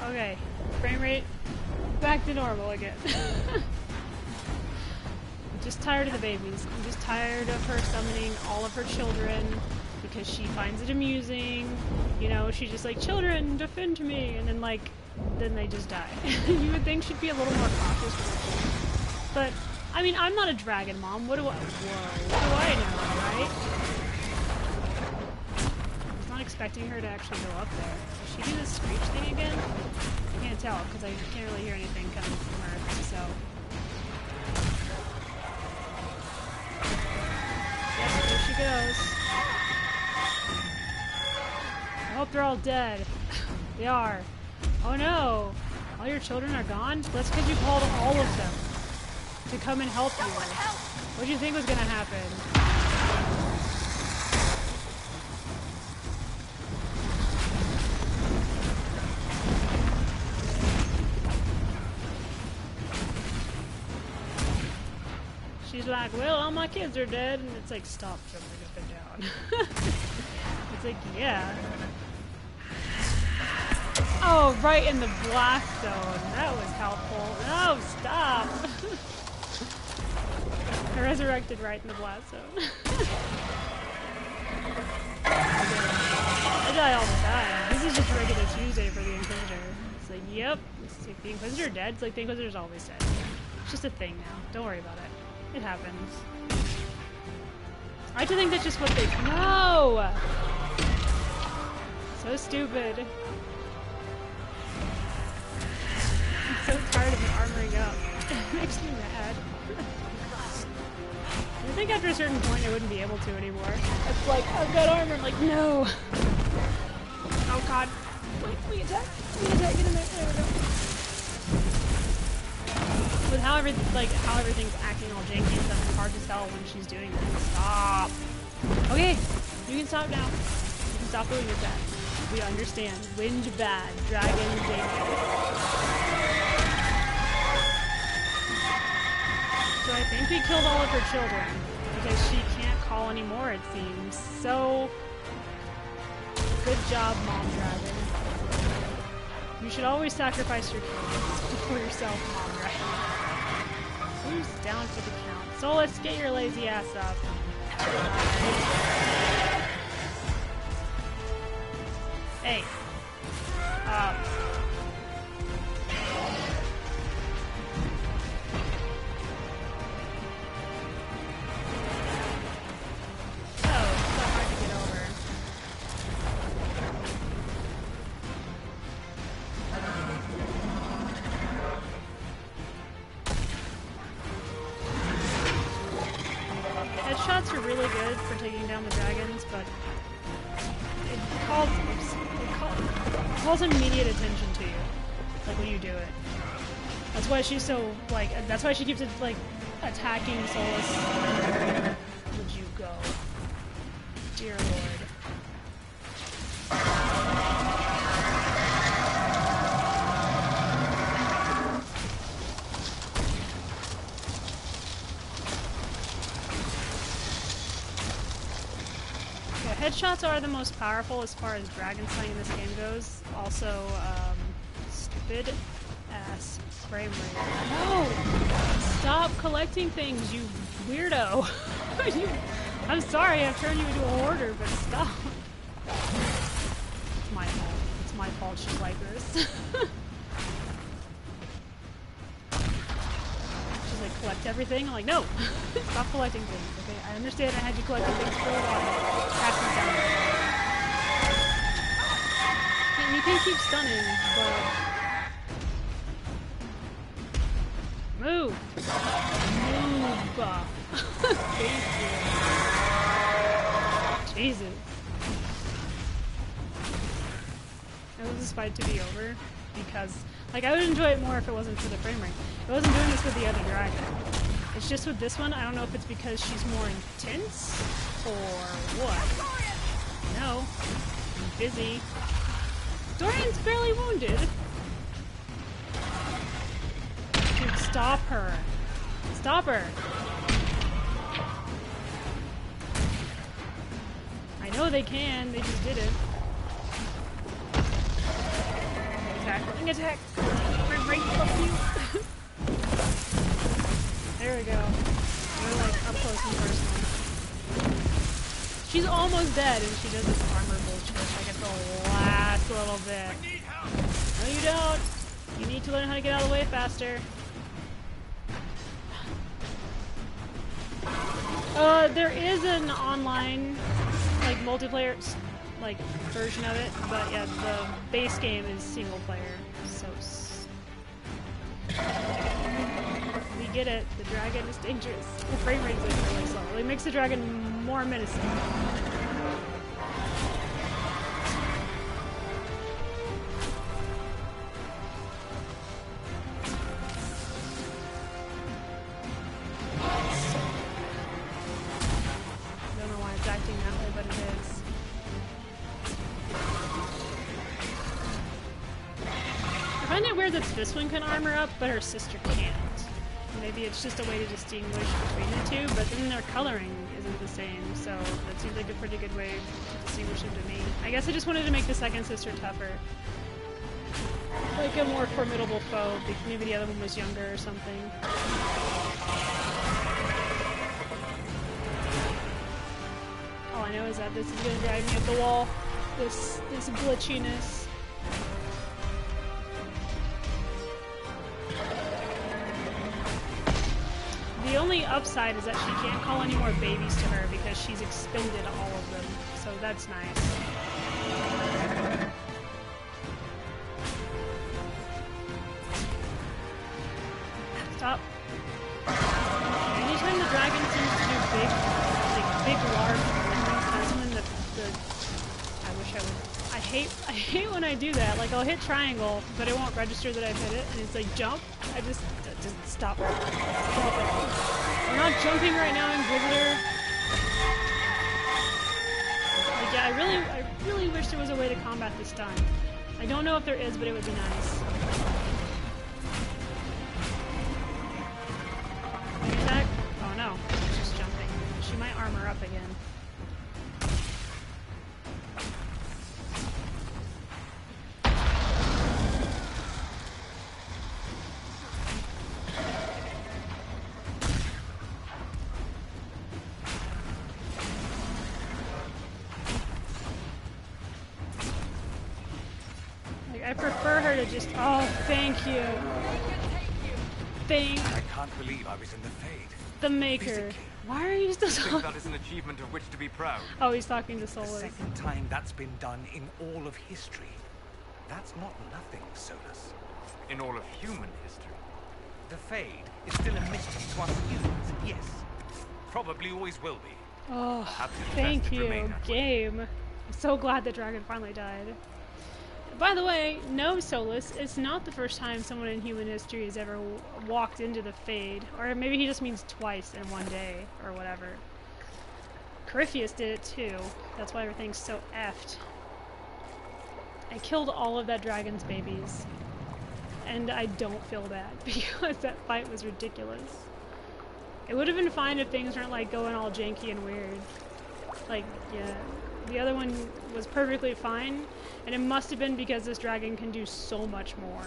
Okay, frame rate back to normal again. I'm just tired of the babies. I'm just tired of her summoning all of her children because she finds it amusing. You know, she's just like, children, defend me, and then they just die. You would think she'd be a little more cautious with her children. But I mean, I'm not a dragon mom. What do I know, right? I was not expecting her to actually go up there. Does she do this screech thing again? I can't tell, because I can't really hear anything coming from her, so... Yep, there she goes. I hope they're all dead. They are. Oh no! All your children are gone? That's because you called all of them to come and help you. What do you think was gonna happen? She's like, well, all my kids are dead, and it's like, stop jumping up and down. It's like, yeah. Oh, right in the blast zone. That was helpful. No, stop! I resurrected right in the blast zone. I die all the time. This is just regular Tuesday for the Inquisitor. It's like, yep. It's like, the Inquisitor dead? It's like, the Inquisitor's always dead. It's just a thing now. Don't worry about it. It happens. I like to think that's just what they... No! So stupid. I'm so tired of it armoring up. It makes me mad. I think after a certain point I wouldn't be able to anymore. It's like, I've got armor. I'm like, no! Oh god. We attack. We attack. Get in there. There we go. With how everything's acting all janky and stuff, it's hard to tell when she's doing that. Stop! Okay! You can stop now. You can stop doing that. We understand. Wind bad. Dragon dangerous. So I think we killed all of her children, because she can't call anymore, it seems. So, good job, Mom Dragon. You should always sacrifice your kids for yourself, Mom Dragon. Who's down for the count? So let's get your lazy ass up. Hey. Up. Headshots are really good for taking down the dragons, but it calls immediate attention to you, like when you do it. That's why she's so, like, that's why she keeps, like, attacking Solus. Would you go? Dear Lord. Yeah, headshots are the most powerful as far as dragon slaying in this game goes. Also, stupid ass frame rate. No! Stop collecting things, you weirdo! I'm sorry, I've turned you into a hoarder, but stop. It's my fault. It's my fault she's like this. She's like, collect everything? I'm like, no! Stop collecting things, okay? I understand I had you collecting things for a while. Pass them down. You can keep stunning, but... Move! Move! Thank you. Jesus. I want this fight to be over because, like, I would enjoy it more if it wasn't for the frame rate. I wasn't doing this with the other dragon. It's just with this one, I don't know if it's because she's more intense or what. No. I'm busy. Dorian's barely wounded. Dude, stop her. Stop her. I know they can, they just did it. Attack, ring attack! Right above you! There we go. We're like up close and personal. She's almost dead and she does this armor bullshit like at the last little bit. No you don't! You need to learn how to get out of the way faster. There is an online, like, multiplayer, like, version of it, but yeah, the base game is single player, so... We get it, the dragon is dangerous. The frame rate is really slow. It makes the dragon more menacing. That this one can armor up, but her sister can't. Maybe it's just a way to distinguish between the two, but then their coloring isn't the same, so that seems like a pretty good way to distinguish them to me. I guess I just wanted to make the second sister tougher. Like a more formidable foe, maybe the other one was younger or something. All I know is that this is gonna drive me up the wall. This glitchiness. The only upside is that she can't call any more babies to her because she's expended all of them, so that's nice. Stop. Anytime the dragon seems to do big large movements, that's when I wish I would. I hate when I do that. Like, I'll hit triangle, but it won't register that I've hit it, and it's like jump. I just stop it. Stop it. I'm not jumping right now, Inquisitor. Like, yeah, I really wish there was a way to combat this stun. I don't know if there is, but it would be nice. Attack? Oh no, she's just jumping. She might armor up again. I prefer her to just... Oh, thank you. I can't believe I was in the Fade. The Maker. Physically. Why are you still talking? I think that is an achievement of which to be proud. Oh, he's talking to Solus. The second time that's been done in all of history. That's not nothing, Solus. In all of human history. The Fade is still a mystery to us humans, yes. Probably always will be. Oh, thank you, game. I'm so glad the dragon finally died. By the way, no, Solus, it's not the first time someone in human history has ever walked into the Fade. Or maybe he just means twice in one day, or whatever. Corypheus did it too. That's why everything's so effed. I killed all of that dragon's babies. And I don't feel bad, because that fight was ridiculous. It would have been fine if things weren't, like, going all janky and weird. Like, yeah. The other one was perfectly fine, and it must have been because this dragon can do so much more.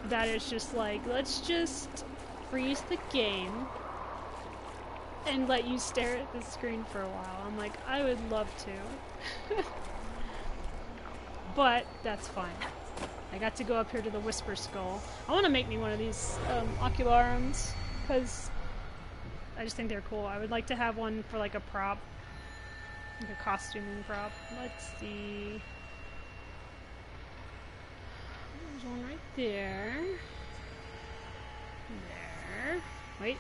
That it's just like, let's just freeze the game and let you stare at the screen for a while. I'm like, I would love to. But that's fine. I got to go up here to the Whisper Skull. I want to make me one of these ocularums, because I just think they're cool. I would like to have one for like a prop. Like a costuming prop. Let's see. There's one right there. There. Wait.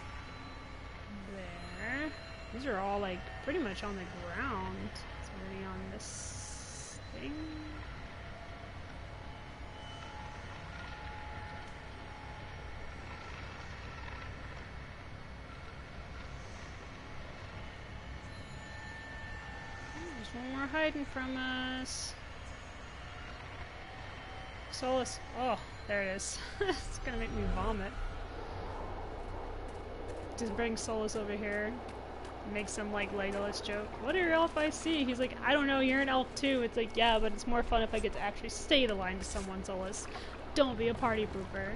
There. These are all like pretty much on the ground. It's already on this thing. There's one more hiding from us. Solus. Oh, there it is. It's gonna make me vomit. Just bring Solus over here. Make some like Legolas joke. What are elf I see? He's like, I don't know, you're an elf too. It's like, yeah, but it's more fun if I get to actually stay the line to someone, Solus. Don't be a party pooper.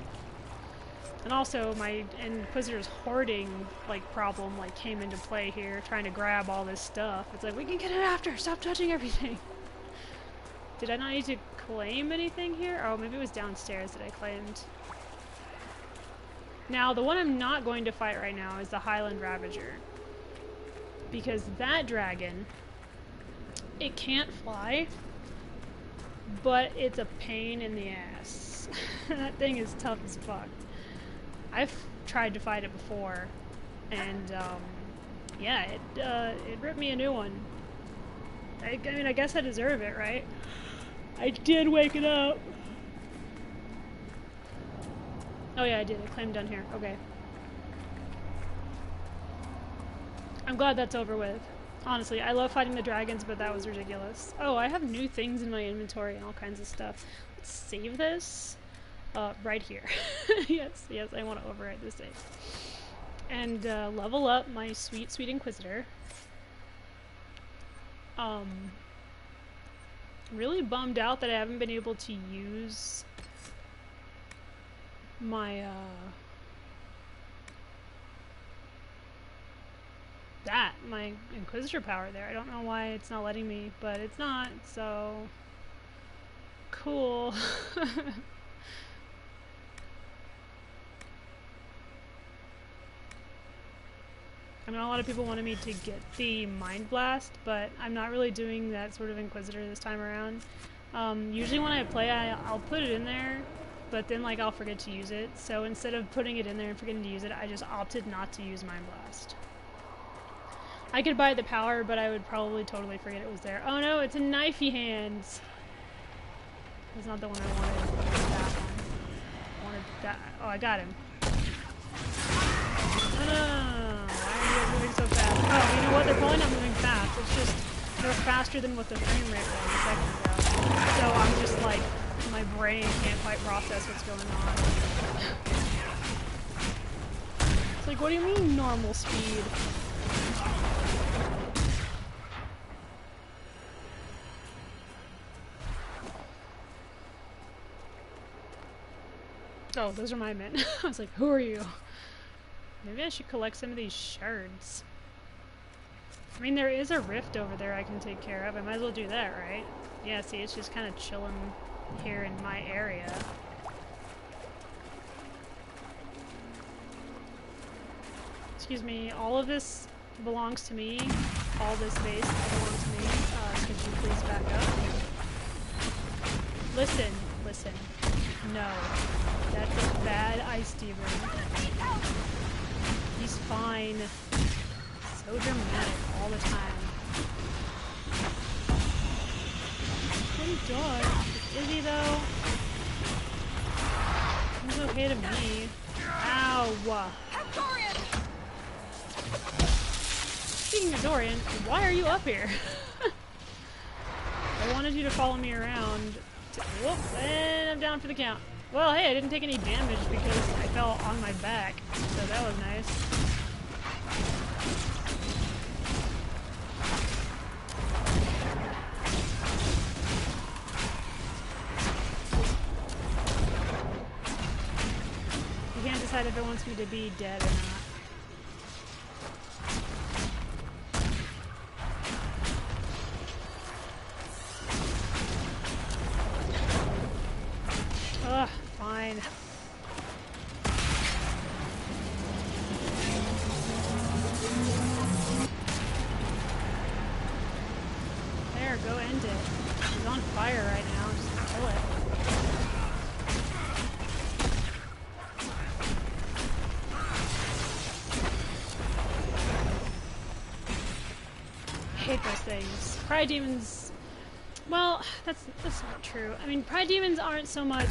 And also, my Inquisitor's hoarding, like, problem, like, came into play here, trying to grab all this stuff. It's like, we can get it after! Stop touching everything! Did I not need to claim anything here? Oh, maybe it was downstairs that I claimed. Now, the one I'm not going to fight right now is the Highland Ravager. Because that dragon, it can't fly, but it's a pain in the ass. That thing is tough as fuck. I've tried to fight it before, and yeah, it ripped me a new one. I mean, I guess I deserve it, right? I did wake it up. Oh yeah, I did. I claimed down here. Okay. I'm glad that's over with. Honestly, I love fighting the dragons, but that was ridiculous. Oh, I have new things in my inventory and all kinds of stuff. Let's save this. Right here. yes, I want to overwrite this save. And level up my sweet, sweet Inquisitor. Really bummed out that I haven't been able to use my, my Inquisitor power there. I don't know why it's not letting me, but it's not, so cool. I mean, a lot of people wanted me to get the Mind Blast, but I'm not really doing that sort of Inquisitor this time around. Usually when I play, I'll put it in there, but then like I'll forget to use it. So instead of putting it in there and forgetting to use it, I just opted not to use Mind Blast. I could buy the power, but I would probably totally forget it was there. Oh no, it's a knifey hands. That's not the one I wanted. That one. I wanted that. Oh, I got him. No. Moving so fast. Oh, you know what? They're probably not moving fast. It's just they're faster than what the frame rate was a second ago. So I'm just like, my brain can't quite process what's going on. It's like, what do you mean normal speed? Oh, those are my men. I was like, who are you? Maybe I should collect some of these shards. I mean, there is a rift over there I can take care of. I might as well do that, right? Yeah, see, it's just kind of chilling here in my area. Excuse me, all of this belongs to me. All this space belongs to me. Could you please back up? Listen. No. That's a bad ice demon. He's fine. So dramatic all the time. Pretty dark. Is he though? ahead of me. Ow! Speaking of Dorian, why are you up here? I wanted you to follow me around. Whoop, and I'm down for the count. Well, hey, I didn't take any damage because I fell on my back, so that was nice. I can't decide if it wants me to be dead or not. Ugh, fine. There, go end it. He's on fire right now. Just kill it. I hate those things. Pride demons. Well, that's not true. I mean, pride demons aren't so much.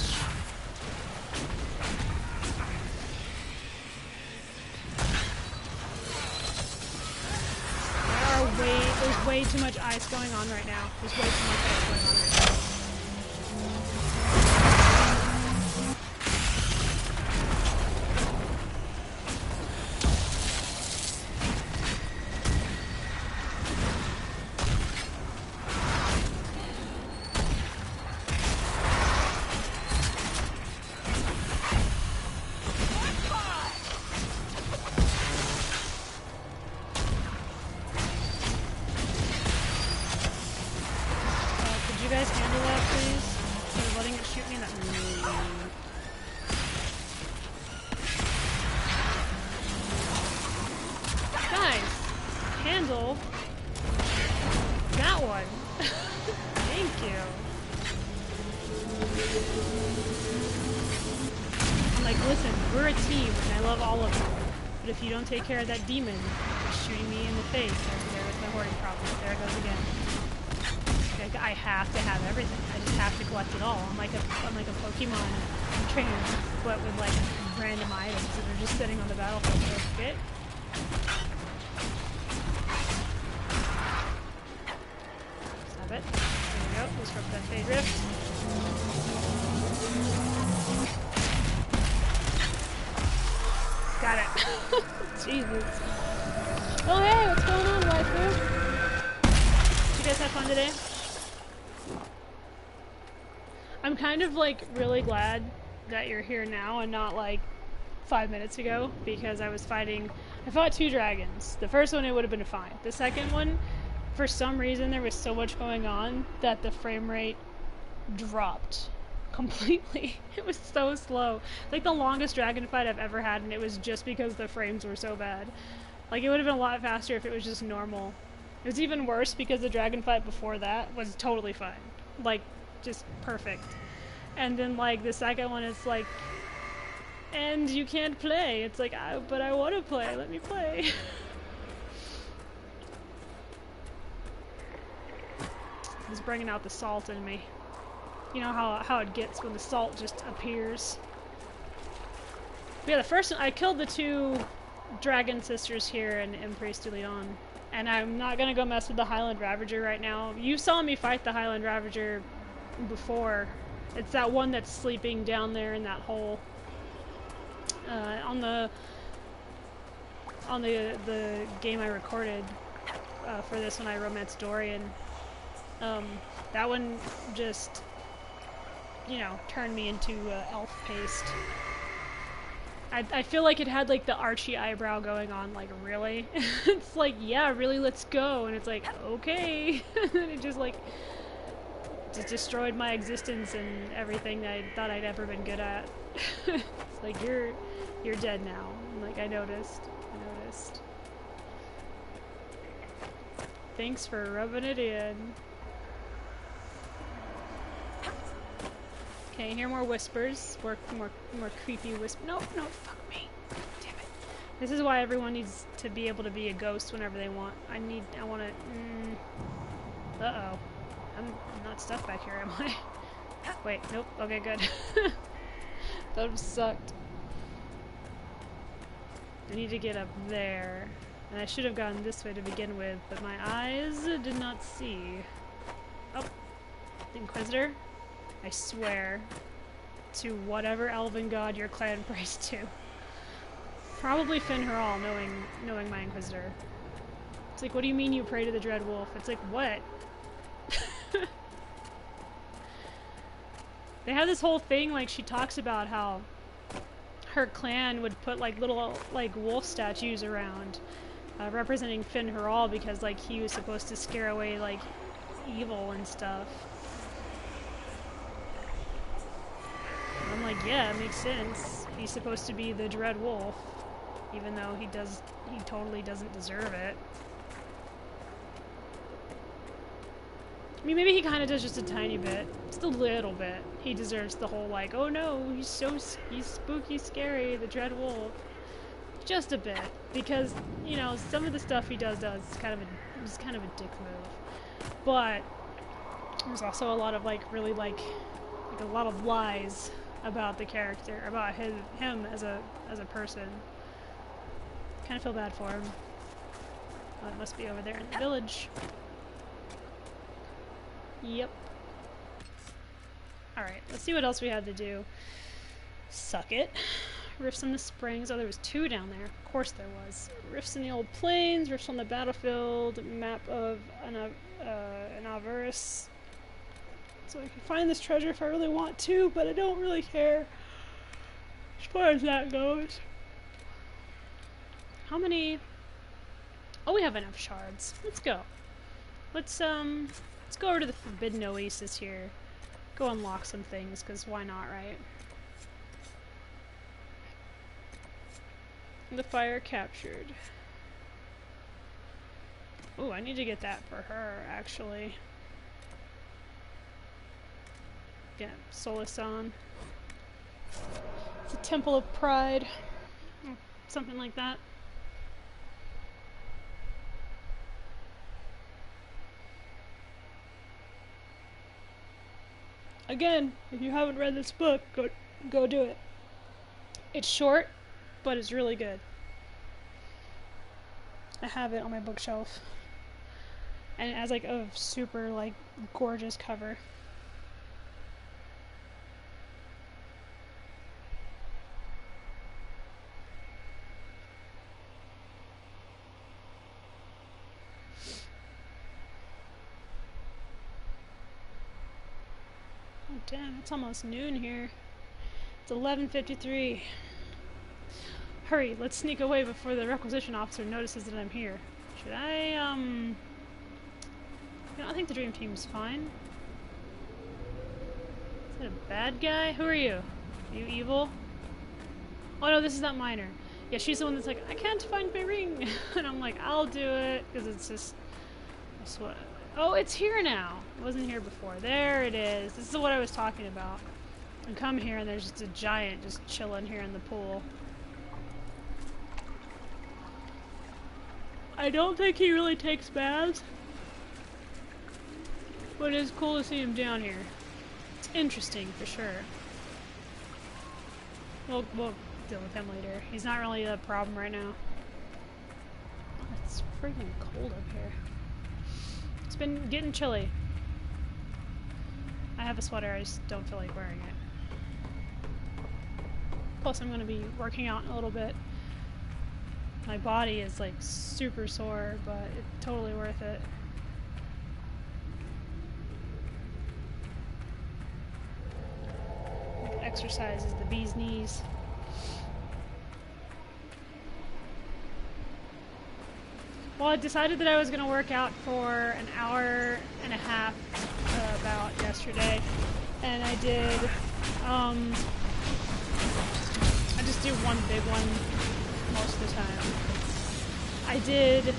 There's way too much ice going on right now. There's way too much ice going on right now. That one. Thank you. I'm like, listen, we're a team, and I love all of you. But if you don't take care of that demon, it's shooting me in the face. There was my hoarding problem. There it goes again. Like, I have to have everything. I just have to collect it all. I'm like a Pokemon trainer, but with like random items that are just sitting on the battlefield. So, okay. Stop it. There we go. Disrupt that Fade Rift. Got it. Jesus. Oh hey, what's going on, waifu? Did you guys have fun today? I'm kind of like really glad that you're here now and not like 5 minutes ago, because I fought 2 dragons. The first one, it would have been fine. The second one, for some reason there was so much going on that the frame rate dropped completely. It was so slow. Like the longest dragon fight I've ever had, and it was just because the frames were so bad. Like it would have been a lot faster if it was just normal. It was even worse because the dragon fight before that was totally fine. Like, just perfect. And then like the second one is like, and you can't play. It's like, but I want to play. Let me play. It's bringing out the salt in me. You know how it gets when the salt just appears. But yeah, the first one, I killed the 2 dragon sisters here in Priest de Leon. And I'm not gonna go mess with the Highland Ravager right now. You saw me fight the Highland Ravager before. It's that one that's sleeping down there in that hole. On the game I recorded for this one, I romanced Dorian. That one just, you know, turned me into elf paste. I feel like it had like the Archie eyebrow going on, like, really? It's like, yeah, really, let's go. And it's like, okay. And it just like destroyed my existence and everything that I thought I'd ever been good at. It's like, you're dead now. And like, I noticed. Thanks for rubbing it in. Okay, hear more whispers. More creepy whispers. No, fuck me. Damn it. This is why everyone needs to be able to be a ghost whenever they want. I wanna... Uh-oh. I'm not stuck back here, am I? Wait, nope. Okay, good. That would've sucked. I need to get up there. And I should have gone this way to begin with, but my eyes did not see. Oh, the Inquisitor. I swear to whatever elven god your clan prays to. Probably Finheral, knowing my Inquisitor. It's like, what do you mean you pray to the Dread Wolf? It's like, what? They have this whole thing, like, she talks about how her clan would put, like, little, like, wolf statues around, representing Finheral because, like, he was supposed to scare away, like, evil and stuff. And I'm like, yeah, it makes sense. He's supposed to be the Dread Wolf, even though he totally doesn't deserve it. I mean, maybe he kind of does just a tiny bit. Just a little bit. He deserves the whole, like, oh no, he's spooky, scary, the Dread Wolf. Just a bit. Because, you know, some of the stuff he does is kind of a dick move. But there's also a lot of, like, really, like a lot of lies about the character, about him as a person. Kind of feel bad for him. Oh, it must be over there in the village. Yep. Alright, let's see what else we have to do. Suck it. Rifts in the springs. Oh, there was 2 down there. Of course there was. Rifts in the old plains, rifts on the battlefield, map of an Avarice. So I can find this treasure if I really want to, but I don't really care as far as that goes. How many? Oh, we have enough shards. Let's go. Let's go over to the Forbidden Oasis here. Go unlock some things, because why not, right? The fire captured. Oh, I need to get that for her, actually. Get Solace on. It's a Temple of Pride. Oh, something like that. Again, if you haven't read this book, go do it. It's short, but it's really good. I have it on my bookshelf. And it has like a super like gorgeous cover. Oh damn, it's almost noon here. It's 11:53. Hurry, let's sneak away before the requisition officer notices that I'm here. Should I, I think the dream team's fine. Is that a bad guy? Who are you? Are you evil? Oh no, this is that miner. Yeah, she's the one that's like, I can't find my ring. And I'm like, I'll do it, because it's just, I swear. Oh, it's here now. It wasn't here before. There it is. This is what I was talking about. I come here and there's just a giant just chilling here in the pool. I don't think he really takes baths, but it's cool to see him down here. It's interesting for sure. We'll deal with him later. He's not really a problem right now. It's freaking cold up here. It's been getting chilly. I have a sweater, I just don't feel like wearing it. Plus I'm going to be working out in a little bit. My body is like super sore, but it's totally worth it. Exercise is the bee's knees. Well, I decided that I was going to work out for an hour and a half about yesterday, and I did, I just do one big one most of the time. I did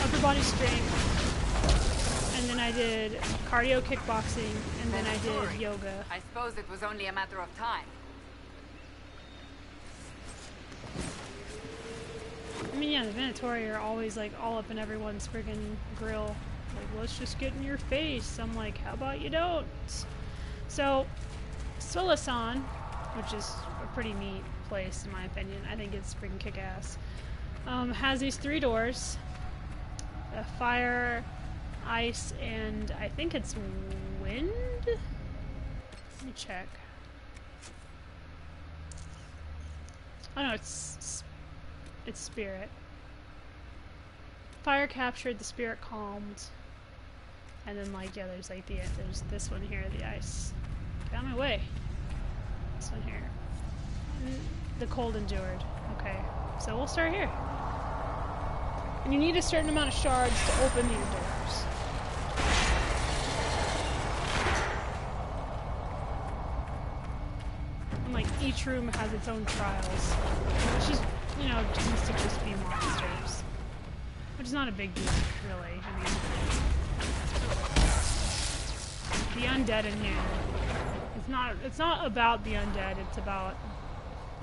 upper body strength, and then I did cardio kickboxing, and then I did yoga. I suppose it was only a matter of time. I mean, yeah, the Venatori are always like all up in everyone's friggin' grill. Like, let's just get in your face. I'm like, how about you don't? So Solasan, which is a pretty neat place in my opinion. I think it's freaking kick-ass. Has these 3 doors. Fire, ice, and I think it's wind? Let me check. Oh no, it's spirit. Fire captured, the spirit calmed. And then like, yeah, there's like there's this one here, the ice. Get out of my way. This one here. And the cold endured. Okay, so we'll start here. And you need a certain amount of shards to open these doors. And like each room has its own trials, which is, you know, tends to just be monsters, which is not a big deal, really. I mean, the undead in here, it's not about the undead. It's about,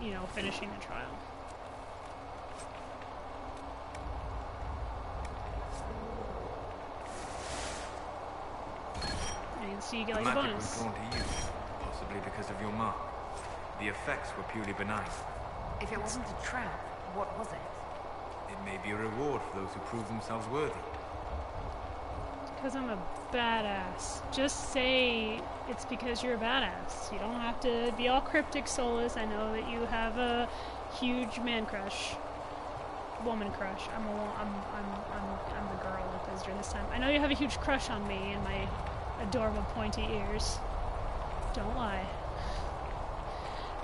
you know, finishing the trial. So you get like a magic bonus. was drawn to you, possibly because of your mark. The effects were purely benign. If it wasn't a trap, what was it? It may be a reward for those who prove themselves worthy. Because I'm a badass. Just say it's because you're a badass. You don't have to be all cryptic, Solus. I know that you have a huge man crush, woman crush. I'm the girl with this during this time. I know you have a huge crush on me and my adorable pointy ears. Don't lie.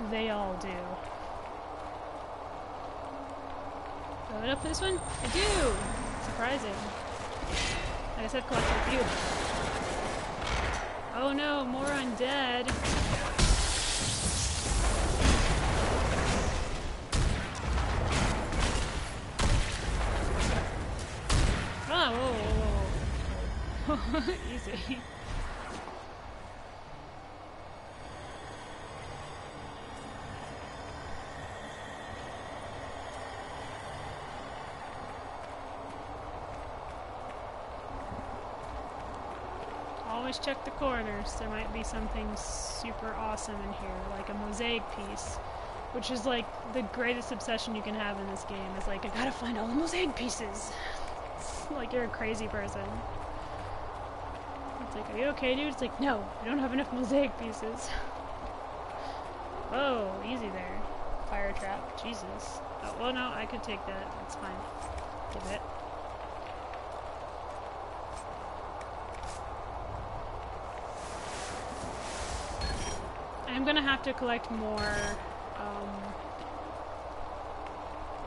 They all do. Go it up for this one? I do! Surprising. Like I said, collect a few. Oh no, more undead. Oh, whoa, whoa, whoa. Easy. Always check the corners. There might be something super awesome in here, like a mosaic piece, which is like the greatest obsession you can have in this game. Is like, I gotta find all the mosaic pieces. It's like you're a crazy person. It's like, are you okay, dude? It's like, no, I don't have enough mosaic pieces. Oh, easy there. Fire trap. Jesus. Oh, well, no, I could take that. That's fine. Give it. I'm gonna have to collect more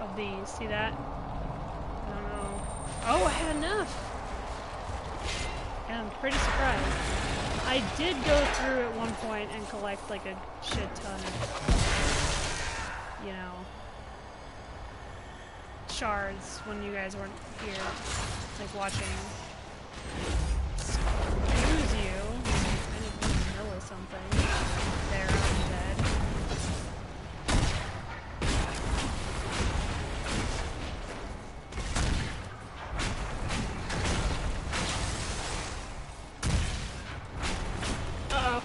of these. See that? I don't know. Oh, I had enough! And I'm pretty surprised. I did go through at one point and collect like a shit ton of, you know, shards when you guys weren't here, like watching. Excuse you. I didn't know or something. They're undead. Uh-oh.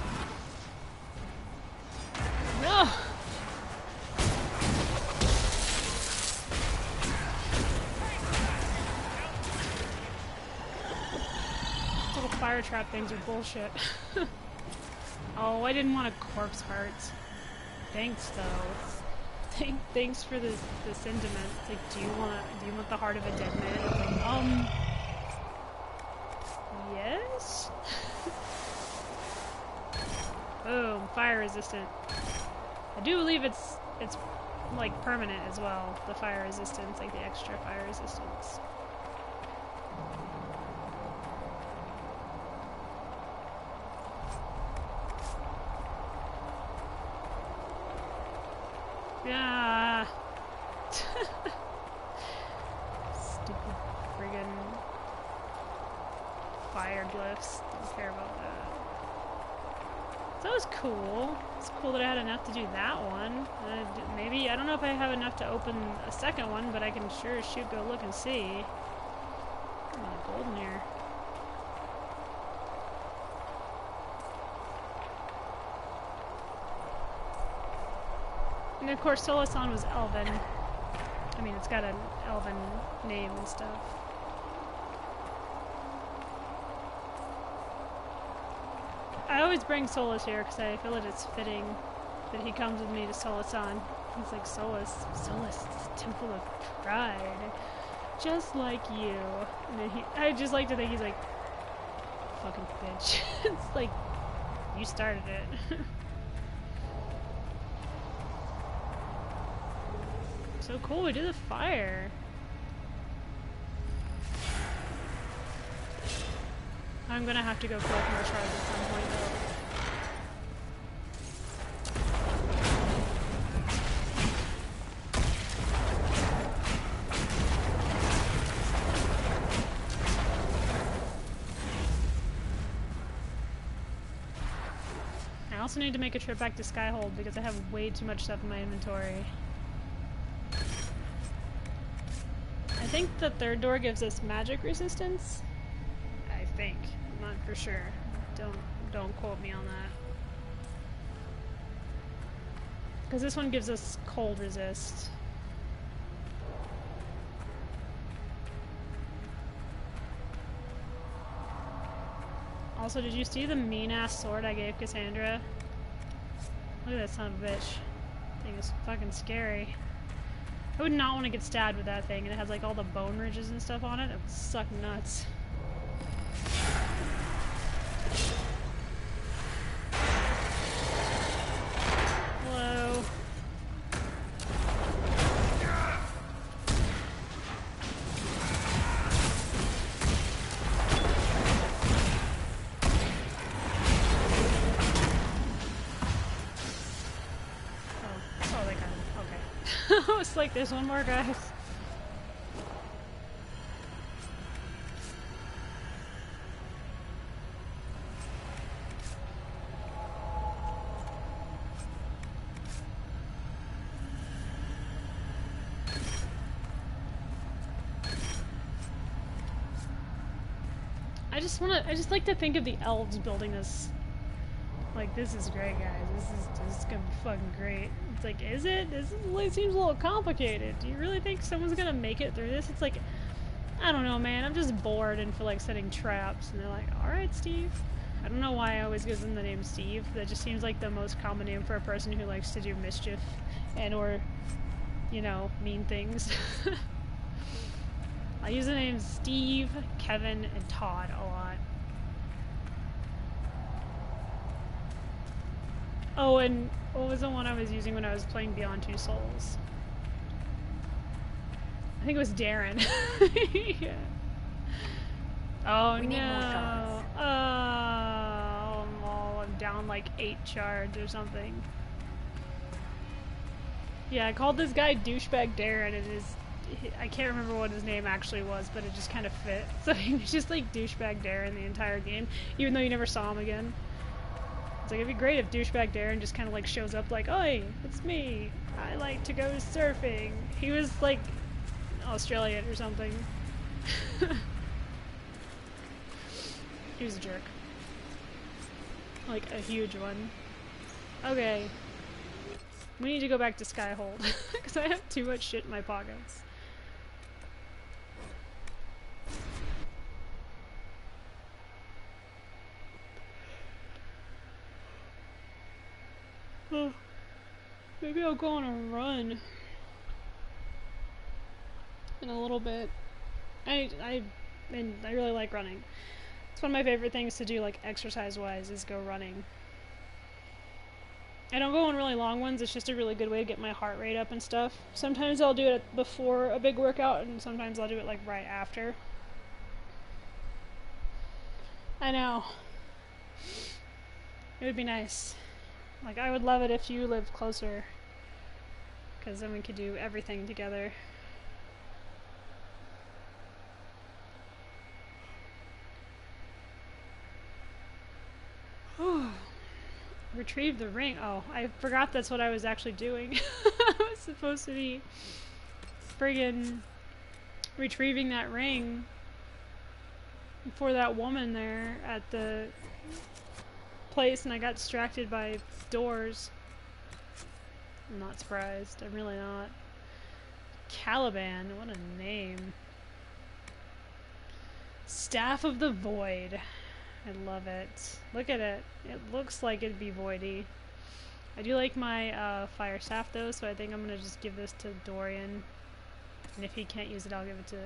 No! Little fire trap things are bullshit. Oh, I didn't want a corpse heart. Thanks, though. Thanks for the sentiment. It's like, do you want the heart of a dead man? It's like, yes? Boom, fire resistant. I do believe it's like permanent as well, the fire resistance, like the extra fire resistance. Yeah. Stupid friggin' fire glyphs. Don't care about that. So that was cool. It's cool that I had enough to do that one. Maybe, I don't know if I have enough to open a second one, but I can sure as shoot go look and see. A lot of gold in here. And of course, Solasan was Elven. I mean, it's got an Elven name and stuff. I always bring Solus here because I feel that it's fitting that he comes with me to Solasan. He's like, Solus, it's the temple of pride. Just like you. And then I just like to think he's like, fucking bitch. It's like, you started it. So cool, we did the fire. I'm gonna have to go collect more shards at some point though. I also need to make a trip back to Skyhold because I have way too much stuff in my inventory. I think the third door gives us magic resistance. I think. I'm not for sure. Don't quote me on that. Because this one gives us cold resist. Also, did you see the mean-ass sword I gave Cassandra? Look at that son of a bitch. Thing is fucking scary. I would not want to get stabbed with that thing, and it has like all the bone ridges and stuff on it. It would suck nuts. Hello. Oh, they got him. Okay. It's like there's one more, guys. I just like to think of the elves building this. Like, this is great, guys. This is gonna be fucking great. It's like, is it? This seems a little complicated. Do you really think someone's gonna make it through this? It's like, I don't know, man. I'm just bored and feel like setting traps. And they're like, alright, Steve. I don't know why I always give them the name Steve. That just seems like the most common name for a person who likes to do mischief and or, you know, mean things. I use the names Steve, Kevin, and Todd a lot. Oh, and what was the one I was using when I was playing Beyond Two Souls? I think it was Darren. Yeah. Oh no. Oh, I'm down like 8 shards or something. Yeah, I called this guy Douchebag Darren, and I can't remember what his name actually was, but it just kind of fit. So he was just like Douchebag Darren the entire game, even though you never saw him again. It's like, it'd be great if Douchebag Darren just kind of like shows up like, oi, it's me, I like to go surfing. He was like Australian or something. He was a jerk. Like a huge one. Okay. We need to go back to Skyhold because I have too much shit in my pockets. Oh, maybe I'll go on a run in a little bit. I really like running. It's one of my favorite things to do, like exercise-wise, is go running. I don't go on really long ones. It's just a really good way to get my heart rate up and stuff. Sometimes I'll do it before a big workout, and sometimes I'll do it like right after. I know. It would be nice. Like, I would love it if you lived closer, because then we could do everything together. Retrieve the ring. Oh, I forgot that's what I was actually doing. I was supposed to be friggin' retrieving that ring for that woman there at the place, and I got distracted by doors. I'm not surprised. I'm really not. Caliban, what a name. Staff of the Void. I love it. Look at it. It looks like it'd be voidy. I do like my fire staff though, so I think I'm gonna just give this to Dorian. And if he can't use it, I'll give it to...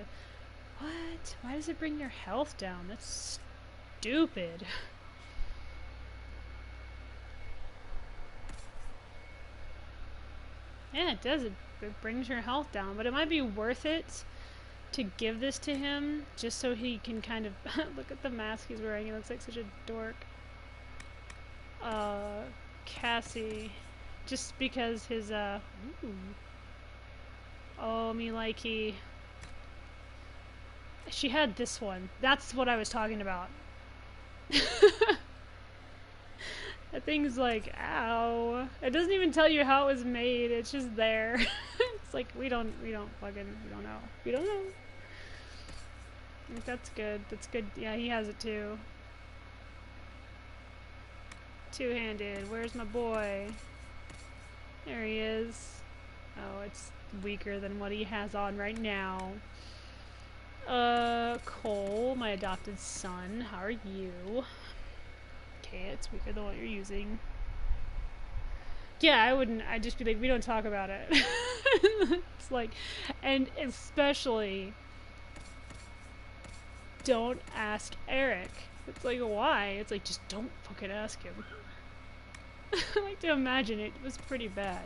What? Why does it bring your health down? That's stupid. Yeah, it does. It brings your health down, but it might be worth it to give this to him just so he can kind of look at the mask he's wearing. He looks like such a dork. Cassie, just because his ooh. Oh, me likey. She had this one. That's what I was talking about. That thing's like, ow. It doesn't even tell you how it was made. It's just there. It's like we don't know. We don't know. I think that's good. That's good. Yeah, he has it too. Two-handed. Where's my boy? There he is. Oh, it's weaker than what he has on right now. Cole, my adopted son. How are you? Okay, it's weaker than what you're using. Yeah, I wouldn't. I'd just be like, we don't talk about it. It's like, and especially, don't ask Eric. It's like, why? It's like, just don't fucking ask him. I like to imagine it was pretty bad.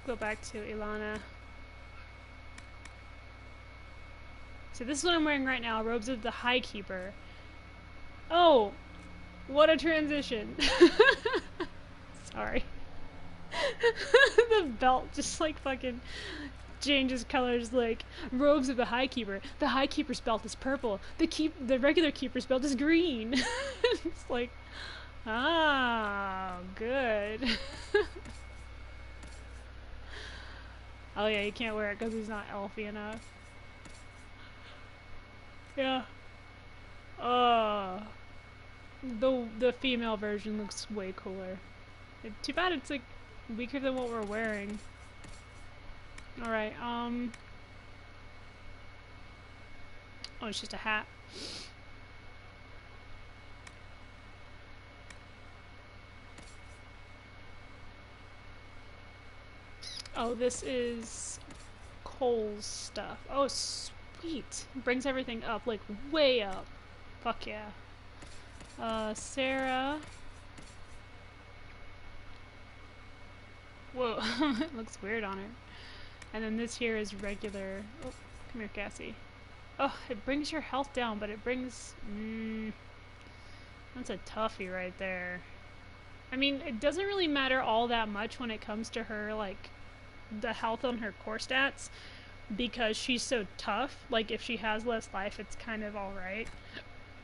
Go back to Ilana. So this is what I'm wearing right now, robes of the High Keeper. Oh, what a transition. Sorry. The belt just like fucking changes colors, like robes of the High Keeper. The High Keeper's belt is purple. The regular Keeper's belt is green. It's like, ah, good. Oh yeah, he can't wear it because he's not elfy enough. Yeah. The female version looks way cooler. Too bad it's like weaker than what we're wearing. Alright, oh, it's just a hat. Oh, this is Cole's stuff. Oh, sweet. Brings everything up, like, way up. Fuck yeah. Sarah. Whoa, it looks weird on her. And then this here is regular. Oh, come here, Cassie. Oh, it brings your health down, but it brings... that's a toughie right there. I mean, it doesn't really matter all that much when it comes to her, like, the health on her core stats, because she's so tough. Like, if she has less life, it's kind of alright.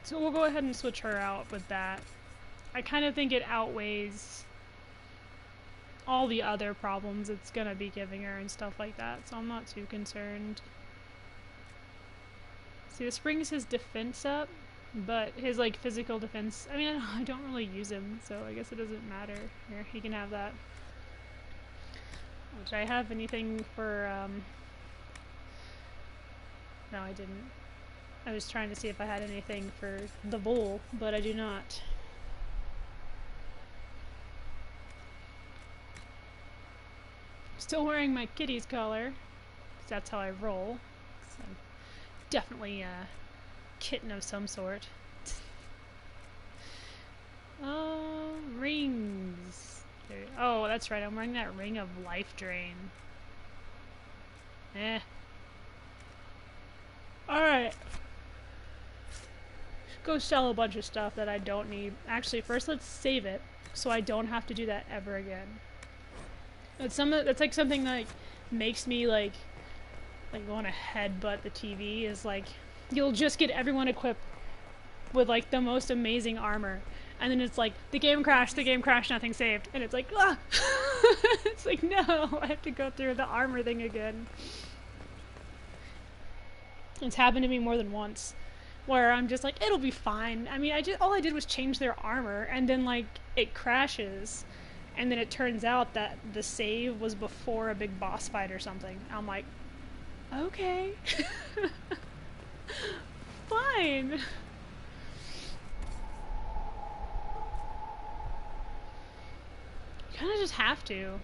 So we'll go ahead and switch her out with that. I kind of think it outweighs all the other problems it's gonna be giving her and stuff like that, so I'm not too concerned. See, this brings his defense up, but his, like, physical defense, I mean, I don't really use him, so I guess it doesn't matter. Here, he can have that. Did I have anything for, no, I didn't. I was trying to see if I had anything for the bull, but I do not. Still wearing my kitty's collar, because that's how I roll. So I'm definitely a kitten of some sort. Rings. Oh, that's right, I'm wearing that ring of life drain. Alright. Go sell a bunch of stuff that I don't need. Actually, first let's save it, so I don't have to do that ever again. That's like something that like, makes me like want to headbutt the TV, is like, you'll just get everyone equipped with like the most amazing armor, and then it's like, the game crashed, nothing saved. And it's like, ah! It's like, no, I have to go through the armor thing again. It's happened to me more than once, where I'm just like, it'll be fine. I mean, all I did was change their armor, and then, like, it crashes, and then it turns out that the save was before a big boss fight or something. I'm like, okay. Fine. You kind of just have to.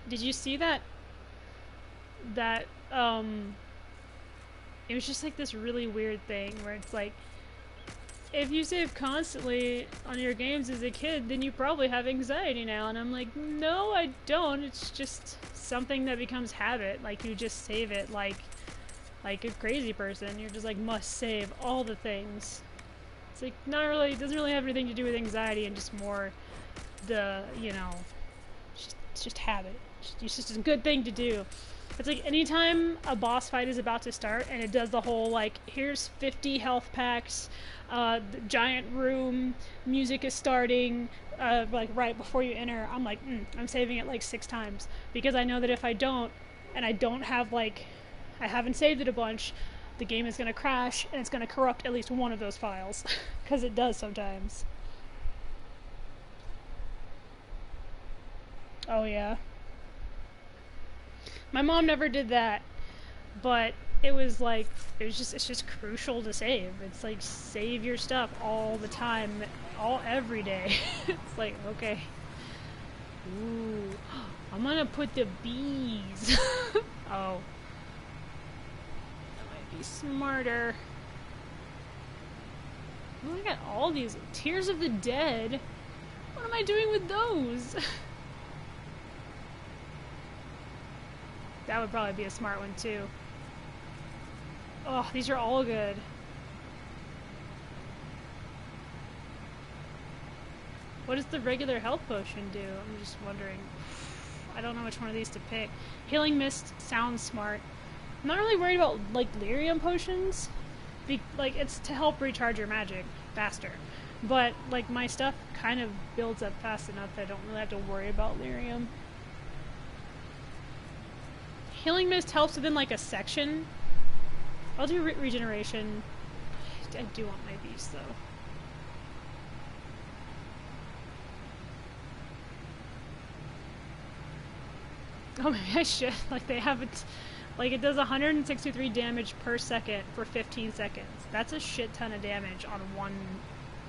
Did you see that it was just like this really weird thing where it's like, if you save constantly on your games as a kid, then you probably have anxiety now. And I'm like, no, I don't. It's just something that becomes habit. Like, you just save it like a crazy person. You're just like, must save all the things. It's like, not really, it doesn't really have anything to do with anxiety, and just more the, you know, it's just habit. It's just a good thing to do. It's like, anytime a boss fight is about to start and it does the whole, like, here's 50 health packs, giant room, music is starting, like, right before you enter, I'm like, I'm saving it like 6 times. Because I know that if I don't, and I don't have, like, I haven't saved it a bunch, the game is going to crash, and it's going to corrupt at least one of those files. Because it does sometimes. Oh, yeah. My mom never did that, but it was like, it's just crucial to save. It's like, save your stuff all the time, every day. It's like, okay. Ooh, I'm gonna put the bees. Oh. That might be smarter. Oh, I got all these Tears of the Dead. What am I doing with those? That would probably be a smart one, too. Oh, these are all good. What does the regular health potion do? I'm just wondering. I don't know which one of these to pick. Healing Mist sounds smart. I'm not really worried about, like, lyrium potions. Like, it's to help recharge your magic faster. But, like, my stuff kind of builds up fast enough that I don't really have to worry about lyrium. Healing Mist helps within, like, a section. I'll do regeneration. I do want my beast, though. Oh, maybe I should. Like, they have it. Like, it does 163 damage per second for 15 seconds. That's a shit ton of damage on one,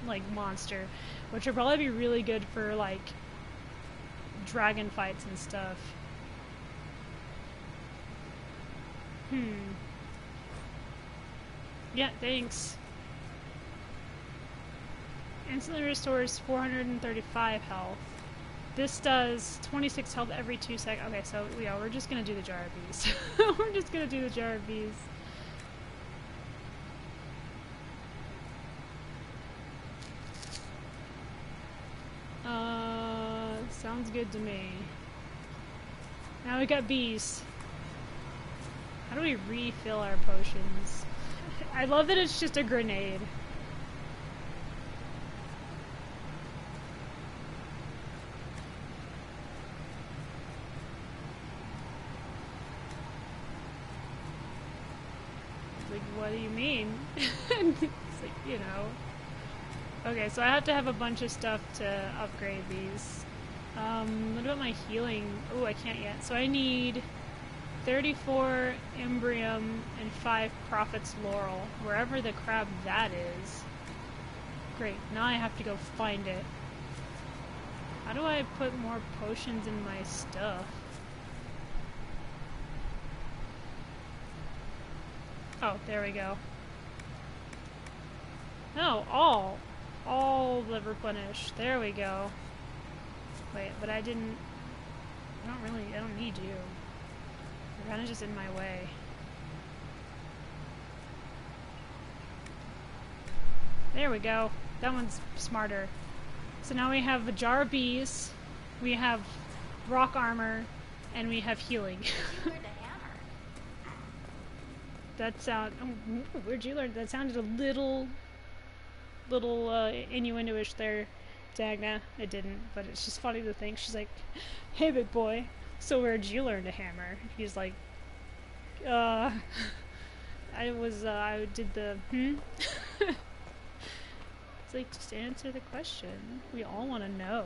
like, monster. Which would probably be really good for, like, dragon fights and stuff. Yeah, thanks. Instantly restores 435 health. This does 26 health every 2 seconds. Okay, so yeah, we're just gonna do the jar of bees. We're just gonna do the jar of bees. Sounds good to me. Now we got bees. How do we refill our potions? I love that it's just a grenade. It's like, what do you mean? It's like, you know. Okay, so I have to have a bunch of stuff to upgrade these. What about my healing? Oh, I can't yet. So I need 34 Imbrium and 5 Prophet's Laurel, wherever the crab that is. Great, now I have to go find it. How do I put more potions in my stuff? Oh, there we go. No, all the replenish. There we go. Wait, but I don't need you. You're kind of just in my way. There we go. That one's smarter. So now we have a jar of bees, we have rock armor, and we have healing. That sound... Oh, where'd you learn? That sounded a little little innuendo-ish there. Dagna, it didn't, but it's just funny to think. She's like, "Hey, big boy, so where'd you learn to hammer?" He's like, I did the, It's like, just answer the question. We all want to know.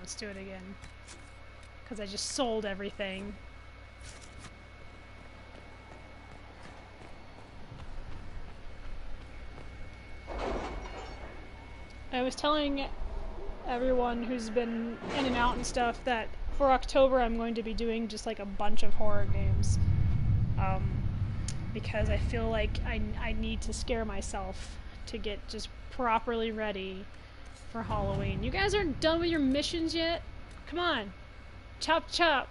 Let's do it again. Because I just sold everything. I was telling everyone who's been in and out and stuff that for October I'm going to be doing just like a bunch of horror games. Because I feel like I need to scare myself to get just properly ready for Halloween. You guys aren't done with your missions yet? Come on. Chop chop.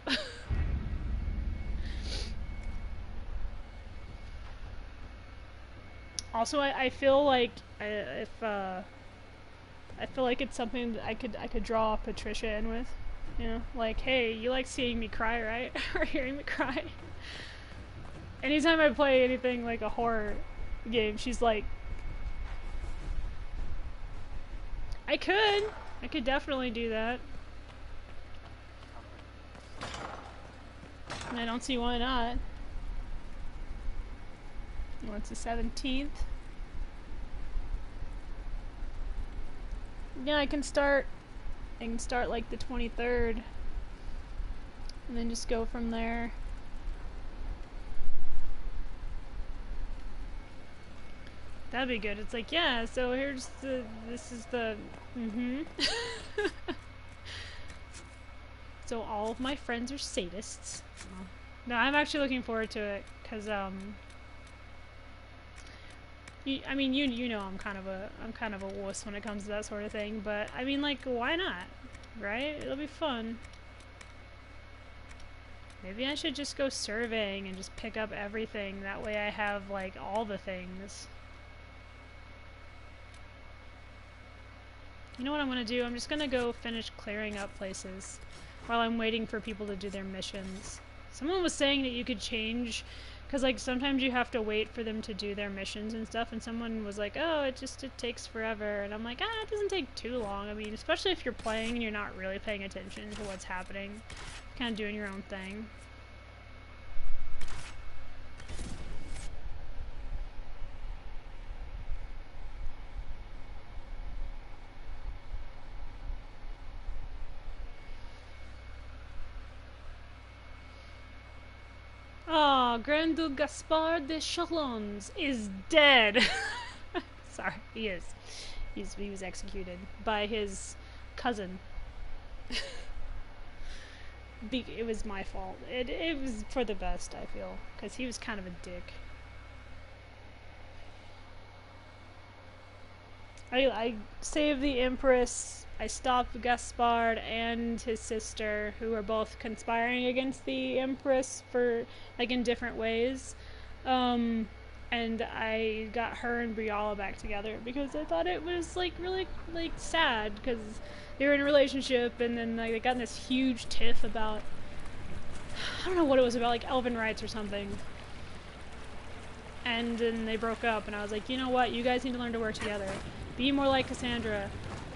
Also, I feel like I feel like it's something that I could draw Patricia in with. You know, like, hey, you like seeing me cry, right? Or hearing me cry. Anytime I play anything like a horror game, she's like, I could definitely do that. And I don't see why not. Well, it's the 17th. Yeah, I can start like the 23rd. And then just go from there. That'd be good. It's like, yeah, so this is the, So all of my friends are sadists. No, I'm actually looking forward to it, because, I mean, you know I'm kind of a wuss when it comes to that sort of thing, but, I mean, like, why not? Right? It'll be fun. Maybe I should just go surveying and just pick up everything. That way I have, like, all the things. You know what I'm gonna do? I'm just gonna go finish clearing up places while I'm waiting for people to do their missions. Someone was saying that you could change, because like sometimes you have to wait for them to do their missions and stuff, and someone was like, oh, it takes forever, and I'm like, it doesn't take too long. I mean, especially if you're playing and you're not really paying attention to what's happening, kind of doing your own thing. Ah, Grand Duke Gaspard de Chalons is dead. Sorry, he is. He was executed by his cousin. It was my fault. It was for the best, I feel, because he was kind of a dick. I saved the Empress. I stopped Gaspard and his sister, who were both conspiring against the Empress for, like, in different ways. And I got her and Briala back together because I thought it was, like, really, like, sad because they were in a relationship and then, like, they got in this huge tiff about, I don't know what it was about, like, elven rights or something. And then they broke up and I was like, you know what, you guys need to learn to work together. Be more like Cassandra.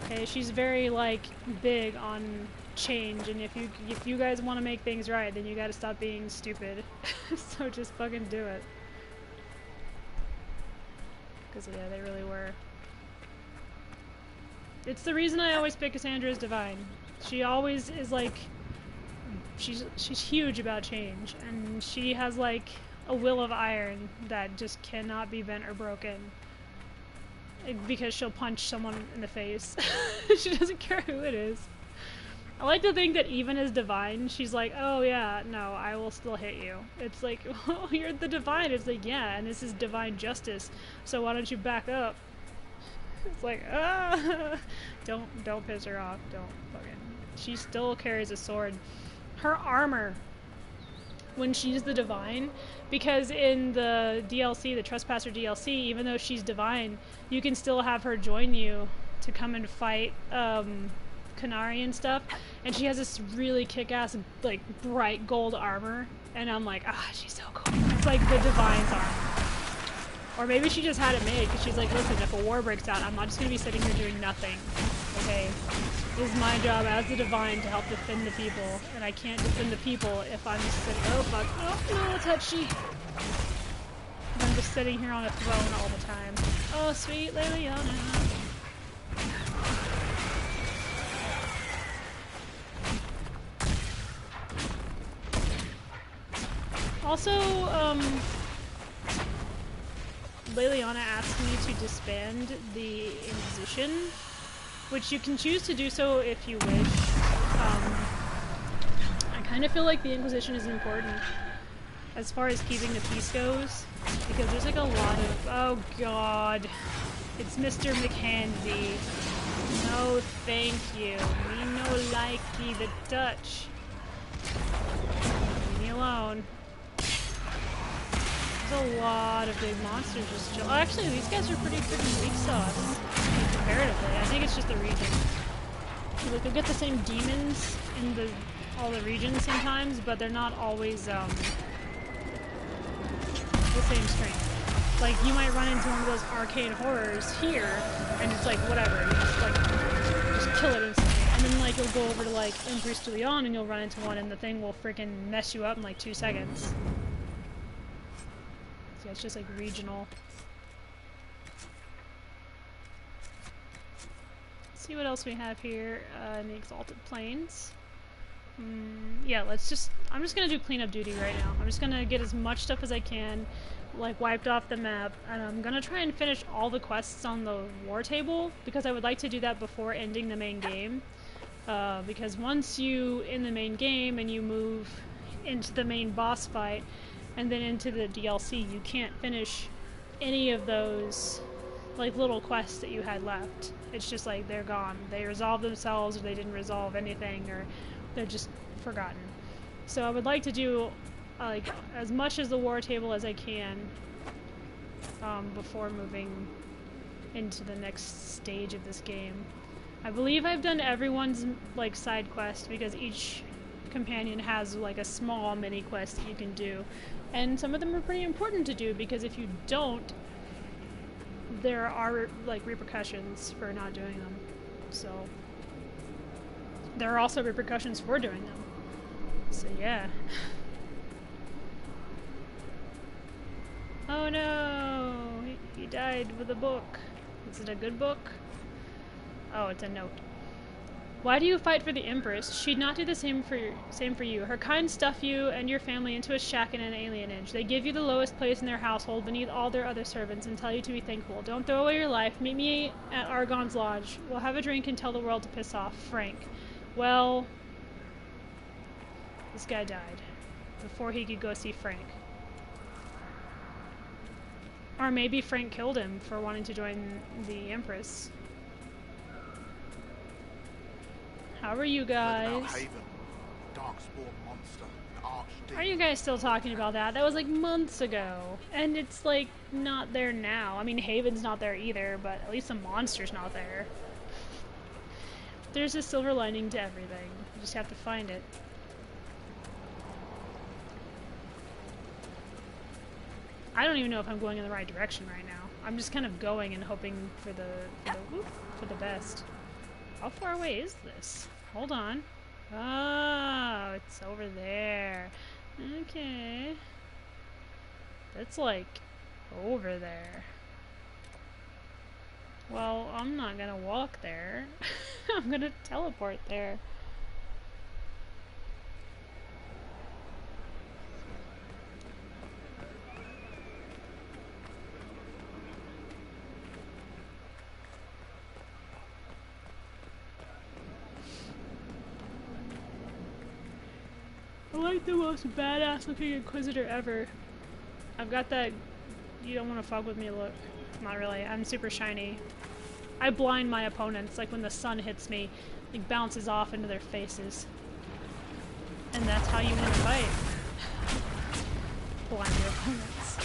Okay, she's very, like, big on change, and if you guys want to make things right, then you gotta stop being stupid. So just fucking do it. Because, yeah, they really were. It's the reason I always pick Cassandra as divine. She always is, like, she's huge about change, and she has, like, a will of iron that just cannot be bent or broken. Because she'll punch someone in the face. She doesn't care who it is. I like to think that even as divine, she's like, oh yeah, no, I will still hit you. It's like, oh, you're the divine. It's like, yeah, and this is divine justice, so why don't you back up? It's like, don't piss her off. Don't fucking. She still carries a sword. Her armor, when she's the divine, because in the DLC, the Trespasser DLC, even though she's divine, you can still have her join you to come and fight Canary and stuff, and she has this really kick-ass, like, bright gold armor And I'm like, ah, she's so cool. It's like the Divine's arm. Or maybe she just had it made because she's like, listen, if a war breaks out, I'm not just going to be sitting here doing nothing. Okay? It is my job as the Divine to help defend the people. And I can't defend the people if I'm just sitting, oh fuck, oh no, touchy. If I'm just sitting here on a throne all the time. Oh, sweet Liliana. Also, Liliana asked me to disband the Inquisition, which you can choose to do so if you wish. I kind of feel like the Inquisition is important as far as keeping the peace goes, because there's like a lot of, oh god, it's Mr. McKenzie. No thank you. Me no likey the Dutch. Leave me alone. There's a lot of big monsters just chill. Oh, actually, these guys are pretty freaking weak sauce, comparatively. I think it's just the region. Like, you'll get the same demons in all the regions sometimes, but they're not always the same strength. Like, you might run into one of those arcane horrors here, and it's like, whatever, you just kill it instantly. And then, like, you'll go over to, like, Empress de Leon, and you'll run into one, and the thing will freaking mess you up in, like, 2 seconds. Yeah, it's just like regional. Let's see what else we have here in the Exalted Plains. Yeah, I'm just gonna do cleanup duty right now. I'm just gonna get as much stuff as I can, like, wiped off the map, and I'm gonna try and finish all the quests on the war table, because I would like to do that before ending the main game. Because once you end the main game and you move into the main boss fight, and then into the DLC, you can't finish any of those, like, little quests that you had left. It's just like, they're gone. They resolve themselves, or they didn't resolve anything, or they're just forgotten. So I would like to do, like, as much as the war table as I can, before moving into the next stage of this game. I believe I've done everyone's, like, side quest, because each companion has, like, a small mini quest that you can do. And some of them are pretty important to do, because if you don't, there are, like, repercussions for not doing them. So, there are also repercussions for doing them. So, yeah. Oh no! He died with a book. Is it a good book? Oh, it's a note. Why do you fight for the Empress? She'd not do the same for you. Her kind stuff you and your family into a shack in an alienage. They give you the lowest place in their household beneath all their other servants and tell you to be thankful. Don't throw away your life. Meet me at Argon's Lodge. We'll have a drink and tell the world to piss off. Frank. Well, this guy died before he could go see Frank. Or maybe Frank killed him for wanting to join the Empress. How are you guys? Are you guys still talking about that? That was like months ago. And it's like not there now. I mean, Haven's not there either, but at least the monster's not there. There's a silver lining to everything. You just have to find it. I don't even know if I'm going in the right direction right now. I'm just kind of going and hoping for the best. How far away is this? Hold on. Oh, it's over there. Okay. That's like over there. Well, I'm not gonna walk there. I'm gonna teleport there. I'm like the most badass looking Inquisitor ever. I've got that you don't want to fuck with me look. Not really. I'm super shiny. I blind my opponents, like when the sun hits me, it bounces off into their faces. And that's how you win a fight. Blind your opponents.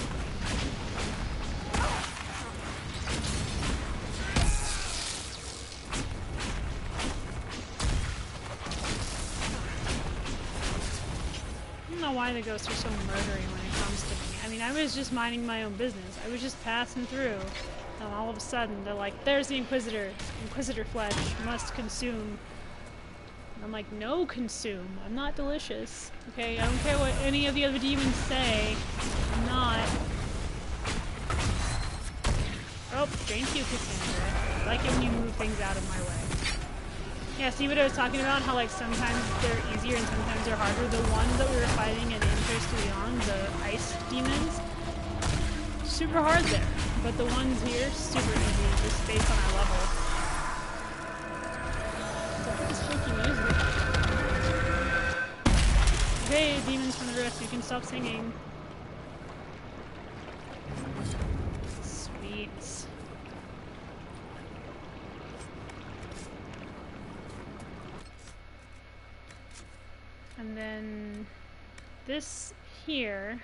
No why the ghosts are so murdery when it comes to me. I mean, I was just minding my own business. I was just passing through. And all of a sudden, they're like, there's the Inquisitor. Inquisitor flesh. Must consume. And I'm like, no consume. I'm not delicious. Okay, I don't care what any of the other demons say. I'm not. Oh, thank you, Cassandra. I like it when you move things out of my way. Yeah, see what I was talking about? How, like, sometimes they're easier and sometimes they're harder. The ones that we were fighting at Interest Beyond, the ice demons, super hard there. But the ones here, super easy, just based on our level. It's spooky music. Okay, demons from the rift, you can stop singing. Sweet. And then this here.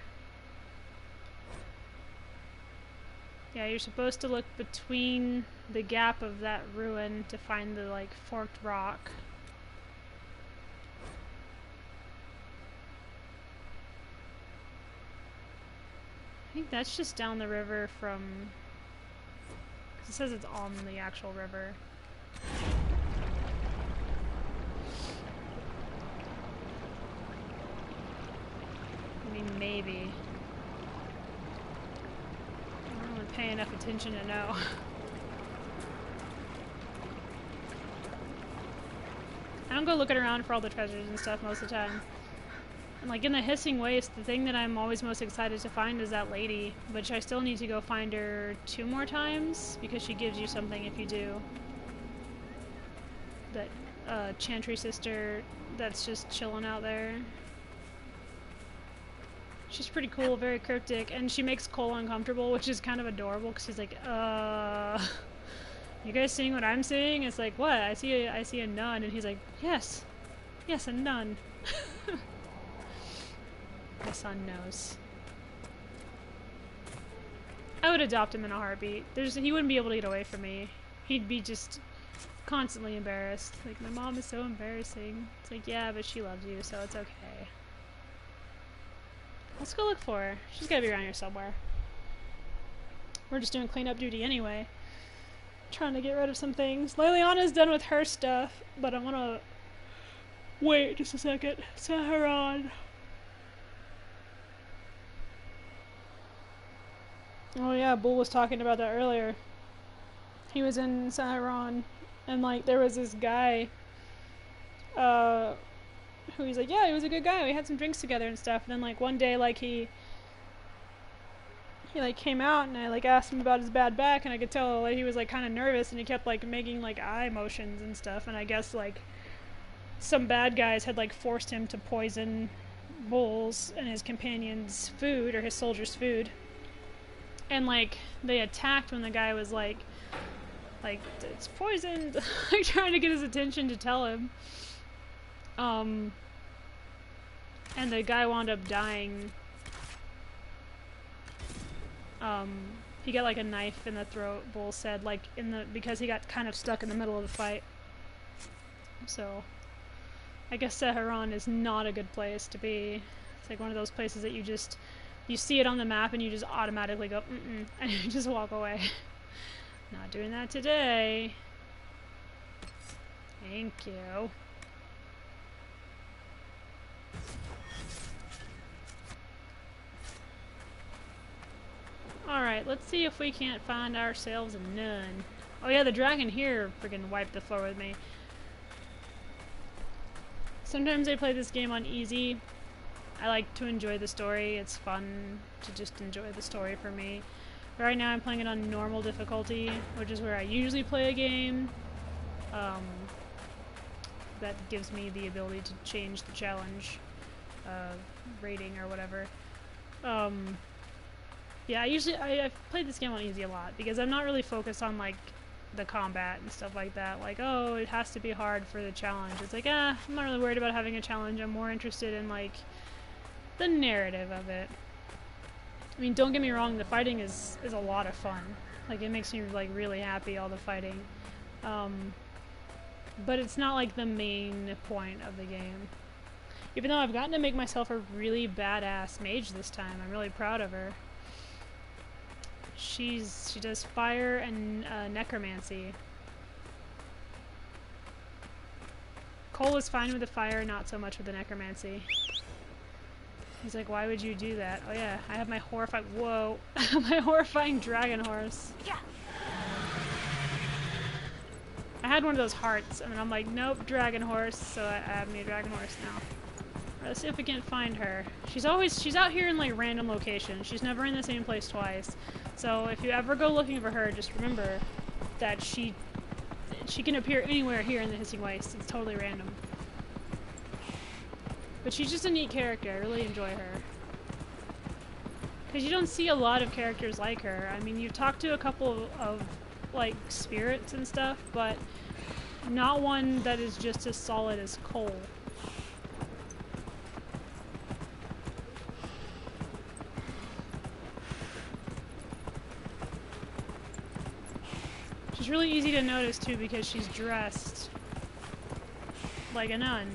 Yeah, you're supposed to look between the gap of that ruin to find the, like, forked rock. I think that's just down the river from... 'cause it says it's on the actual river. I mean, maybe. I don't really pay enough attention to know. I don't go looking around for all the treasures and stuff most of the time. And like in the Hissing Waste, the thing that I'm always most excited to find is that lady, which I still need to go find her 2 more times because she gives you something if you do. That Chantry sister that's just chilling out there. She's pretty cool, very cryptic, and she makes Cole uncomfortable, which is kind of adorable because he's like, you guys seeing what I'm seeing? It's like, what? I see a nun, and he's like, yes, a nun. My son knows. I would adopt him in a heartbeat. He wouldn't be able to get away from me. He'd be just constantly embarrassed. Like, my mom is so embarrassing. It's like, yeah, but she loves you, so it's okay. Let's go look for her. She's gotta be around here somewhere. We're just doing cleanup duty anyway. Trying to get rid of some things. Liliana's done with her stuff, but I wanna... wait just a second. Set her on. Oh yeah, Bull was talking about that earlier. He was in Saharan, and like there was this guy who he's like, yeah, he was a good guy, we had some drinks together and stuff, and then like one day like he like came out and I like asked him about his bad back, and I could tell like he was like kind of nervous, and he kept like making like eye motions and stuff, and I guess like some bad guys had like forced him to poison Bull's and his companion's food, or his soldiers' food. And like they attacked when the guy was like it's poisoned, like trying to get his attention to tell him. And the guy wound up dying. He got like a knife in the throat, Bull said, like because he got kind of stuck in the middle of the fight. So I guess Saharan is not a good place to be. It's like one of those places that you see it on the map and you just automatically go, and you just walk away. Not doing that today. Thank you. Alright, let's see if we can't find ourselves a nun. Oh yeah, the dragon here friggin' wiped the floor with me. Sometimes I play this game on easy. I like to enjoy the story. It's fun to just enjoy the story for me. Right now I'm playing it on normal difficulty, which is where I usually play a game. That gives me the ability to change the challenge rating or whatever. Yeah, I've played this game on easy a lot because I'm not really focused on like the combat and stuff like that. Like, oh, it has to be hard for the challenge. It's like, I'm not really worried about having a challenge. I'm more interested in like the narrative of it. I mean, don't get me wrong, the fighting is a lot of fun. Like, it makes me like really happy, all the fighting. But it's not like the main point of the game. Even though I've gotten to make myself a really badass mage this time. I'm really proud of her. She does fire and necromancy. Cole is fine with the fire, not so much with the necromancy. He's like, why would you do that? Oh yeah, I have my horrifying, whoa, my horrifying dragon horse. Yeah. I had one of those hearts, and then I'm like, nope, dragon horse, so I have me a dragon horse now. Let's see if we can find her. She's out here in like random locations. She's never in the same place twice. So if you ever go looking for her, just remember that she can appear anywhere here in the Hissing Waste. It's totally random. But she's just a neat character. I really enjoy her. Because you don't see a lot of characters like her. I mean, you've talked to a couple of like spirits and stuff, but not one that is just as solid as Cole. She's really easy to notice too because she's dressed like a nun.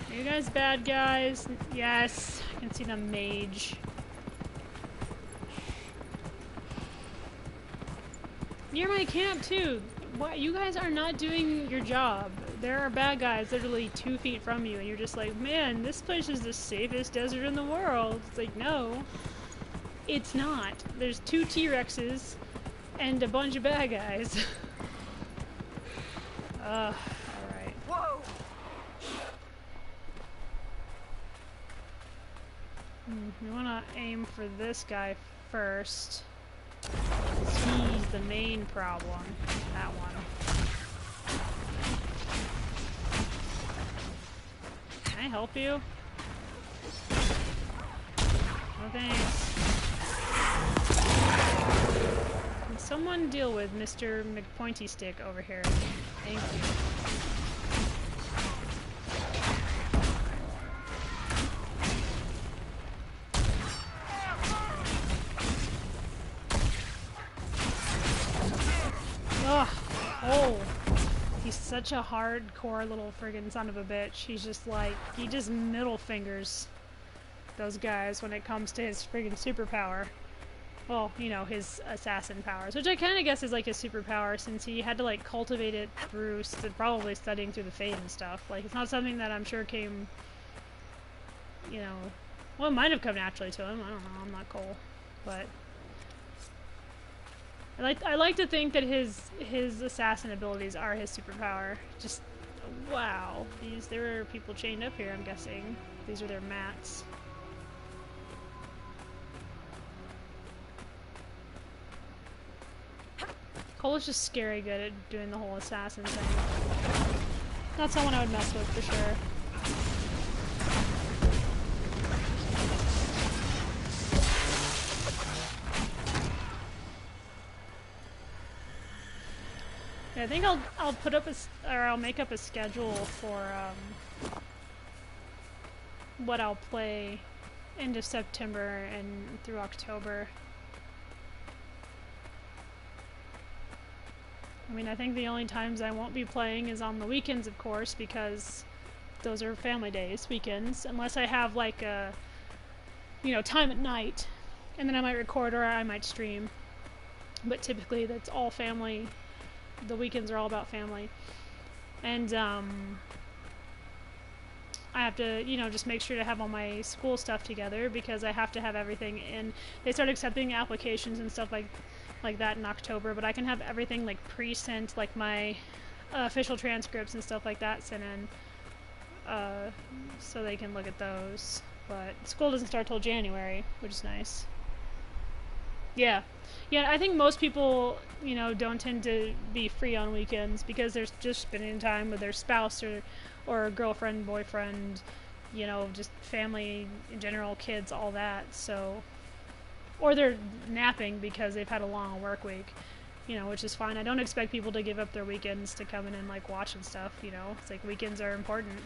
Are you guys bad guys? Yes, I can see the mage. Near my camp too. What? You guys are not doing your job. There are bad guys literally 2 feet from you and you're just like, man, this place is the safest desert in the world. It's like, no, it's not. There's 2 T-Rexes and a bunch of bad guys. Alright. Whoa! We want to aim for this guy first. He's the main problem. That one. Can I help you? No thanks. Can someone deal with Mr. McPointy Stick over here? Thank you. Ugh. Oh. He's such a hardcore little friggin' son of a bitch. He's just like, he just middle fingers those guys when it comes to his friggin' superpower. Well, you know, his assassin powers, which I kind of guess is like his superpower since he had to like cultivate it through probably studying through the Fate and stuff. Like, it's not something that I'm sure came, you know, well, it might have come naturally to him. I don't know. I'm not Cole, but I like to think that his assassin abilities are his superpower. Just wow, there are people chained up here. I'm guessing these are their mats. Cole is just scary good at doing the whole assassin thing. Not someone I would mess with for sure. Yeah, I think I'll put up I'll make up a schedule for what I'll play end of September and through October. I mean, I think the only times I won't be playing is on the weekends, of course, because those are family days, weekends, unless I have like a, you know, time at night, and then I might record or I might stream. But typically that's all family. The weekends are all about family. And I have to, you know, just make sure to have all my school stuff together because I have to have everything in. They start accepting applications and stuff like that in October, but I can have everything like pre-sent, like my official transcripts and stuff like that sent in, so they can look at those. But school doesn't start till January, which is nice. Yeah, I think most people, you know, don't tend to be free on weekends because they're just spending time with their spouse or girlfriend, boyfriend, you know, just family in general, kids, all that. So, or they're napping because they've had a long work week, you know, which is fine. I don't expect people to give up their weekends to come in and like watch and stuff, you know. It's like weekends are important.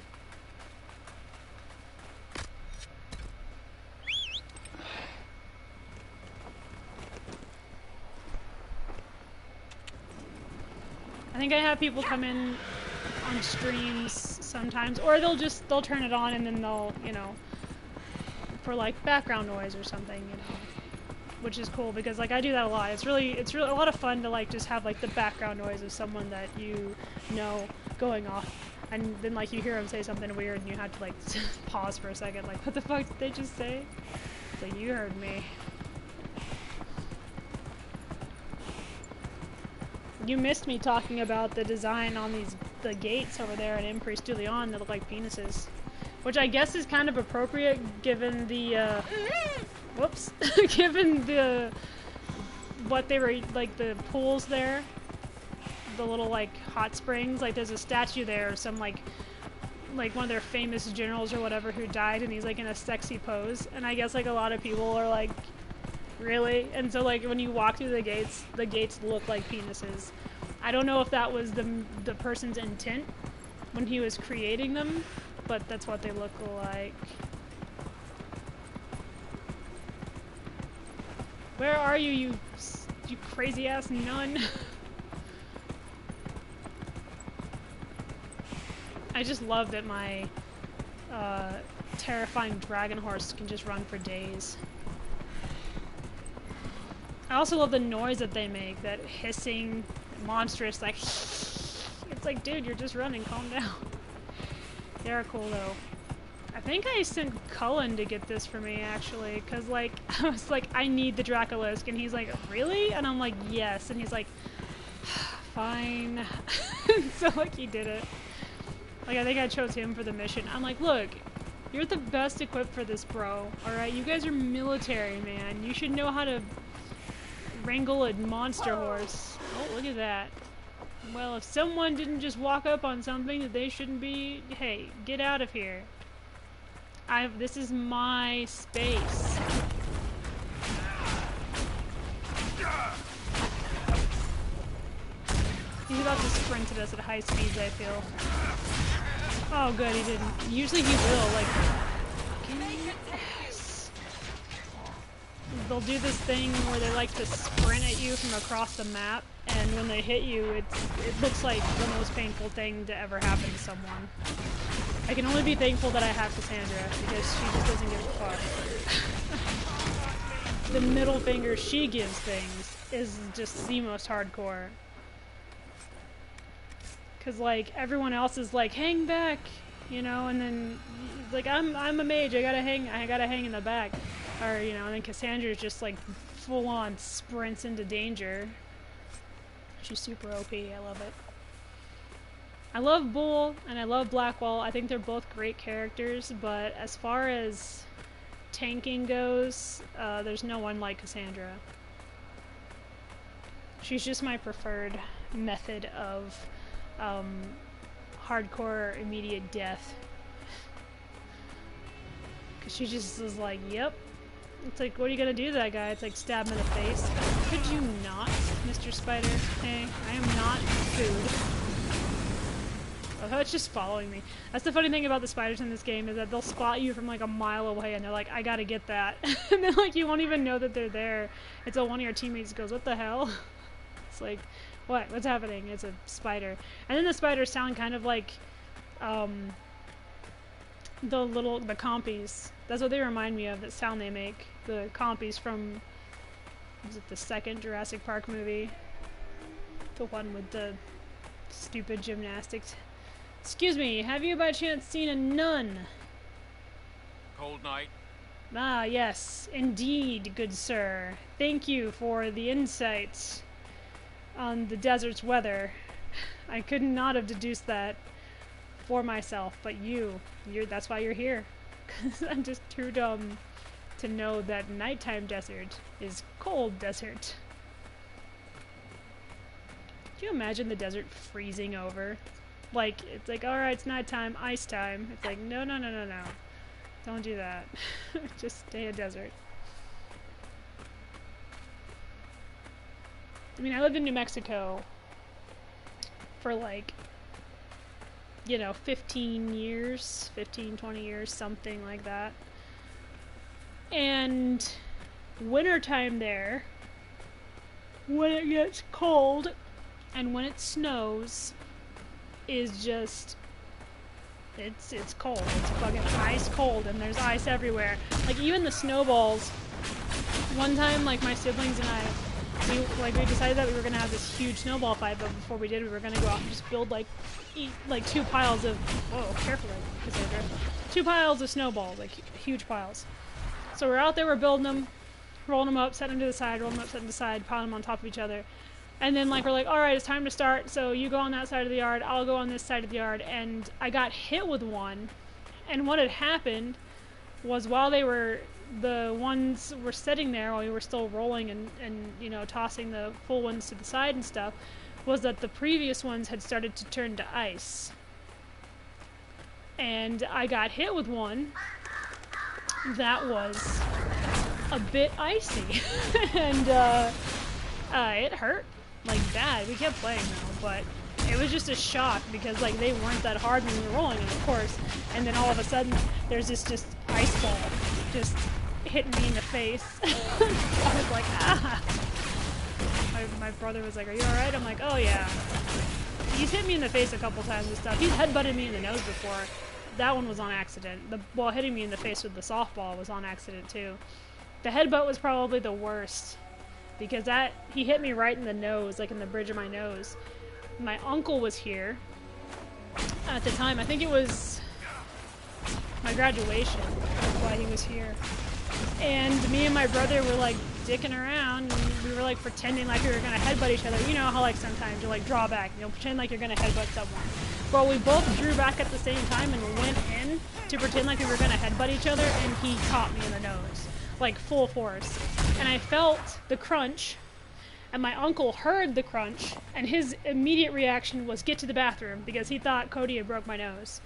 I think I have people come in on streams sometimes, or they'll turn it on and then they'll, you know, for like background noise or something, you know, which is cool because like I do that a lot. It's really a lot of fun to like just have like the background noise of someone that you know going off, and then like you hear them say something weird and you have to like pause for a second, like what the fuck did they just say? It's like, you heard me. You missed me talking about the design on the gates over there in Empress de Leon that look like penises. Which I guess is kind of appropriate given the, whoops, given what they were, like the pools there, the little like hot springs, like there's a statue there of some like one of their famous generals or whatever who died, and he's like in a sexy pose, and I guess like a lot of people are like, really? And so like when you walk through the gates look like penises. I don't know if that was the person's intent when he was creating them, but that's what they look like. Where are you, you crazy ass nun? I just love that my terrifying dragon horse can just run for days. I also love the noise that they make, that hissing, monstrous, like, it's like, dude, you're just running, calm down. They're cool, though. I think I sent Cullen to get this for me, actually, because, like, I was like, I need the Dracolisk, and he's like, really? And I'm like, yes, and he's like, fine. So, like, he did it. Like, I think I chose him for the mission. I'm like, look, you're the best equipped for this, bro, alright? You guys are military, man. You should know how to wrangle a monster horse. Oh, look at that. Well, if someone didn't just walk up on something that they shouldn't be, hey, get out of here. This is my space. He's about to sprint at us at high speeds, I feel. Oh, good, he didn't. Usually he will, like, they'll do this thing where they like to sprint at you from across the map, and when they hit you, it looks like the most painful thing to ever happen to someone. I can only be thankful that I have Cassandra, because she just doesn't give a fuck. The middle finger she gives things is just the most hardcore. Cause like everyone else is like, hang back, you know, and then like I'm a mage, I gotta hang in the back. Or, you know, and then Cassandra's just like full on sprints into danger. She's super OP, I love it. I love Bull and I love Blackwall. I think they're both great characters, but as far as tanking goes, there's no one like Cassandra. She's just my preferred method of hardcore immediate death. Cause she just is like, yep. It's like, what are you gonna do to that guy? It's like, stab him in the face. Could you not, Mr. Spider? Hey, I am not food. Oh, it's just following me. That's the funny thing about the spiders in this game, is that they'll spot you from like a mile away and they're like, I gotta get that. And then like you won't even know that they're there until one of your teammates goes, what the hell? It's like, what? What's happening? It's a spider. And then the spiders sound kind of like the compies. That's what they remind me of, that sound they make. The compies from, was it the second Jurassic Park movie? The one with the stupid gymnastics. Excuse me, have you by chance seen a nun? Cold night. Ah, yes, indeed, good sir. Thank you for the insights on the desert's weather. I could not have deduced that for myself, but that's why you're here. 'Cause I'm just too dumb to know that nighttime desert is cold desert. Can you imagine the desert freezing over? Like, it's like, alright, it's nighttime, ice time. It's like, no. Don't do that. Just stay a desert. I mean, I lived in New Mexico for like, you know, 15 years, 15, 20 years, something like that. And wintertime there, when it gets cold and when it snows, is just It's cold. It's fucking ice cold, and there's ice everywhere. Like, even the snowballs. One time, like, my siblings and I, we decided that we were gonna have this huge snowball fight, but before we did, we were gonna go out and just build, like, two piles of, whoa, careful, Cassandra. 2 piles of snowballs, like, huge piles. So we're out there, we're building them, rolling them up, setting them to the side, rolling them up, setting them to the side, piling them on top of each other. And then, like, we're like, alright, it's time to start, so you go on that side of the yard, I'll go on this side of the yard, and I got hit with one, and what had happened was while the ones were sitting there, while we were still rolling and you know, tossing the full ones to the side and stuff, was that the previous ones had started to turn to ice. And I got hit with one that was a bit icy, and it hurt, like, bad. We kept playing though, but it was just a shock because, like, they weren't that hard when we were rolling them, of course, and then all of a sudden there's this just ice ball just hitting me in the face. I was like, ah. My brother was like, are you alright? I'm like, oh yeah. He's hit me in the face a couple times and stuff. He's headbutted me in the nose before. That one was on accident. Hitting me in the face with the softball was on accident too. The headbutt was probably the worst because he hit me right in the nose, like in the bridge of my nose. My uncle was here at the time. I think it was my graduation. That's why he was here. And me and my brother were like dicking around, and we were like pretending like we were gonna headbutt each other. You know how like sometimes you like draw back, you know, pretend like you're gonna headbutt someone. Well, we both drew back at the same time and went in to pretend like we were gonna headbutt each other, and he caught me in the nose, like full force. And I felt the crunch, and my uncle heard the crunch, and his immediate reaction was get to the bathroom because he thought Cody had broke my nose.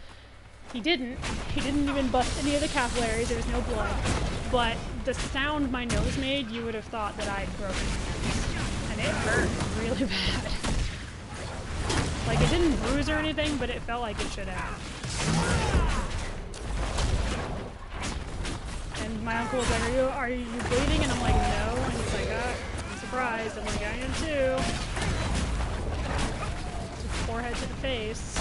He didn't. He didn't even bust any of the capillaries. There was no blood. But the sound my nose made, you would have thought that I had broken my nose. And it hurt really bad. Like, it didn't bruise or anything, but it felt like it should have. And my uncle was like, are you bleeding? And I'm like, no. And he's like, I'm surprised. I'm like, I am too. Just forehead to the face.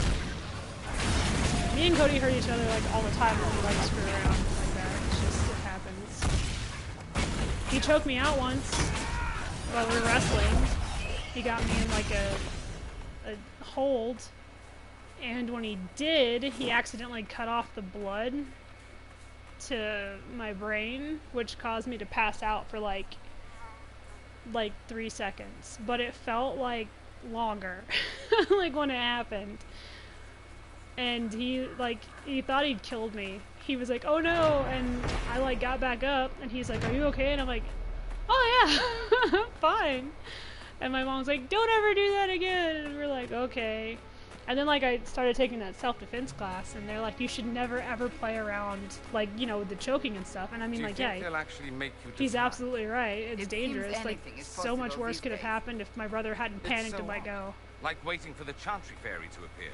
Me and Cody hurt each other like all the time when we like screw around like that. It's just, it happens. He choked me out once while we were wrestling. He got me in like a hold, and when he did, he accidentally cut off the blood to my brain, which caused me to pass out for like 3 seconds. But it felt like longer, like when it happened. And he thought he'd killed me. He was like, oh no, and I like got back up, and he's like, are you okay? And I'm like, oh yeah, I'm fine. And my mom's like, don't ever do that again. And we're like, okay. And then like I started taking that self-defense class, and they're like, you should never ever play around, like, you know, with the choking and stuff. And I mean, like, yeah, they'll actually make you he's absolutely right. It's dangerous. Like, so much worse could have happened if my brother hadn't panicked and let go. Like waiting for the Chantry Fairy to appear.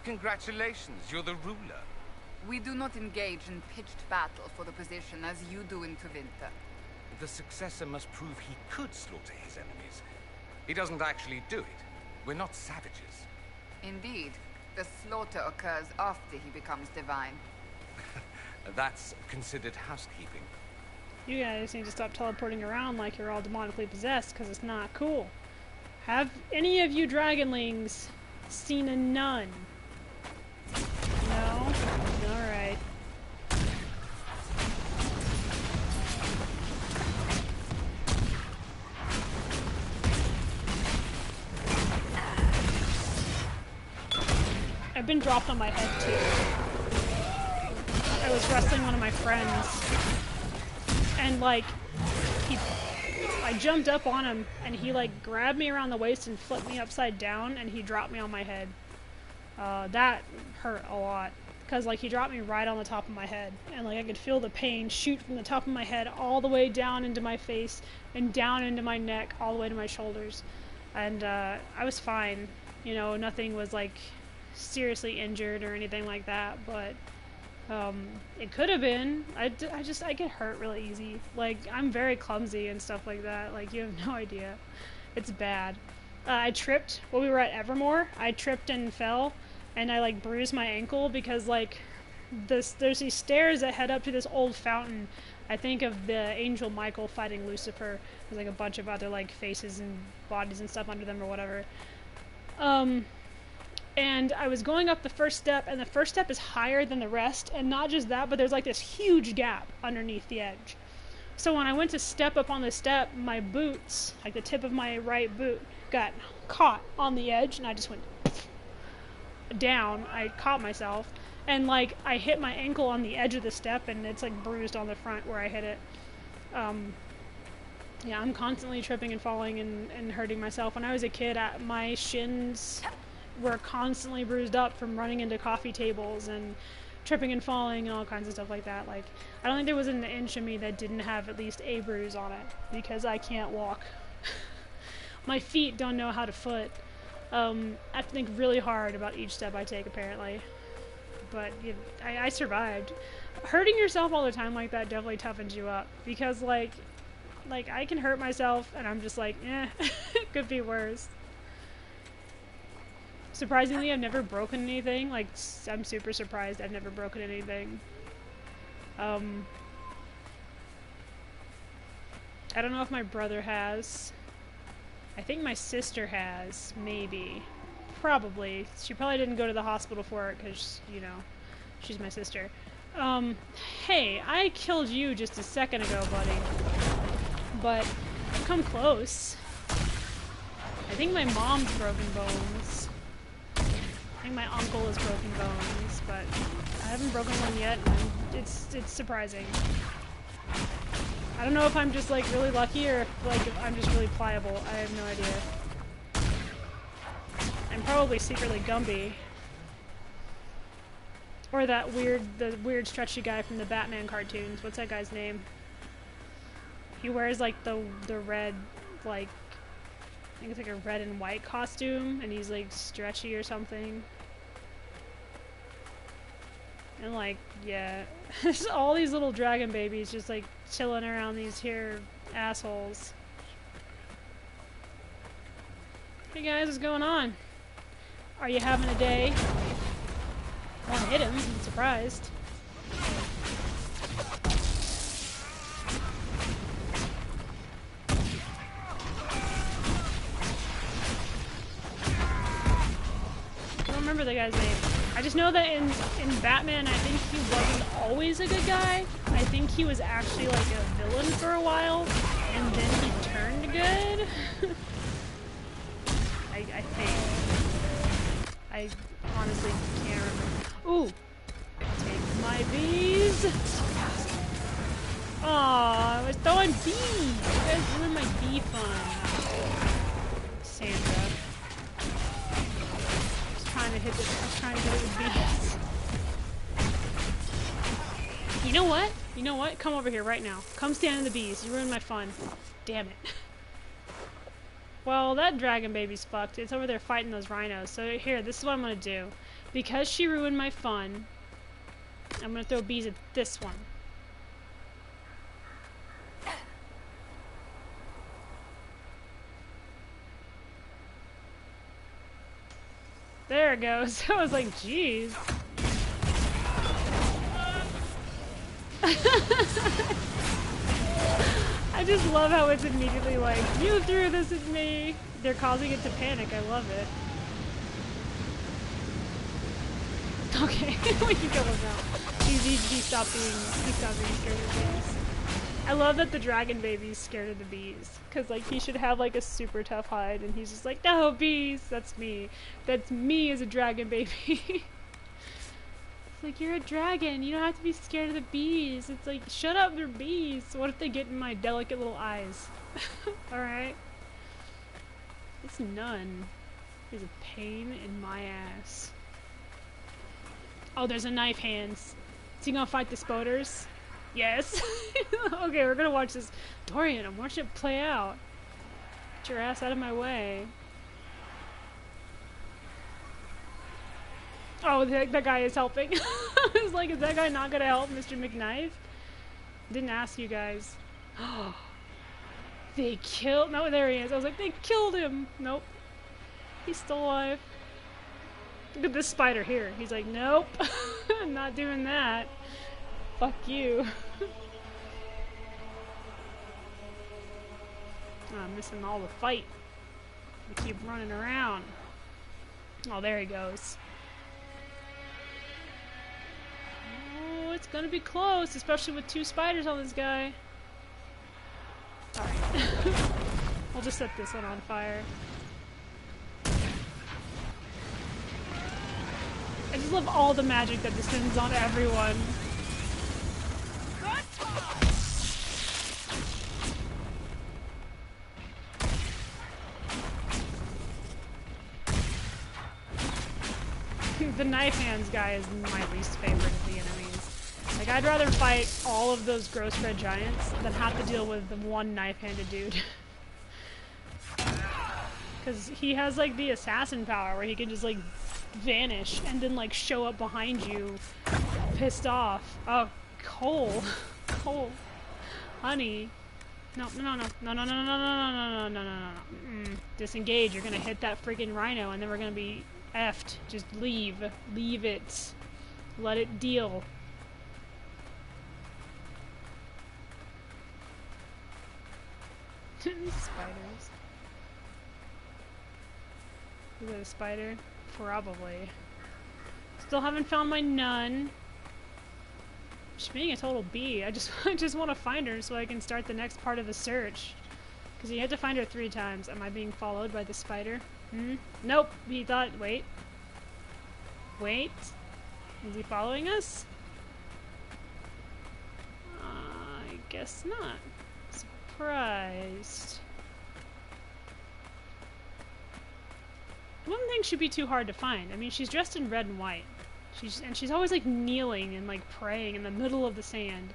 Congratulations, you're the ruler. We do not engage in pitched battle for the position as you do in Tevinter. The successor must prove he could slaughter his enemies. He doesn't actually do it. We're not savages. Indeed. The slaughter occurs after he becomes divine. That's considered housekeeping. You guys need to stop teleporting around like you're all demonically possessed, because it's not cool. Have any of you dragonlings seen a nun? No? Alright. I've been dropped on my head too. I was wrestling one of my friends, and like, I jumped up on him, and he like grabbed me around the waist and flipped me upside down, and he dropped me on my head. That hurt a lot, because like he dropped me right on the top of my head, and like I could feel the pain shoot from the top of my head all the way down into my face and down into my neck, all the way to my shoulders. And I was fine, you know, nothing was like seriously injured or anything like that, but it could have been. I get hurt really easy. Like, I'm very clumsy and stuff like that. Like, you have no idea. It's bad. I tripped while we were at Evermore. I tripped and fell, and I like bruised my ankle because like there's these stairs that head up to this old fountain. I think of the angel Michael fighting Lucifer. There's like a bunch of other like faces and bodies and stuff under them or whatever. And I was going up the first step, and the first step is higher than the rest, and not just that, but there's like this huge gap underneath the edge. So when I went to step up on the step, my boots, like the tip of my right boot, got caught on the edge, and I just went down. I caught myself, and like I hit my ankle on the edge of the step, and it's like bruised on the front where I hit it. Yeah, I'm constantly tripping and falling and hurting myself. When I was a kid, my shins were constantly bruised up from running into coffee tables and tripping and falling and all kinds of stuff like that. Like, I don't think there was an inch of me that didn't have at least a bruise on it because I can't walk. My feet don't know how to foot. I have to think really hard about each step I take, apparently. But I survived. Hurting yourself all the time like that definitely toughens you up because, like I can hurt myself and I'm just like, it could be worse. Surprisingly, I've never broken anything. Like, I'm super surprised I've never broken anything. I don't know if my brother has. I think my sister has, maybe. Probably. She probably didn't go to the hospital for it because, you know, she's my sister. Hey, I killed you just a second ago, buddy. But I've come close. I think my mom's broken bones. I think my uncle has broken bones, but I haven't broken one yet, and it's surprising. I don't know if I'm just like really lucky or if I'm just really pliable. I have no idea. I'm probably secretly Gumby. Or the weird stretchy guy from the Batman cartoons. What's that guy's name? He wears like the red, like, I think it's like a red and white costume, and he's like stretchy or something. And like, yeah, there's all these little dragon babies just like chilling around these here assholes. Hey guys, what's going on? Are you having a day? I want to hit him, I'm surprised. I don't remember the guy's name. I just know that in Batman, I think he wasn't always a good guy. I think he was actually like a villain for a while, and then he turned good. I think. I honestly can't remember. Ooh! Take my bees! Aw, I was throwing bees! You guys ruined my bee fun. Sandra. I was trying to hit it with bees. You know what? You know what? Come over here right now. Come stand in the bees. You ruined my fun. Damn it. Well, that dragon baby's fucked. It's over there fighting those rhinos. So here, this is what I'm gonna do. Because she ruined my fun, I'm gonna throw bees at this one. There it goes. I was like, jeez. I just love how it's immediately like, you threw this at me. They're causing it to panic. I love it. Okay, we can kill him now. He stopped being scared of the bees. I love that the dragon baby's scared of the bees. Cause like he should have like a super tough hide and he's just like, no, bees, that's me. That's me as a dragon baby. It's like, you're a dragon, you don't have to be scared of the bees. It's like, shut up, they're bees. What if they get in my delicate little eyes? Alright. This nun is a pain in my ass. Oh, there's a knife hands. Is he gonna fight the spoders? Yes. Okay, we're gonna watch this. Dorian, I'm watching it play out. Get your ass out of my way. Oh, that guy is helping. I was like, is that guy not gonna help Mr. McKnife? Didn't ask you guys. They killed. No, there he is. I was like, they killed him. Nope. He's still alive. Look at this spider here. He's like, nope, I'm not doing that. Fuck you. Oh, I'm missing all the fight. I keep running around. Oh, there he goes. Oh, it's gonna be close, especially with 2 spiders on this guy. Alright. I'll just set this one on fire. I just love all the magic that descends on everyone. The knife hands guy is my least favorite of the enemies. Like, I'd rather fight all of those gross red giants than have to deal with the one knife-handed dude. Because he has, like, the assassin power where he can just, like, vanish and then, like, show up behind you pissed off. Oh, Cole. Cole. Honey. No, no, no, no, no, no, no, no, no, no, no, no, no, no. Disengage. You're gonna hit that freaking rhino and then we're gonna be effed. Just leave. Leave it. Let it deal. Spiders. Is that a spider? Probably. Still haven't found my nun. She's being a total bee. I just want to find her so I can start the next part of the search. Because you had to find her 3 times. Am I being followed by the spider? Nope. He thought. Wait. Wait. Is he following us? I guess not. Surprised. I wouldn't think she'd be too hard to find. I mean, she's dressed in red and white. She's always like kneeling and like praying in the middle of the sand.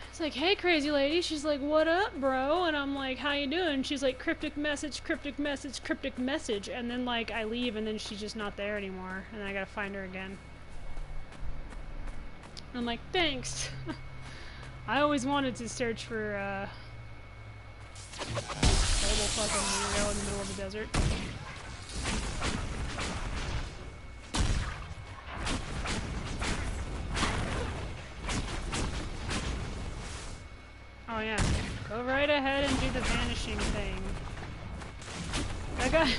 It's like, hey, crazy lady. She's like, what up, bro? And I'm like, how you doing? She's like, cryptic message, cryptic message, cryptic message. And then like I leave and then she's just not there anymore. And then I gotta find her again. And I'm like, thanks. I always wanted to search for total fucking weirdo in the middle of the desert. Oh yeah, go right ahead and do the vanishing thing. That guy,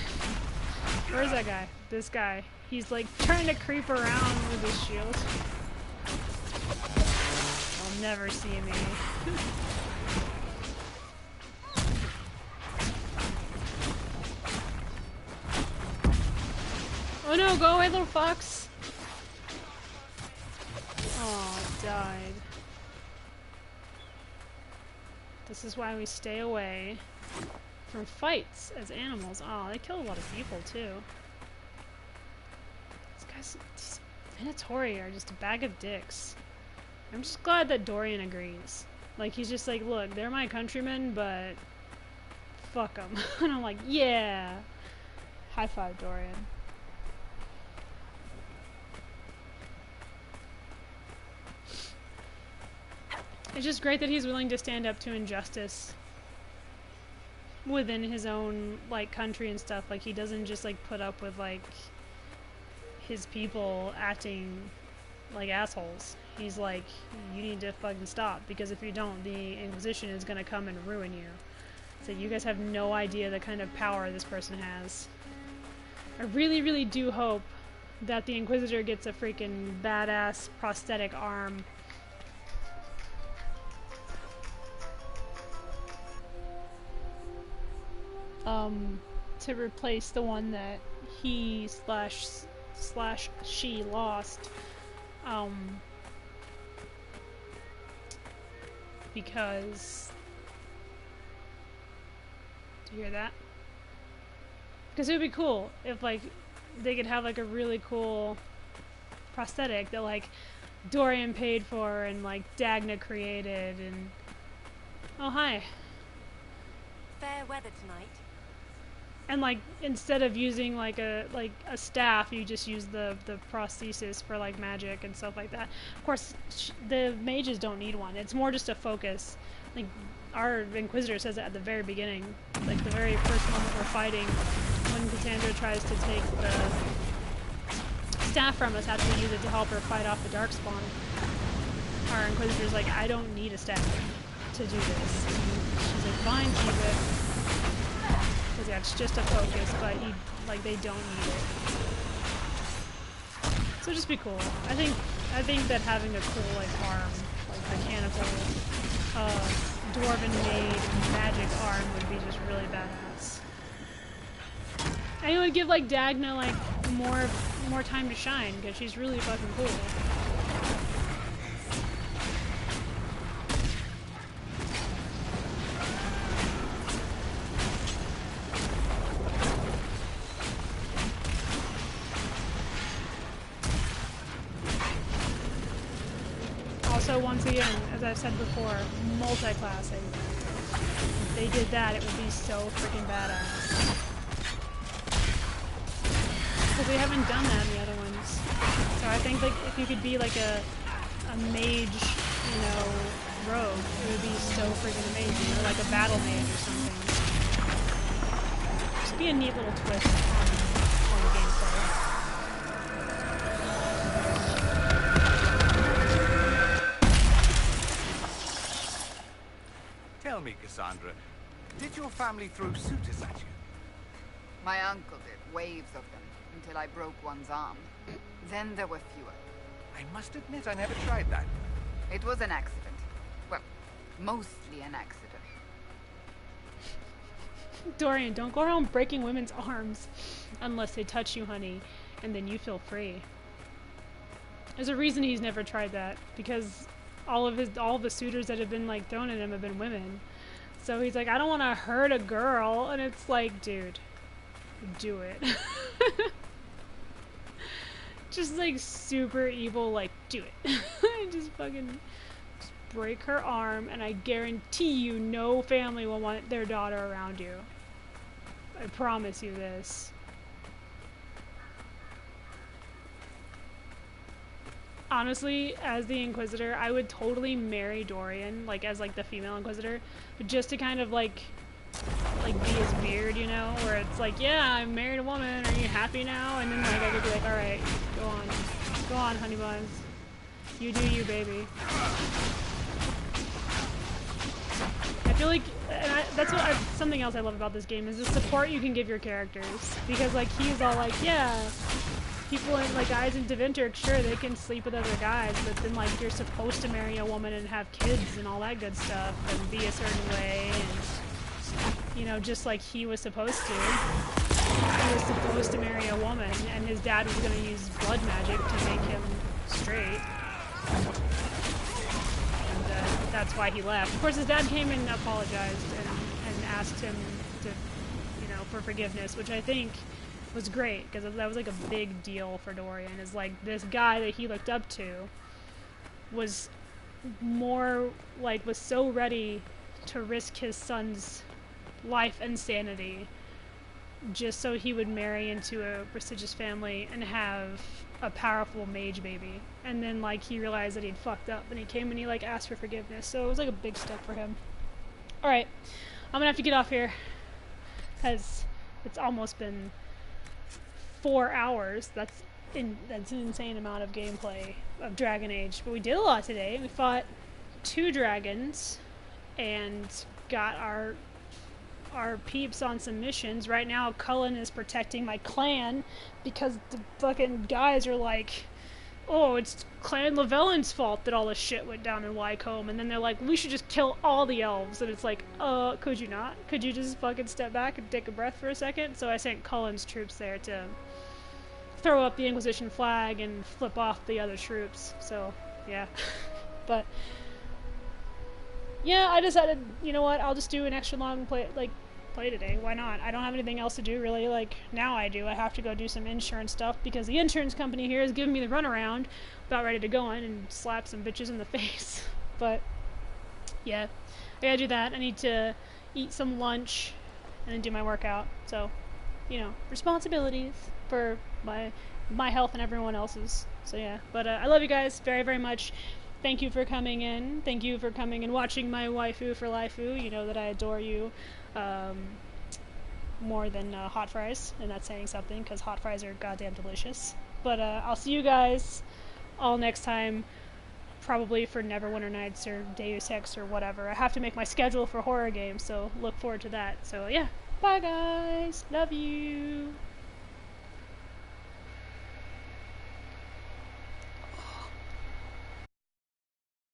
where's that guy? This guy. He's like trying to creep around with his shield. He'll never see me. Oh no, go away, little fox! Oh, died. This is why we stay away from fights as animals. Oh, they kill a lot of people too. These Venatori are just a bag of dicks. I'm just glad that Dorian agrees. Like, he's just like, look, they're my countrymen, but fuck them. And I'm like, yeah! High five, Dorian. It's just great that he's willing to stand up to injustice within his own, like, country and stuff. Like, he doesn't just, like, put up with, like, his people acting like assholes. He's like, you need to fucking stop, because if you don't, the Inquisition is gonna come and ruin you. So you guys have no idea the kind of power this person has. I really, really do hope that the Inquisitor gets a freaking badass prosthetic arm. To replace the one that he slash she lost. Because... do you hear that? Because it would be cool if, like, they could have, like, a really cool prosthetic that, like, Dorian paid for and, like, Dagna created and... Oh, hi. Fair weather tonight. And, like, instead of using, like a staff, you just use the prosthesis for, like, magic and stuff like that. Of course, the mages don't need one. It's more just a focus. Like, our Inquisitor says it at the very beginning. Like, the very first moment we're fighting, when Cassandra tries to take staff from us have to use it to help her fight off the Darkspawn. Our Inquisitor's like, I don't need a staff to do this. And she's like, fine, keep it. Because yeah, it's just a focus, but they don't need it. So just be cool. I think that having a cool arm, mechanical, dwarven made magic arm would be just really badass. And it would give Dagna more time to shine because she's really fucking cool. Also, once again, as I've said before, multi-classing. If they did that, it would be so freaking badass. Because we haven't done that in the other ones. So I think if you could be a mage, rogue, it would be so freaking amazing. Or a battle mage or something. Just be a neat little twist on the gameplay. Tell me, Cassandra, did your family throw suitors at you? My uncle did, waves of them, until I broke one's arm. Then there were fewer. I must admit I never tried that. It was an accident. Well, mostly an accident. Dorian, don't go around breaking women's arms unless they touch you, honey, and then you feel free. There's a reason he's never tried that, because all of the suitors that have been thrown at him have been women. So he's like, I don't want to hurt a girl, and it's like, dude, do it. Just super evil, do it. just break her arm, and I guarantee you no family will want their daughter around you. I promise you this. Honestly, as the Inquisitor, I would totally marry Dorian, as the female Inquisitor, but just to kind of be his beard, where it's yeah, I married a woman, are you happy now? And then I could be alright, go on, honey buns, you do you, baby. I feel that's something else I love about this game is the support you can give your characters, because he's all yeah, people guys in Deventer, sure, they can sleep with other guys, but then you're supposed to marry a woman and have kids and all that good stuff and be a certain way, and just like he was supposed to. He was supposed to marry a woman, and his dad was going to use blood magic to make him straight. And that's why he left. Of course, his dad came and apologized and asked him to, for forgiveness, which I think was great, because that was a big deal for Dorian, is this guy that he looked up to was was so ready to risk his son's life and sanity just so he would marry into a prestigious family and have a powerful mage baby. And then he realized that he'd fucked up, and he came and he asked for forgiveness. So it was a big step for him. Alright, I'm gonna have to get off here because it's almost been 4 hours. That's an insane amount of gameplay of Dragon Age. But we did a lot today. We fought 2 dragons and got our peeps on some missions. Right now, Cullen is protecting my clan because the fucking guys are oh, it's Clan Llewellyn's fault that all this shit went down in Wycombe. And then they're we should just kill all the elves. And it's could you not? Could you just fucking step back and take a breath for a second? So I sent Cullen's troops there to throw up the Inquisition flag and flip off the other troops. So, yeah. But yeah, I decided, you know what, I'll just do an extra long play today. Why not? I don't have anything else to do, really. Now I do. I have to go do some insurance stuff because the insurance company here is giving me the runaround. About ready to go in and slap some bitches in the face. But, yeah, I gotta do that. I need to eat some lunch and then do my workout. So, responsibilities for my health and everyone else's. So, yeah. But I love you guys very, very much. Thank you for coming in. Thank you for coming and watching my waifu for Lifu. You know that I adore you more than hot fries, and that's saying something because hot fries are goddamn delicious. But I'll see you guys all next time, probably for Neverwinter Nights or Deus Ex or whatever. I have to make my schedule for horror games, so look forward to that. So yeah, bye guys, love you.